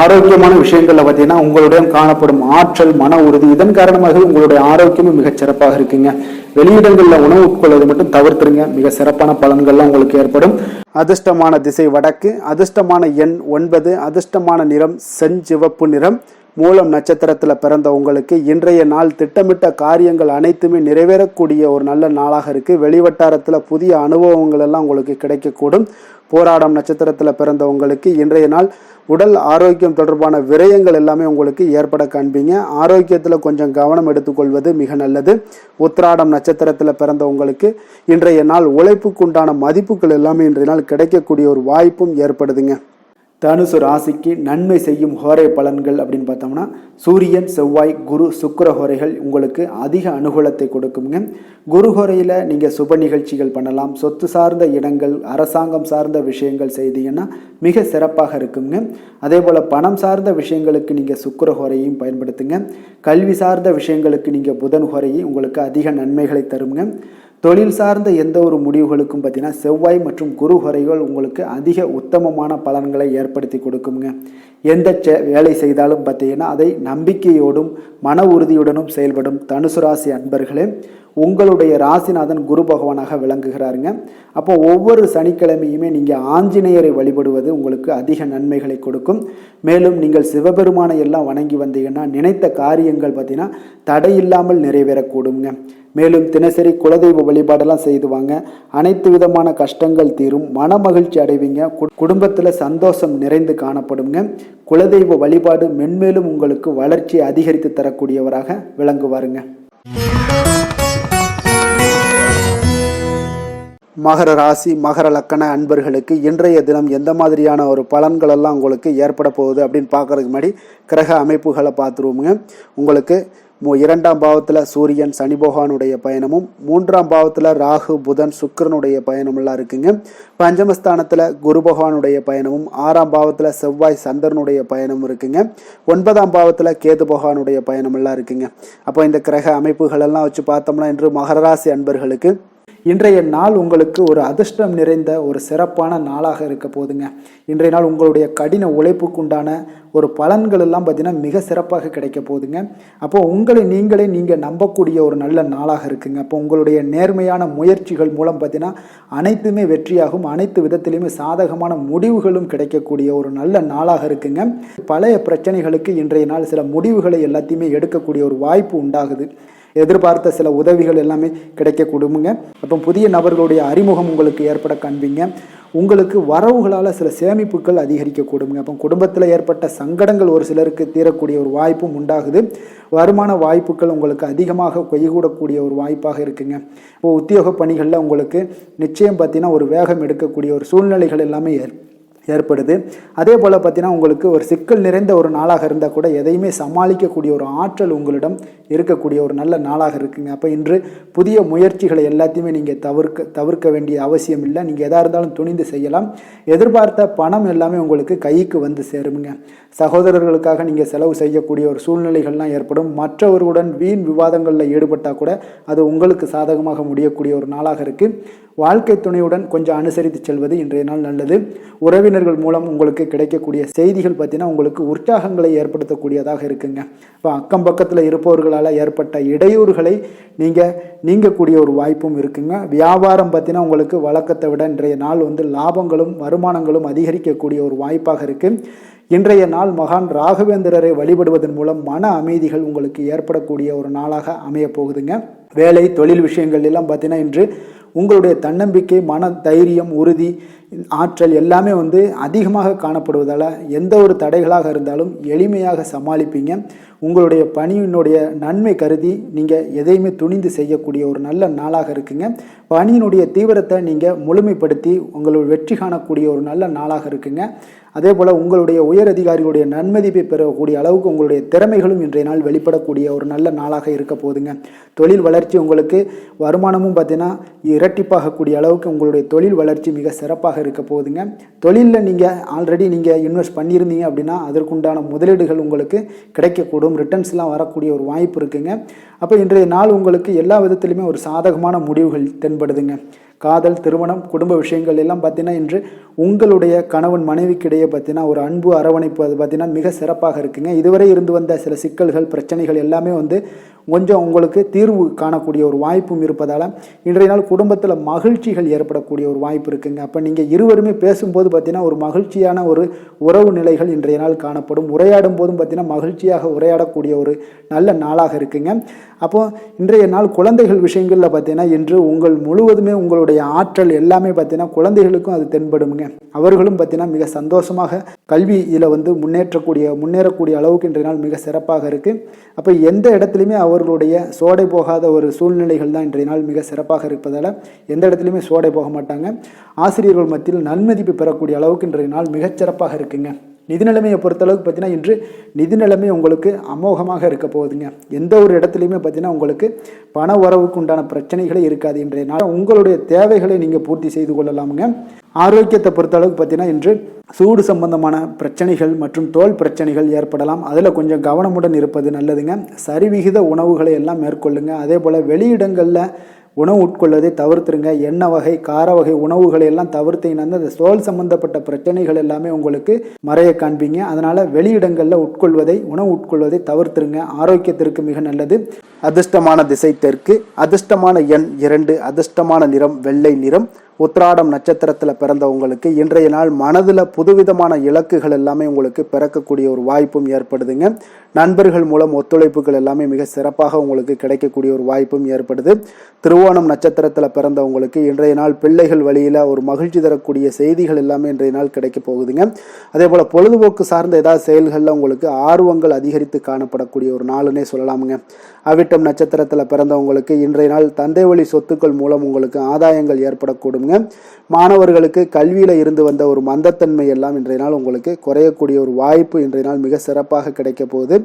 ஆரோக்கியமான விஷயங்கள்ல பார்த்தீங்கன்னா உங்களுடைய காணப்படும் ஆற்றல், மன உறுதி இதன் காரணமாக உங்களுடைய ஆரோக்கியமும் மிகச் சிறப்பாக இருக்குங்க. வெளியிடங்கள்ல உணவு உட்கொள்வதை மட்டும் தவிர்த்துருங்க. மிக சிறப்பான பலன்கள்லாம் உங்களுக்கு ஏற்படும். அதிர்ஷ்டமான திசை வடக்கு, அதிர்ஷ்டமான எண் 9, அதிர்ஷ்டமான நிறம் செஞ்சிவப்பு நிறம். மூலம் நட்சத்திரத்துல பிறந்த உங்களுக்கு இன்றைய நாள் திட்டமிட்ட காரியங்கள் அனைத்துமே நிறைவேறக்கூடிய ஒரு நல்ல நாளாக இருக்கு. வெளிவட்டாரத்துல புதிய அனுபவங்கள் எல்லாம் உங்களுக்கு கிடைக்கக்கூடும். போராடம் நட்சத்திரத்துல பிறந்த உங்களுக்கு இன்றைய நாள் உடல் ஆரோக்கியம் தொடர்பான விரயங்கள் எல்லாமே உங்களுக்கு ஏற்பட காண்பீங்க. ஆரோக்கியத்துல கொஞ்சம் கவனம் எடுத்துக்கொள்வது மிக நல்லது. உத்திராடம் நட்சத்திரத்துல பிறந்த உங்களுக்கு இன்றைய நாள் உழைப்புக்குண்டான மதிப்புகள் எல்லாமே இன்றைய நாள் கிடைக்கக்கூடிய ஒரு வாய்ப்பும் ஏற்படுதுங்க. தனுசு ராசிக்கு நன்மை செய்யும் ஹோரை பலன்கள் அப்படின்னு பார்த்தோம்னா சூரியன், செவ்வாய், குரு, சுக்கிர ஹோரைகள் உங்களுக்கு அதிக அனுகூலத்தை கொடுக்குங்க. குரு ஹோரையில் நீங்கள் சுப நிகழ்ச்சிகள் பண்ணலாம். சொத்து சார்ந்த இடங்கள், அரசாங்கம் சார்ந்த விஷயங்கள் செய்தீங்கன்னா மிக சிறப்பாக இருக்குங்க. அதே போல் பணம் சார்ந்த விஷயங்களுக்கு நீங்கள் சுக்கிர ஹோரையும் பயன்படுத்துங்க. கல்வி சார்ந்த விஷயங்களுக்கு நீங்கள் புதன் ஹோரையும் உங்களுக்கு அதிக நன்மைகளை தருங்க. தொழில் சார்ந்த எந்த ஒரு முடிவுகளுக்கும் பார்த்தீங்கன்னா செவ்வாய் மற்றும் குரு ஹோரைகள் உங்களுக்கு அதிக உத்தமமான பலன்களை ஏற்படுத்தி கொடுக்குங்க. எந்த வேலை செய்தாலும் பார்த்தீங்கன்னா அதை நம்பிக்கையோடும் மன உறுதியுடனும் செயல்படும் தனுசு ராசி அன்பர்களே, உங்களுடைய ராசிநாதன் குரு பகவானாக விளங்குகிறாருங்க. அப்போ ஒவ்வொரு சனிக்கிழமையுமே நீங்கள் ஆஞ்சநேயரை வழிபடுவது உங்களுக்கு அதிக நன்மைகளை கொடுக்கும். மேலும் நீங்கள் சிவபெருமானை எல்லாம் வணங்கி வந்தீங்கன்னா நினைத்த காரியங்கள் பார்த்தீங்கன்னா தடையில்லாமல் நிறைவேறக்கூடுங்க. மேலும் தினசரி குலதெய்வ வழிபாடெல்லாம் செய்துவாங்க. அனைத்து விதமான கஷ்டங்கள் தீரும். மன மகிழ்ச்சி அடைவீங்க. குடும்பத்தில் சந்தோஷம் நிறைந்து காணப்படுங்க. குலதெய்வ வழிபாடு மென்மேலும் உங்களுக்கு வளர்ச்சியை அதிகரித்து தரக்கூடியவராக விளங்குவாருங்க. மகர ராசி, மகர லக்கண அன்பர்களுக்கு இன்றைய தினம் எந்த மாதிரியான ஒரு பலன்கள் எல்லாம் உங்களுக்கு ஏற்பட போகுது அப்படின்னு பார்க்கறதுக்கு முன்னாடி கிரக அமைப்புகளை பார்த்துருவோமுங்க. உங்களுக்கு 2ஆம் பாவத்தில் சூரியன் சனி பகவானுடைய பயணமும், 3ஆம் பாவத்தில் ராகு புதன் சுக்கிரனுடைய பயணமெல்லாம் இருக்குங்க. பஞ்சமஸ்தானத்தில் குரு பகவானுடைய பயணமும், 6ஆம் பாவத்தில் செவ்வாய் சந்திரனுடைய பயணமும் இருக்குங்க. 9ஆம் பாவத்தில் கேது பகவானுடைய பயணமெல்லாம் இருக்குங்க. அப்போ இந்த கிரக அமைப்புகள் எல்லாம் வச்சு பார்த்தோம்னா இன்று மகர ராசி அன்பர்களுக்கு இன்றைய நாள் உங்களுக்கு ஒரு அதிர்ஷ்டம் நிறைந்த ஒரு சிறப்பான நாளாக இருக்க போதுங்க. இன்றைய நாள் உங்களுடைய கடின உழைப்புக்குண்டான ஒரு பலன்கள் எல்லாம் பார்த்தீங்கன்னா மிக சிறப்பாக கிடைக்க போகுதுங்க. அப்போ உங்களை நீங்கள் நம்பக்கூடிய ஒரு நல்ல நாளாக இருக்குங்க. அப்போ உங்களுடைய நேர்மையான முயற்சிகள் மூலம் பார்த்தீங்கன்னா அனைத்துமே வெற்றியாகும், அனைத்து விதத்திலையுமே சாதகமான முடிவுகளும் கிடைக்கக்கூடிய ஒரு நல்ல நாளாக இருக்குங்க. பழைய பிரச்சனைகளுக்கு இன்றைய நாள் சில முடிவுகளை எல்லாத்தையுமே எடுக்கக்கூடிய ஒரு வாய்ப்பு உண்டாகுது. எதிர்பார்த்த சில உதவிகள் எல்லாமே கிடைக்க கொடுங்க. அப்போ புதிய நபர்களுடைய அறிமுகம் உங்களுக்கு ஏற்பட காண்பீங்க. உங்களுக்கு வரவுகளால் சில சேமிப்புகள் அதிகரிக்க கொடுங்க. அப்போ குடும்பத்தில் ஏற்பட்ட சங்கடங்கள் ஒரு சிலருக்கு தீரக்கூடிய ஒரு வாய்ப்பும் உண்டாகுது. வருமான வாய்ப்புகள் உங்களுக்கு அதிகமாக கைகூடக்கூடிய ஒரு வாய்ப்பாக இருக்குங்க. இப்போ உத்தியோக பணிகளில் உங்களுக்கு நிச்சயம் பார்த்தீங்கன்னா ஒரு வேகம் எடுக்கக்கூடிய ஒரு சூழ்நிலைகள் எல்லாமே ஏற்படுது. அதே போல் பார்த்தீங்கன்னா உங்களுக்கு ஒரு சிக்கல் நிறைந்த ஒரு நாளாக இருந்தால் கூட எதையுமே சமாளிக்கக்கூடிய ஒரு ஆற்றல் உங்களிடம் இருக்கக்கூடிய ஒரு நல்ல நாளாக இருக்குங்க. அப்போ இன்று புதிய முயற்சிகளை எல்லாத்தையுமே நீங்கள் தவிர்க்க வேண்டிய அவசியம் இல்லை. நீங்கள் எதாக இருந்தாலும் துணிந்து செய்யலாம். எதிர்பார்த்த பணம் எல்லாமே உங்களுக்கு கைக்கு வந்து சேருங்க. சகோதரர்களுக்காக நீங்கள் செலவு செய்யக்கூடிய ஒரு சூழ்நிலைகள்லாம் ஏற்படும். மற்றவர்களுடன் வீண் விவாதங்களில் ஈடுபட்டால் கூட அது உங்களுக்கு சாதகமாக முடியக்கூடிய ஒரு நாளாக இருக்குது. வாழ்க்கை துணையுடன் கொஞ்சம் அனுசரித்து செல்வது இன்றைய நாள் நல்லது. உறவினர்கள் மூலம் உங்களுக்கு கிடைக்கக்கூடிய செய்திகள் பார்த்தீங்கன்னா உங்களுக்கு உற்சாகங்களை ஏற்படுத்தக்கூடியதாக இருக்குங்க. இப்போ அக்கம் பக்கத்தில் இருப்பவர்களால் ஏற்பட்ட இடையூறுகளை நீங்கக்கூடிய ஒரு வாய்ப்பும் இருக்குங்க. வியாபாரம் பார்த்தீங்கன்னா உங்களுக்கு வழக்கத்தை விட இன்றைய நாள் லாபங்களும் வருமானங்களும் அதிகரிக்கக்கூடிய ஒரு வாய்ப்பாக இருக்குது. இன்றைய நாள் மகான் ராகவேந்திரரை வழிபடுவதன் மூலம் மன அமைதிகள் உங்களுக்கு ஏற்படக்கூடிய ஒரு நாளாக அமைய போகுதுங்க. வேலை தொழில் விஷயங்கள் எல்லாம் பார்த்தீங்கன்னா இன்று உங்களுடைய தன்னம்பிக்கை, மன தைரியம், உறுதி, ஆற்றல் எல்லாமே அதிகமாக காணப்படுவதால் எந்த ஒரு தடைகளாக இருந்தாலும் எளிமையாக சமாளிப்பீங்க. உங்களுடைய பணியினுடைய நன்மை கருதி நீங்கள் எதையுமே துணிந்து செய்யக்கூடிய ஒரு நல்ல நாளாக இருக்குங்க. பணியினுடைய தீவிரத்தை நீங்கள் முழுமைப்படுத்தி உங்களுடைய வெற்றி காணக்கூடிய ஒரு நல்ல நாளாக இருக்குங்க. அதே போல் உங்களுடைய உயர் அதிகாரிகளுடைய நன்மதிப்பை பெறக்கூடிய அளவுக்கு உங்களுடைய திறமைகளும் இன்றைய நாள் வெளிப்படக்கூடிய ஒரு நல்ல நாளாக இருக்க போதுங்க. தொழில் வளர்ச்சி உங்களுக்கு வருமானமும் பார்த்தீங்கன்னா இரட்டிப்பாகக்கூடிய அளவுக்கு உங்களுடைய தொழில் வளர்ச்சி மிக சிறப்பாக இருக்க போகுதுங்க. தொழிலில் நீங்கள் ஆல்ரெடி இன்வெஸ்ட் பண்ணியிருந்தீங்க அப்படின்னா அதற்குண்டான முதலீடுகள் உங்களுக்கு கிடைக்கக்கூடும். ரிட்டர்ன்ஸ்லாம் வரக்கூடிய ஒரு வாய்ப்பு இருக்குங்க. அப்போ இன்றைய நாள் உங்களுக்கு எல்லா விதத்திலுமே ஒரு சாதகமான முடிவுகள் தென்படுதுங்க. காதல், திருமணம், குடும்ப விஷயங்கள் எல்லாம் பார்த்தீங்கன்னா இன்று உங்களுடைய கணவன் மனைவிக்கிடையே பார்த்தீங்கன்னா ஒரு அன்பு அரவணைப்பு அது பார்த்தீங்கன்னா மிக சிறப்பாக இருக்குங்க. இதுவரை இருந்து வந்த சில சிக்கல்கள் பிரச்சனைகள் எல்லாமே கொஞ்சம் உங்களுக்கு தீர்வு காணக்கூடிய ஒரு வாய்ப்பும் இருப்பதால் இன்றைய நாள் குடும்பத்தில் மகிழ்ச்சிகள் ஏற்படக்கூடிய ஒரு வாய்ப்பு இருக்குங்க. அப்போ நீங்கள் இருவருமே பேசும்போது பார்த்தீங்கன்னா ஒரு மகிழ்ச்சியான ஒரு உறவு நிலைகள் இன்றைய நாள் காணப்படும். உரையாடும் போதும் பார்த்தீங்கன்னா மகிழ்ச்சியாக உரையாடக்கூடிய ஒரு நல்ல நாளாக இருக்குங்க. அப்போது இன்றைய நாள் குழந்தைகள் விஷயங்களில் பார்த்தீங்கன்னா இன்று முழுவதுமே உங்களுடைய ஆற்றல் எல்லாமே பார்த்தீங்கன்னா குழந்தைகளுக்கும் அது தென்படுங்க. அவர்களும் பார்த்தீங்கன்னா மிக சந்தோஷமாக கல்வியில் முன்னேறக்கூடிய அளவுக்கு இன்றைய நாள் மிக சிறப்பாக இருக்குது. அப்போ எந்த இடத்துலையுமே அவர்களுடைய சோடை போகாத ஒரு சூழ்நிலைகள் தான் இன்றைய நாள் மிக சிறப்பாக இருப்பதால் எந்த இடத்துலையுமே சோடை போக மாட்டாங்க. ஆசிரியர்கள் மத்தியில் நன்மதிப்பு பெறக்கூடிய அளவுக்கு இன்றைய நாள் மிகச்சிறப்பாக இருக்குங்க. நிதி நிலைமையை பொறுத்தளவுக்கு பார்த்தீங்கன்னா இன்று நிதி நிலைமை உங்களுக்கு அமோகமாக இருக்க போகுதுங்க. எந்த ஒரு இடத்துலையுமே பார்த்தீங்கன்னா உங்களுக்கு பண வரவுக்கு உண்டான பிரச்சனைகளே இருக்காது. இன்றைய நாள் உங்களுடைய தேவைகளை நீங்கள் பூர்த்தி செய்து கொள்ளலாமுங்க. ஆரோக்கியத்தை பொறுத்தளவுக்கு பார்த்தீங்கன்னா இன்று சூடு சம்பந்தமான பிரச்சனைகள் மற்றும் தோல் பிரச்சனைகள் ஏற்படலாம். அதில் கொஞ்சம் கவனமுடன் இருப்பது நல்லதுங்க. சரிவிகித உணவுகளை எல்லாம் மேற்கொள்ளுங்க. அதே போல் வெளியிடங்களில் உணவு உட்கொள்வதை தவிர்த்துருங்க. எண்ணெய் வகை, கார வகை உணவுகளை எல்லாம் தவிர்த்தீங்கன்னா அந்த தோல் சம்பந்தப்பட்ட பிரச்சனைகள் எல்லாமே உங்களுக்கு மறைய காண்பீங்க. அதனால் வெளியிடங்களில் உணவு உட்கொள்வதை தவிர்த்துருங்க. ஆரோக்கியத்திற்கு மிக நல்லது. அதிர்ஷ்டமான திசை தெற்கு, அதிர்ஷ்டமான எண் 2, அதிர்ஷ்டமான நிறம் வெள்ளை நிறம். உத்திராடம் நட்சத்திரத்தில் பிறந்தவங்களுக்கு இன்றைய நாள் மனதில் புதுவிதமான இலக்குகள் எல்லாமே உங்களுக்கு பிறக்கக்கூடிய ஒரு வாய்ப்பும் ஏற்படுதுங்க. நண்பர்கள் மூலம் ஒத்துழைப்புகள் எல்லாமே மிக சிறப்பாக உங்களுக்கு கிடைக்கக்கூடிய ஒரு வாய்ப்பும் ஏற்படுது. திருவோணம் நட்சத்திரத்தில் பிறந்தவங்களுக்கு இன்றைய நாள் பிள்ளைகள் வழியில் ஒரு மகிழ்ச்சி தரக்கூடிய செய்திகள் எல்லாமே இன்றைய நாள் கிடைக்க போகுதுங்க. அதே போல் பொழுதுபோக்கு சார்ந்த ஏதாவது செயல்களில் உங்களுக்கு ஆர்வங்கள் அதிகரித்து காணப்படக்கூடிய ஒரு நாளுன்னே சொல்லலாமுங்க. அவிட்டம் நட்சத்திரத்தில் பிறந்தவங்களுக்கு இன்றைய நாள் தந்தை வழி சொத்துக்கள் மூலம் உங்களுக்கு ஆதாயங்கள் ஏற்படக்கூடும். மாணவர்களுக்கு கல்வியில இருந்து வந்த ஒரு மந்தத்தன்மை எல்லாம் இன்றைய நாள் உங்களுக்கு குறையக்கூடிய ஒரு வாய்ப்பு இன்றைய நாள் மிக சிறப்பாக கிடைக்க போகுது.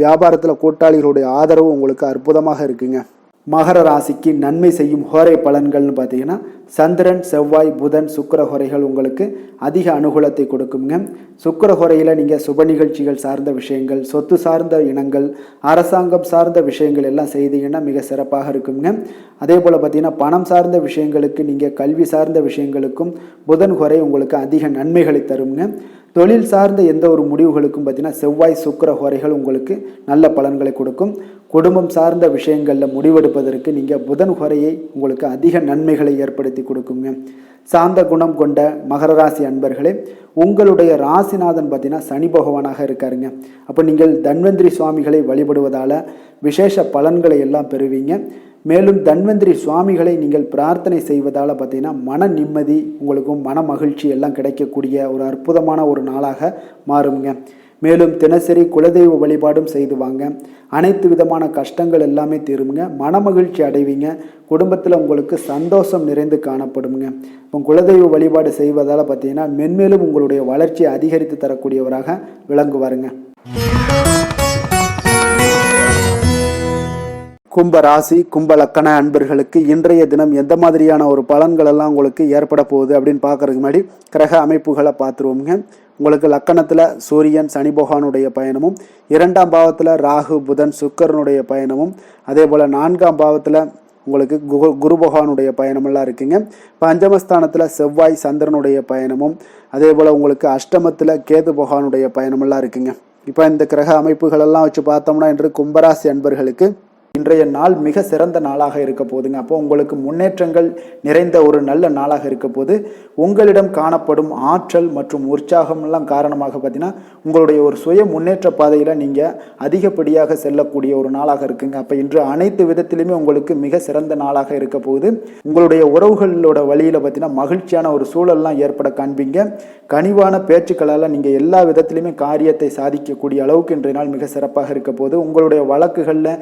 வியாபாரத்தில் கூட்டாளிகளுடைய ஆதரவு உங்களுக்கு அற்புதமாக இருக்குங்க. மகர ராசிக்கு நன்மை செய்யும் ஹோரை பலன்கள்னு பார்த்தீங்கன்னா சந்திரன், செவ்வாய், புதன், சுக்கிர ஹோரைகள் உங்களுக்கு அதிக அனுகூலத்தை கொடுக்குங்க. சுக்கிர ஹோரையில் நீங்கள் சுப நிகழ்ச்சிகள் சார்ந்த விஷயங்கள், சொத்து சார்ந்த இனங்கள், அரசாங்கம் சார்ந்த விஷயங்கள் எல்லாம் செய்தீங்கன்னா மிக சிறப்பாக இருக்குங்க. அதே போல் பார்த்தீங்கன்னா பணம் சார்ந்த விஷயங்களுக்கு, நீங்கள் கல்வி சார்ந்த விஷயங்களுக்கும் புதன் ஹோரை உங்களுக்கு அதிக நன்மைகளை தருங்க. தொழில் சார்ந்த எந்த ஒரு முடிவுகளுக்கும் பார்த்தீங்கன்னா செவ்வாய், சுக்கிர ஹோரைகள் உங்களுக்கு நல்ல பலன்களை கொடுக்கும். குடும்பம் சார்ந்த விஷயங்களில் முடிவெடுப்பதற்கு நீங்கள் புதன் ஹோரையை உங்களுக்கு அதிக நன்மைகளை ஏற்படுத்தி கொடுக்குங்க. சாந்த குணம் கொண்ட மகர ராசி அன்பர்களே, உங்களுடைய ராசிநாதன் பார்த்தீங்கன்னா சனி பகவானாக இருக்காருங்க. அப்போ நீங்கள் தன்வந்திரி சுவாமிகளை வழிபடுவதால் விசேஷ பலன்களை எல்லாம் பெறுவீங்க. மேலும் தன்வந்திரி சுவாமிகளை நீங்கள் பிரார்த்தனை செய்வதால் பார்த்தீங்கன்னா மன நிம்மதி, உங்களுக்கும் மன மகிழ்ச்சி எல்லாம் கிடைக்கக்கூடிய ஒரு அற்புதமான ஒரு நாளாக மாறுங்க. மேலும் தினசரி குலதெய்வ வழிபாடும் செய்து வாங்க. அனைத்து விதமான கஷ்டங்கள் எல்லாமே தீருங்க. மனமகிழ்ச்சி அடைவீங்க. குடும்பத்தில் உங்களுக்கு சந்தோஷம் நிறைந்து காணப்படுங்க. இப்போ குலதெய்வ வழிபாடு செய்வதால் பார்த்தீங்கன்னா மென்மேலும் உங்களுடைய வளர்ச்சியை அதிகரித்து தரக்கூடியவராக விளங்குவாருங்க. கும்ப ராசி, கும்ப லக்கண அன்பர்களுக்கு இன்றைய தினம் எந்த மாதிரியான ஒரு பலன்கள் எல்லாம் உங்களுக்கு ஏற்பட போகுது அப்படின்னு பார்க்கறதுக்கு முன்னாடி கிரக அமைப்புகளை பார்த்துருவோங்க. உங்களுக்கு லக்கணத்தில் சூரியன், சனி பகவானுடைய பயணமும், 2ஆம் பாவத்தில் ராகு, புதன், சுக்கரனுடைய பயணமும், அதே போல் 4ஆம் பாவத்தில் உங்களுக்கு குரு பகவானுடைய பயணமெல்லாம் இருக்குங்க. பஞ்சமஸ்தானத்தில் செவ்வாய், சந்திரனுடைய பயணமும், அதே போல் உங்களுக்கு அஷ்டமத்தில் கேது பகவானுடைய பயணமெல்லாம் இருக்குங்க. இப்போ இந்த கிரக அமைப்புகளெல்லாம் வச்சு பார்த்தோம்னா இன்று கும்பராசி அன்பர்களுக்கு இன்றைய நாள் மிக சிறந்த நாளாக இருக்க போதுங்க. அப்போ உங்களுக்கு முன்னேற்றங்கள் நிறைந்த ஒரு நல்ல நாளாக இருக்க போது உங்களிடம் காணப்படும் ஆற்றல் மற்றும் உற்சாகம் எல்லாம் காரணமாக பார்த்தீங்கன்னா உங்களுடைய ஒரு சுய முன்னேற்ற பாதையில் நீங்கள் அதிகப்படியாக செல்லக்கூடிய ஒரு நாளாக இருக்குங்க. அப்போ இன்று அனைத்து விதத்திலுமே உங்களுக்கு மிக சிறந்த நாளாக இருக்க போகுது. உங்களுடைய உறவுகளோட வழியில் பார்த்தீங்கன்னா மகிழ்ச்சியான ஒரு சூழல்லாம் ஏற்பட காண்பீங்க. கனிவான பேச்சுக்களால் நீங்கள் எல்லா விதத்திலுமே காரியத்தை சாதிக்கக்கூடிய அளவுக்கு இன்றைய நாள் மிக சிறப்பாக இருக்க போது. உங்களுடைய வழக்குகளில்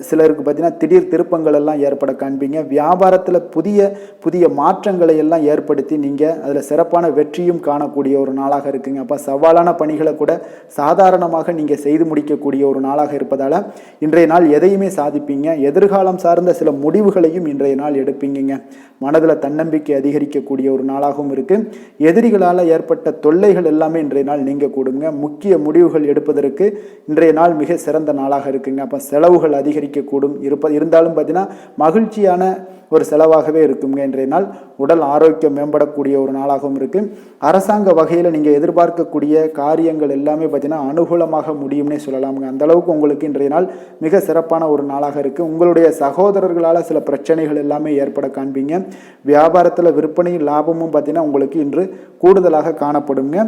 சிலருக்கு பார்த்தீங்கன்னா திடீர் திருப்பங்கள் எல்லாம் ஏற்பட காண்பீங்க. வியாபாரத்தில் புதிய புதிய மாற்றங்களை எல்லாம் ஏற்படுத்தி நீங்கள் அதில் சிறப்பான வெற்றியும் காணக்கூடிய ஒரு நாளாக இருக்குங்க. அப்போ சவாலான பணிகளை கூட சாதாரணமாக நீங்கள் செய்து முடிக்கக்கூடிய ஒரு நாளாக இருப்பதால் இன்றைய நாள் எதையுமே சாதிப்பீங்க. எதிர்காலம் சார்ந்த சில முடிவுகளையும் இன்றைய நாள் எடுப்பீங்க. மனதில் தன்னம்பிக்கை அதிகரிக்கக்கூடிய ஒரு நாளாகவும் இருக்குது. எதிரிகளால் ஏற்பட்ட தொல்லைகள் எல்லாமே இன்றைய நாள் நீங்க கூடுங்க. முக்கிய முடிவுகள் எடுப்பதற்கு இன்றைய நாள் மிக சிறந்த நாளாக இருக்குங்க. அப்போ செலவுகள் அதிகரிக்கக்கூடும். இருந்தாலும் பார்த்தீங்கன்னா மகிழ்ச்சியான ஒரு செலவாகவே இருக்குங்க. இன்றைய நாள் உடல் ஆரோக்கியம் மேம்படக்கூடிய ஒரு நாளாகவும் இருக்கு. அரசாங்க வகையில் நீங்கள் எதிர்பார்க்கக்கூடிய காரியங்கள் எல்லாமே பார்த்தீங்கன்னா அனுகூலமாக முடியும்னே சொல்லலாமுங்க. அந்த அளவுக்கு உங்களுக்கு இன்றைய நாள் மிக சிறப்பான ஒரு நாளாக இருக்கு. உங்களுடைய சகோதரர்களால் சில பிரச்சனைகள் எல்லாமே ஏற்பட காண்பீங்க. வியாபாரத்தில் விற்பனையும் லாபமும் பார்த்தீங்கன்னா உங்களுக்கு இன்று கூடுதலாக காணப்படுங்க.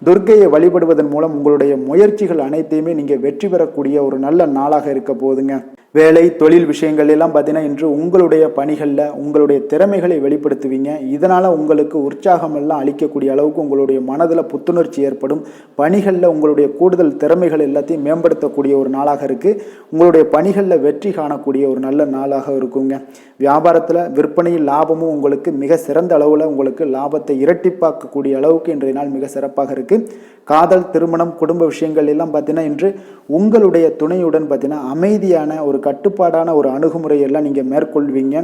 துர்க்கையை வழிபடுவதன் மூலம் உங்களுடைய முயற்சிகள் அனைத்தையுமே நீங்கள் வெற்றி பெறக்கூடிய ஒரு நல்ல நாளாக இருக்க போதுங்க. வேலை தொழில் விஷயங்கள் எல்லாம் பார்த்தீங்கன்னா இன்று உங்களுடைய பணிகளில் உங்களுடைய திறமைகளை வெளிப்படுத்துவீங்க. இதனால் உங்களுக்கு உற்சாகம் எல்லாம் அளிக்கக்கூடிய அளவுக்கு உங்களுடைய மனதில் புத்துணர்ச்சி ஏற்படும். பணிகளில் உங்களுடைய கூடுதல் திறமைகள் எல்லாத்தையும் மேம்படுத்தக்கூடிய ஒரு நாளாக இருக்குது. உங்களுடைய பணிகளில் வெற்றி காணக்கூடிய ஒரு நல்ல நாளாக இருக்குங்க. வியாபாரத்தில் விற்பனையில் லாபமும் உங்களுக்கு மிக சிறந்த அளவில் உங்களுக்கு லாபத்தை இரட்டிப்பாக்கக்கூடிய அளவுக்கு இன்றைய நாள் மிக சிறப்பாக இருக்குது. காதல், திருமணம், குடும்ப விஷயங்கள் எல்லாம் பார்த்தீங்கன்னா இன்று உங்களுடைய துணையுடன் பார்த்தீங்கன்னா அமைதியான ஒரு கட்டுப்பாடான ஒரு அணுகுமுறையெல்லாம் நீங்கள் மேற்கொள்வீங்க.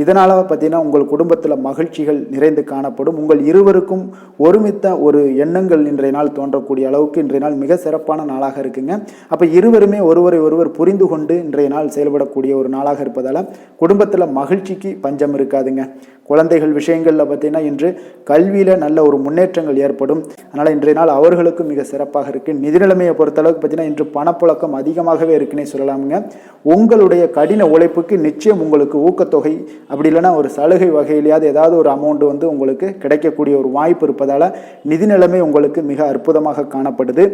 இதனால் பார்த்தீங்கன்னா உங்கள் குடும்பத்தில் மகிழ்ச்சிகள் நிறைந்து காணப்படும். உங்கள் இருவருக்கும் ஒருமித்த ஒரு எண்ணங்கள் இன்றைய நாள் தோன்றக்கூடிய அளவுக்கு இன்றைய நாள் மிக சிறப்பான நாளாக இருக்குங்க. அப்போ இருவருமே ஒருவரை ஒருவர் புரிந்து கொண்டு இன்றைய நாள் செயல்படக்கூடிய ஒரு நாளாக இருப்பதால் குடும்பத்தில் மகிழ்ச்சிக்கு பஞ்சம் இருக்காதுங்க. குழந்தைகள் விஷயங்களில் பார்த்தீங்கன்னா இன்று கல்வியில் நல்ல ஒரு முன்னேற்றங்கள் ஏற்படும். அதனால் இன்றைய நாள் அவர்களுக்கு மிக சிறப்பாக இருக்குது. நிதி நிலைமையை பொறுத்தளவுக்கு பார்த்தீங்கன்னா இன்று பணப்புழக்கம் அதிகமாகவே இருக்குன்னே சொல்லலாமுங்க. உங்களுடைய கடின உழைப்புக்கு நிச்சயம் உங்களுக்கு ஊக்கத்தொகை அப்படி இல்லைன்னா ஒரு சலுகை வகையிலேயாவது ஏதாவது ஒரு அமௌண்ட் வந்து உங்களுக்கு கிடைக்கக்கூடிய ஒரு வாய்ப்பு இருப்பதால் நிதி நிலைமை உங்களுக்கு மிக அற்புதமாக காணப்படுது.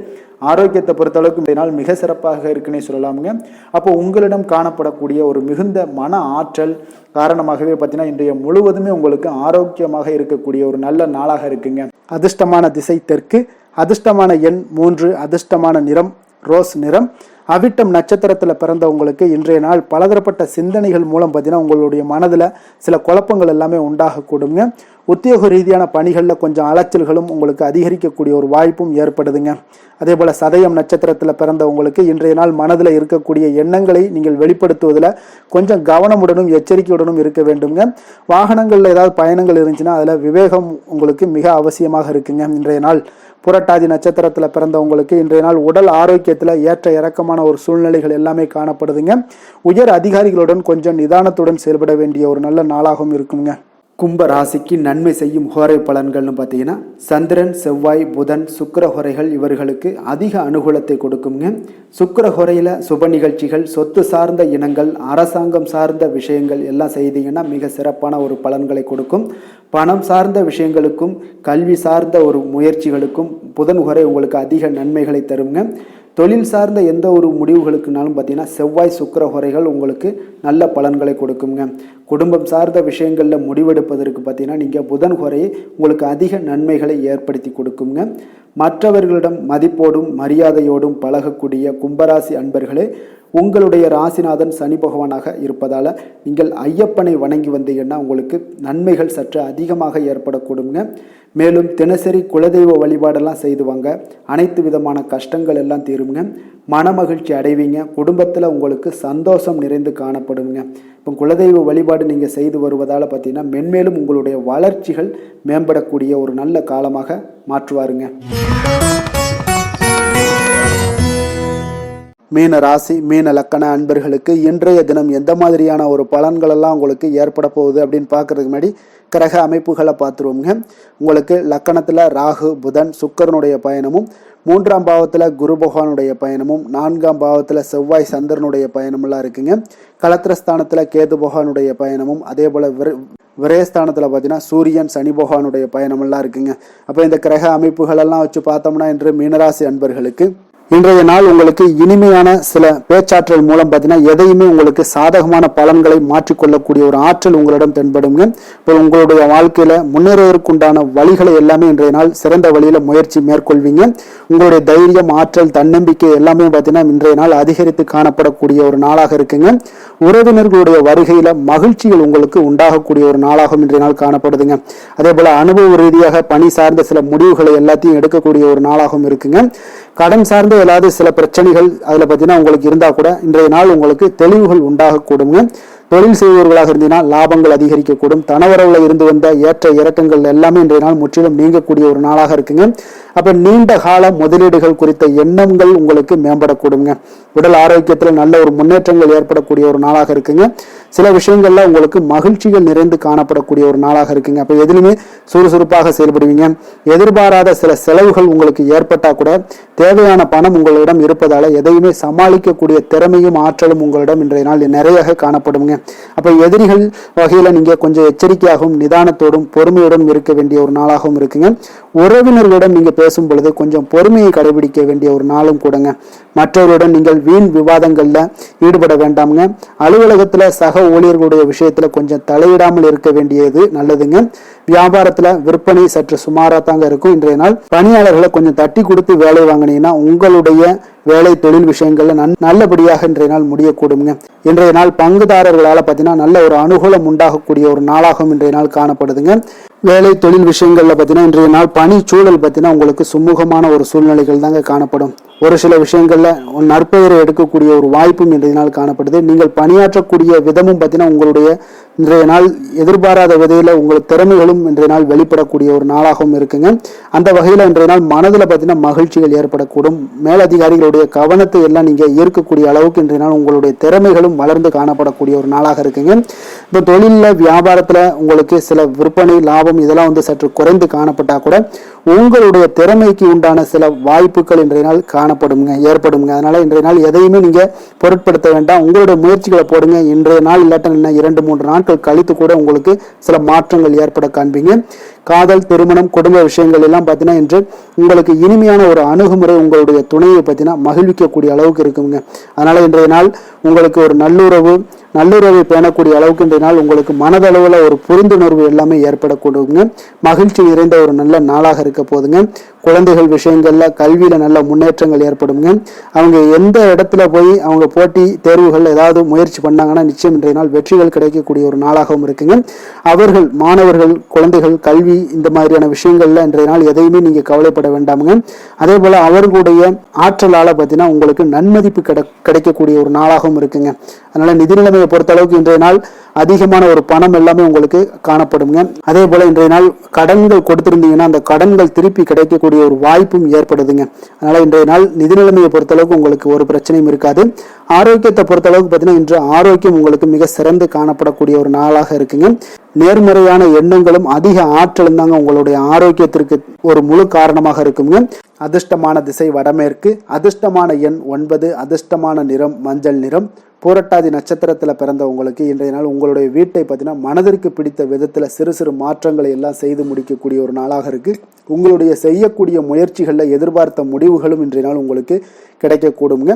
ஆரோக்கியத்தை பொறுத்தளவுக்கு இந்த நாள் மிக சிறப்பாக இருக்குன்னே சொல்லலாமுங்க. அப்போ உங்களிடம் காணப்படக்கூடிய ஒரு மிகுந்த மன ஆற்றல் காரணமாகவே பார்த்தீங்கன்னா இன்றைய முழுவதுமே உங்களுக்கு ஆரோக்கியமாக இருக்கக்கூடிய ஒரு நல்ல நாளாக இருக்குங்க. அதிர்ஷ்டமான திசை தெற்கு, அதிர்ஷ்டமான எண் 3, அதிர்ஷ்டமான நிறம் ரோஸ் நிறம். அவிட்டம் நட்சத்திரத்தில் பிறந்தவங்களுக்கு இன்றைய நாள் பலதரப்பட்ட சிந்தனைகள் மூலம் பார்த்தீங்கன்னா உங்களுடைய மனதில் சில குழப்பங்கள் எல்லாமே உண்டாகக்கூடுங்க. உத்தியோக ரீதியான பணிகளில் கொஞ்சம் அலைச்சல்களும் உங்களுக்கு அதிகரிக்கக்கூடிய ஒரு வாய்ப்பும் ஏற்படுதுங்க. அதே போல் சதயம் நட்சத்திரத்தில் பிறந்தவங்களுக்கு இன்றைய நாள் மனதில் இருக்கக்கூடிய எண்ணங்களை நீங்கள் வெளிப்படுத்துவதில் கொஞ்சம் கவனமுடனும் எச்சரிக்கையுடனும் இருக்க வேண்டுங்க. வாகனங்களில் ஏதாவது பயணங்கள் இருந்துச்சுன்னா அதில் விவேகம் உங்களுக்கு மிக அவசியமாக இருக்குங்க. இன்றைய நாள் புரட்டாதி நட்சத்திரத்தில் பிறந்தவங்களுக்கு இன்றைய நாள் உடல் ஆரோக்கியத்தில் ஏற்ற இறக்கமான ஒரு சூழ்நிலைகள் எல்லாமே காணப்படுதுங்க. உயர் அதிகாரிகளுடன் கொஞ்சம் நிதானத்துடன் செயல்பட வேண்டிய ஒரு நல்ல நாளாகவும் இருக்குங்க. கும்ப ராசிக்கு நன்மை செய்யும் ஹோரை பலன்கள்னு பார்த்தீங்கன்னா சந்திரன், செவ்வாய், புதன், சுக்கிர ஹோரைகள் இவர்களுக்கு அதிக அனுகூலத்தை கொடுக்குங்க. சுக்கிர ஹோரையில் சுப நிகழ்ச்சிகள், சொத்து சார்ந்த இனங்கள், அரசாங்கம் சார்ந்த விஷயங்கள் எல்லாம் செய்தீங்கன்னா மிக சிறப்பான ஒரு பலன்களை கொடுக்கும். பணம் சார்ந்த விஷயங்களுக்கும் கல்வி சார்ந்த ஒரு முயற்சிகளுக்கும் புதன் ஹோரை உங்களுக்கு அதிக நன்மைகளை தருங்க. தொழில் சார்ந்த எந்த ஒரு முடிவுகளுக்குனாலும் பார்த்தீங்கன்னா செவ்வாய், சுக்கிர ஹோரைகள் உங்களுக்கு நல்ல பலன்களை கொடுக்குங்க. குடும்பம் சார்ந்த விஷயங்களில் முடிவெடுப்பதற்கு பார்த்தீங்கன்னா நீங்கள் புதன் ஹோரையை உங்களுக்கு அதிக நன்மைகளை ஏற்படுத்தி கொடுக்குங்க. மற்றவர்களிடம் மதிப்போடும் மரியாதையோடும் பழகக்கூடிய கும்பராசி அன்பர்களே, உங்களுடைய ராசிநாதன் சனி பகவானாக இருப்பதால் நீங்கள் ஐயப்பனை வணங்கி வந்தீங்கன்னா உங்களுக்கு நன்மைகள் சற்று அதிகமாக ஏற்படக்கூடுங்க. மேலும் தினசரி குலதெய்வ வழிபாடெல்லாம் செய்து வாங்க, அனைத்து விதமான கஷ்டங்கள் எல்லாம் தீருங்க, மனமகிழ்ச்சி அடைவீங்க, குடும்பத்தில் உங்களுக்கு சந்தோஷம் நிறைந்து காணப்படுங்க. இப்போ குலதெய்வ வழிபாடு நீங்கள் செய்து வருவதால் பார்த்தீங்கன்னா மென்மேலும் உங்களுடைய வளர்ச்சிகள் மேம்படக்கூடிய ஒரு நல்ல காலமாக மாற்றுவாருங்க. மீன ராசி, மீன லக்கண அன்பர்களுக்கு இன்றைய தினம் எந்த மாதிரியான ஒரு பலன்களெல்லாம் உங்களுக்கு ஏற்பட போகுது அப்படின்னு பார்க்கறதுக்கு முன்னாடி கிரக அமைப்புகளை பார்த்துருவோங்க. உங்களுக்கு லக்கணத்தில் ராகு, புதன், சுக்கிரனுடைய பயணமும், 3ஆம் பாவத்தில் குரு பகவானுடைய பயணமும், 4ஆம் பாவத்தில் செவ்வாய், சந்திரனுடைய பயணமெல்லாம் இருக்குங்க. களத்திரஸ்தானத்தில் கேது பகவானுடைய பயணமும், அதே போல் விரயஸ்தானத்தில் பார்த்தீங்கன்னா சூரியன், சனி பகவானுடைய பயணமெல்லாம் இருக்குங்க. அப்போ இந்த கிரக அமைப்புகளெல்லாம் வச்சு பார்த்தோம்னா இன்று மீனராசி அன்பர்களுக்கு இன்றைய நாள் உங்களுக்கு இனிமையான சில பேச்சாற்றல் மூலம் பார்த்தீங்கன்னா எதையுமே உங்களுக்கு சாதகமான பலன்களை மாற்றிக்கொள்ளக்கூடிய ஒரு ஆற்றல் உங்களிடம் தென்படுங்க. இப்போ உங்களுடைய வாழ்க்கையில முன்னேறுவதற்குண்டான வழிகளை எல்லாமே இன்றைய நாள் சிறந்த வழியில முயற்சி மேற்கொள்வீங்க. உங்களுடைய தைரியம், ஆற்றல், தன்னம்பிக்கை எல்லாமே பார்த்தீங்கன்னா இன்றைய நாள் அதிகரித்து காணப்படக்கூடிய ஒரு நாளாக இருக்குங்க. உறவினர்களுடைய வருகையில மகிழ்ச்சிகள் உங்களுக்கு உண்டாகக்கூடிய ஒரு நாளாகவும் இன்றைய நாள் காணப்படுதுங்க. அதே போல அனுபவ ரீதியாக பணி சார்ந்த சில முடிவுகளை எல்லாத்தையும் எடுக்கக்கூடிய ஒரு நாளாகவும் இருக்குங்க. கடன் சார்ந்த ஏதாவது சில பிரச்சனைகள் அதில் பார்த்தீங்கன்னா உங்களுக்கு இருந்தால் கூட இன்றைய நாள் உங்களுக்கு தெளிவுகள் உண்டாகக்கூடுங்க. தொழில் செய்பவர்களாக இருந்தீங்கன்னா லாபங்கள் அதிகரிக்கக்கூடும். தனவரவுல இருந்து வந்த ஏற்ற இறக்கங்கள் எல்லாமே இன்றைய நாள் முற்றிலும் நீங்கக்கூடிய ஒரு நாளாக இருக்குங்க. அப்ப நீண்ட கால முதலீடுகள் குறித்த எண்ணங்கள் உங்களுக்கு மேம்படக்கூடுங்க. உடல் ஆரோக்கியத்தில் நல்ல ஒரு முன்னேற்றங்கள் ஏற்படக்கூடிய ஒரு நாளாக இருக்குங்க. சில விஷயங்கள்ல உங்களுக்கு மகிழ்ச்சிகள் நிறைந்து காணப்படக்கூடிய ஒரு நாளாக இருக்குங்க. அப்ப எதிலுமே சுறுசுறுப்பாக செயல்படுவீங்க. எதிர்பாராத சில செலவுகள் உங்களுக்கு ஏற்பட்டா கூட தேவையான பணம் உங்களிடம் இருப்பதால எதையுமே சமாளிக்கக்கூடிய திறமையும் ஆற்றலும் உங்களிடம் இன்றைய நாள் நிறைய காணப்படுங்க. அப்ப எதிரிகள் வகையில நீங்க கொஞ்சம் எச்சரிக்கையாகவும் நிதானத்தோடும் பொறுமையுடன் இருக்க வேண்டிய ஒரு நாளாகவும் இருக்குங்க. உறவினர்களிடம் நீங்க பேசும் பொழுது கொஞ்சம் பொறுமையை கடைபிடிக்க வேண்டிய ஒரு நாளும் கூடங்க. மற்றவர்களுடன் நீங்கள் வீண் விவாதங்கள்ல ஈடுபட வேண்டாமுங்க. அலுவலகத்துல சக ஊழியர்களுடைய விஷயத்துல கொஞ்சம் தலையிடாமல் இருக்க வேண்டியது நல்லதுங்க. வியாபாரத்துல விற்பனை சற்று சுமாரா தாங்க இருக்கும். இன்றைய நாள் பணியாளர்களை கொஞ்சம் தட்டி கொடுத்து வேலை வாங்கினீங்கன்னா உங்களுடைய வேலை தொழில் விஷயங்கள்ல நல்லபடியாக இன்றைய நாள் முடியக்கூடுங்க. இன்றைய நாள் பங்குதாரர்களால பார்த்தீங்கன்னா நல்ல ஒரு அனுகூலம் உண்டாகக்கூடிய ஒரு நாளாகவும் இன்றைய நாள் காணப்படுதுங்க. வேலை தொழில் விஷயங்கள்ல பார்த்தீங்கன்னா இன்றைய நாள் பணி சூழல் பார்த்தீங்கன்னா உங்களுக்கு சுமூகமான ஒரு சூழ்நிலைகள் தாங்க காணப்படும். ஒரு சில விஷயங்கள்ல நற்பெயரை எடுக்கக்கூடிய ஒரு வாய்ப்பும் இன்றைய நாள் காணப்படுது. நீங்கள் பணியாற்றக்கூடிய விதமும் பார்த்தீங்கன்னா உங்களுடைய இன்றைய நாள் எதிர்பாராத விதையில உங்கள் திறமைகளும் இன்றைய நாள் வெளிப்படக்கூடிய ஒரு நாளாகவும் இருக்குங்க. அந்த வகையில இன்றைய நாள் மனதில் பார்த்தீங்கன்னா மகிழ்ச்சிகள் ஏற்படக்கூடும். மேலதிகாரிகளுடைய கவனத்தை எல்லாம் நீங்க ஈர்க்கக்கூடிய அளவுக்கு இன்றைய நாள் உங்களுடைய திறமைகளும் வளர்ந்து காணப்படக்கூடிய ஒரு நாளாக இருக்குங்க. இந்த தொழில வியாபாரத்துல உங்களுக்கு சில விற்பனை லாபம் இதெல்லாம் சற்று குறைந்து காணப்பட்டா கூட உங்களுடைய திறமைக்கு உண்டான சில வாய்ப்புகள் இன்றைய நாள் ஏற்படுங்க. அதனால இன்றைய நாள் எதையுமே நீங்க பொருட்படுத்த வேண்டாம். உங்களுடைய முயற்சிகளை போடுங்க. இன்றைய நாள் இல்லாட்ட 2-3 நாட்கள் கழித்து கூட உங்களுக்கு சில மாற்றங்கள் ஏற்பட காண்பீங்க. காதல், திருமணம், குடும்ப விஷயங்கள் எல்லாம் பார்த்தீங்கன்னா இன்று உங்களுக்கு இனிமையான ஒரு அணுகுமுறை உங்களுடைய துணையை பார்த்தீங்கன்னா மகிழ்விக்கக்கூடிய அளவுக்கு இருக்குங்க. அதனால இன்றைய நாள் உங்களுக்கு ஒரு நல்லுறவை பேணக்கூடிய அளவுக்கு இன்றைய நாள் உங்களுக்கு மனதளவில் ஒரு புரிந்துணர்வு எல்லாமே ஏற்படக்கூடுங்க. மகிழ்ச்சி நிறைந்த ஒரு நல்ல நாளாக இருக்க போதுங்க. குழந்தைகள் விஷயங்கள்ல கல்வியில நல்ல முன்னேற்றங்கள் ஏற்படுங்க. அவங்க எந்த இடத்துல போய் அவங்க போட்டி தேர்வுகள் ஏதாவது முயற்சி பண்ணாங்கன்னா நிச்சயம் இன்றைய நாள் வெற்றிகள் கிடைக்கக்கூடிய ஒரு நாளாகவும் இருக்குங்க. மாணவர்கள், குழந்தைகள் கல்வி இந்த மாதிரியான விஷயங்கள்ல இன்றைய நாள் எதையுமே நீங்க கவலைப்பட வேண்டாமுங்க. அதே போல அவர்களுடைய ஆற்றலால பார்த்தீங்கன்னா உங்களுக்கு நன்மதிப்பு கிடைக்கக்கூடிய ஒரு நாளாகவும் இருக்குங்க. அதனால நிதி நிலைமையை பொறுத்த அளவுக்கு இன்றைய நாள் அதிகமான ஒரு பணம் எல்லாமே உங்களுக்கு காணப்படுங்க. அதே போல இன்றைய நாள் கடன்கள் கொடுத்திருந்தீங்கன்னா அந்த கடன்கள் திருப்பி கிடைக்கக்கூடிய ஒரு வாய்ப்பும் ஏற்படுதுங்க. அதனால இன்றைய நாள் நிதி நிலைமையை பொறுத்த அளவுக்கு உங்களுக்கு ஒரு பிரச்சனையும் இருக்காது. ஆரோக்கியத்தை பொறுத்த அளவுக்கு பார்த்தீங்கன்னா இன்று ஆரோக்கியம் உங்களுக்கு மிக சிறந்து காணப்படக்கூடிய ஒரு நாளாக இருக்குங்க. நேர்மறையான எண்ணங்களும் அதிக ஆற்றலும் தாங்க உங்களுடைய ஆரோக்கியத்திற்கு ஒரு முழு காரணமாக இருக்குங்க. அதிர்ஷ்டமான திசை வடமேற்கு, அதிர்ஷ்டமான எண் 9, அதிர்ஷ்டமான நிறம் மஞ்சள் நிறம். பூரட்டாதி நட்சத்திரத்தில் பிறந்த உங்களுக்கு இன்றைய நாள் உங்களுடைய வீட்டை பார்த்தீங்கன்னா மனதிற்கு பிடித்த விதத்தில் சிறு சிறு மாற்றங்களை எல்லாம் செய்து முடிக்கக்கூடிய ஒரு நாளாக இருக்கு. உங்களுடைய செய்யக்கூடிய முயற்சிகளில் எதிர்பார்த்த முடிவுகளும் இன்றைய நாள் உங்களுக்கு கிடைக்கக்கூடுங்க.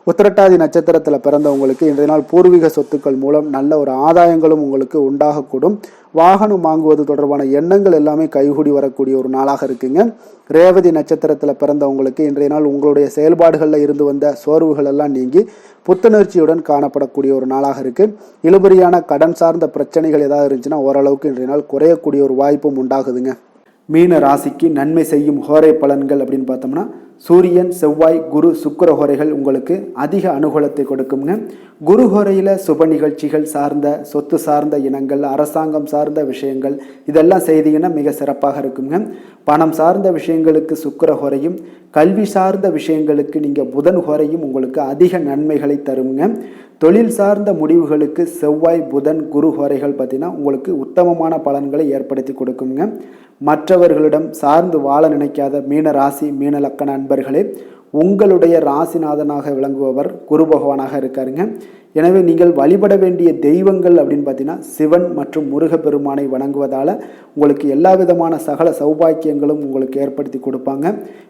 உத்திரட்டாதி நட்சத்திரத்தில் பிறந்தவங்களுக்கு இன்றைய நாள் பூர்வீக சொத்துக்கள் மூலம் நல்ல ஒரு ஆதாயங்களும் உங்களுக்கு உண்டாகக்கூடும். வாகனம் வாங்குவது தொடர்பான எண்ணங்கள் எல்லாமே கைகூடி வரக்கூடிய ஒரு நாளாக இருக்குங்க. ரேவதி நட்சத்திரத்தில் பிறந்தவங்களுக்கு இன்றைய நாள் உங்களுடைய செயல்பாடுகளில் இருந்து வந்த சோர்வுகள் எல்லாம் நீங்கி புத்துணர்ச்சியுடன் காணப்படக்கூடிய ஒரு நாளாக இருக்கு. இழுபறியான கடன் சார்ந்த பிரச்சனைகள் ஏதாவது இருந்துச்சுன்னா ஓரளவுக்கு இன்றைய நாள் குறையக்கூடிய ஒரு வாய்ப்பும் உண்டாகுதுங்க. மீன ராசிக்கு நன்மை செய்யும் ஹோரை பலன்கள் அப்படின்னு பார்த்தோம்னா சூரியன், செவ்வாய், குரு, சுக்கிர ஹோரைகள் உங்களுக்கு அதிக அனுகூலத்தை கொடுக்குங்க. குரு ஹோரையில் சுப நிகழ்ச்சிகள் சார்ந்த சொத்து சார்ந்த இனங்கள், அரசாங்கம் சார்ந்த விஷயங்கள் இதெல்லாம் செய்தீங்கன்னா மிக சிறப்பாக இருக்குங்க. பணம் சார்ந்த விஷயங்களுக்கு சுக்கிர ஹோரையும், கல்வி சார்ந்த விஷயங்களுக்கு நீங்கள் புதன் ஹோரையும் உங்களுக்கு அதிக நன்மைகளை தருங்க. தொழில் சார்ந்த முடிவுகளுக்கு செவ்வாய், புதன், குரு ஹோரைகள் பார்த்தீங்கன்னா உங்களுக்கு உத்தமமான பலன்களை ஏற்படுத்தி கொடுக்குங்க. மற்றவர்களிடம் சார்ந்து வாழ நினைக்காத மீன ராசி, மீன லக்கண அன்பர்களே, உங்களுடைய ராசிநாதனாக விளங்குபவர் குரு பகவானாக இருக்காருங்க. எனவே நீங்கள் வழிபட வேண்டிய தெய்வங்கள் அப்படின்னு பார்த்தீங்கன்னா சிவன் மற்றும் முருகப்பெருமானை வணங்குவதால் உங்களுக்கு எல்லா விதமான சகல சௌபாக்கியங்களும் உங்களுக்கு ஏற்படுத்தி கொடுப்பாங்க.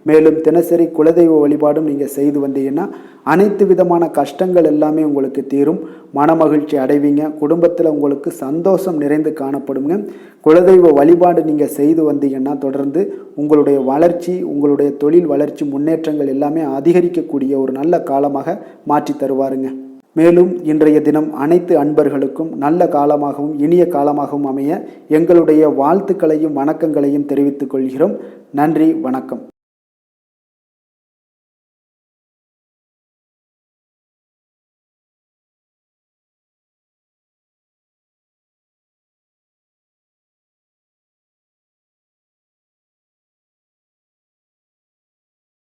மேலும் தினசரி குலதெய்வ வழிபாடும் நீங்கள் செய்து வந்தீங்கன்னா அனைத்து விதமான கஷ்டங்கள் எல்லாமே உங்களுக்கு தீரும். மனமகிழ்ச்சி அடைவீங்க. குடும்பத்தில் உங்களுக்கு சந்தோஷம் நிறைந்து காணப்படுங்க. குலதெய்வ வழிபாடு நீங்கள் செய்து வந்தீங்கன்னா தொடர்ந்து உங்களுடைய வளர்ச்சி, உங்களுடைய தொழில் வளர்ச்சி, முன்னேற்றங்கள் எல்லாமே அதிகரிக்கக்கூடிய ஒரு நல்ல காலமாக மாற்றி தருவாருங்க. மேலும் இன்றைய தினம் அனைத்து அன்பர்களுக்கும் நல்ல காலமாகவும் இனிய காலமாகவும் அமைய எங்களுடைய வாழ்த்துக்களையும் வணக்கங்களையும் தெரிவித்துக் கொள்கிறோம். நன்றி, வணக்கம்.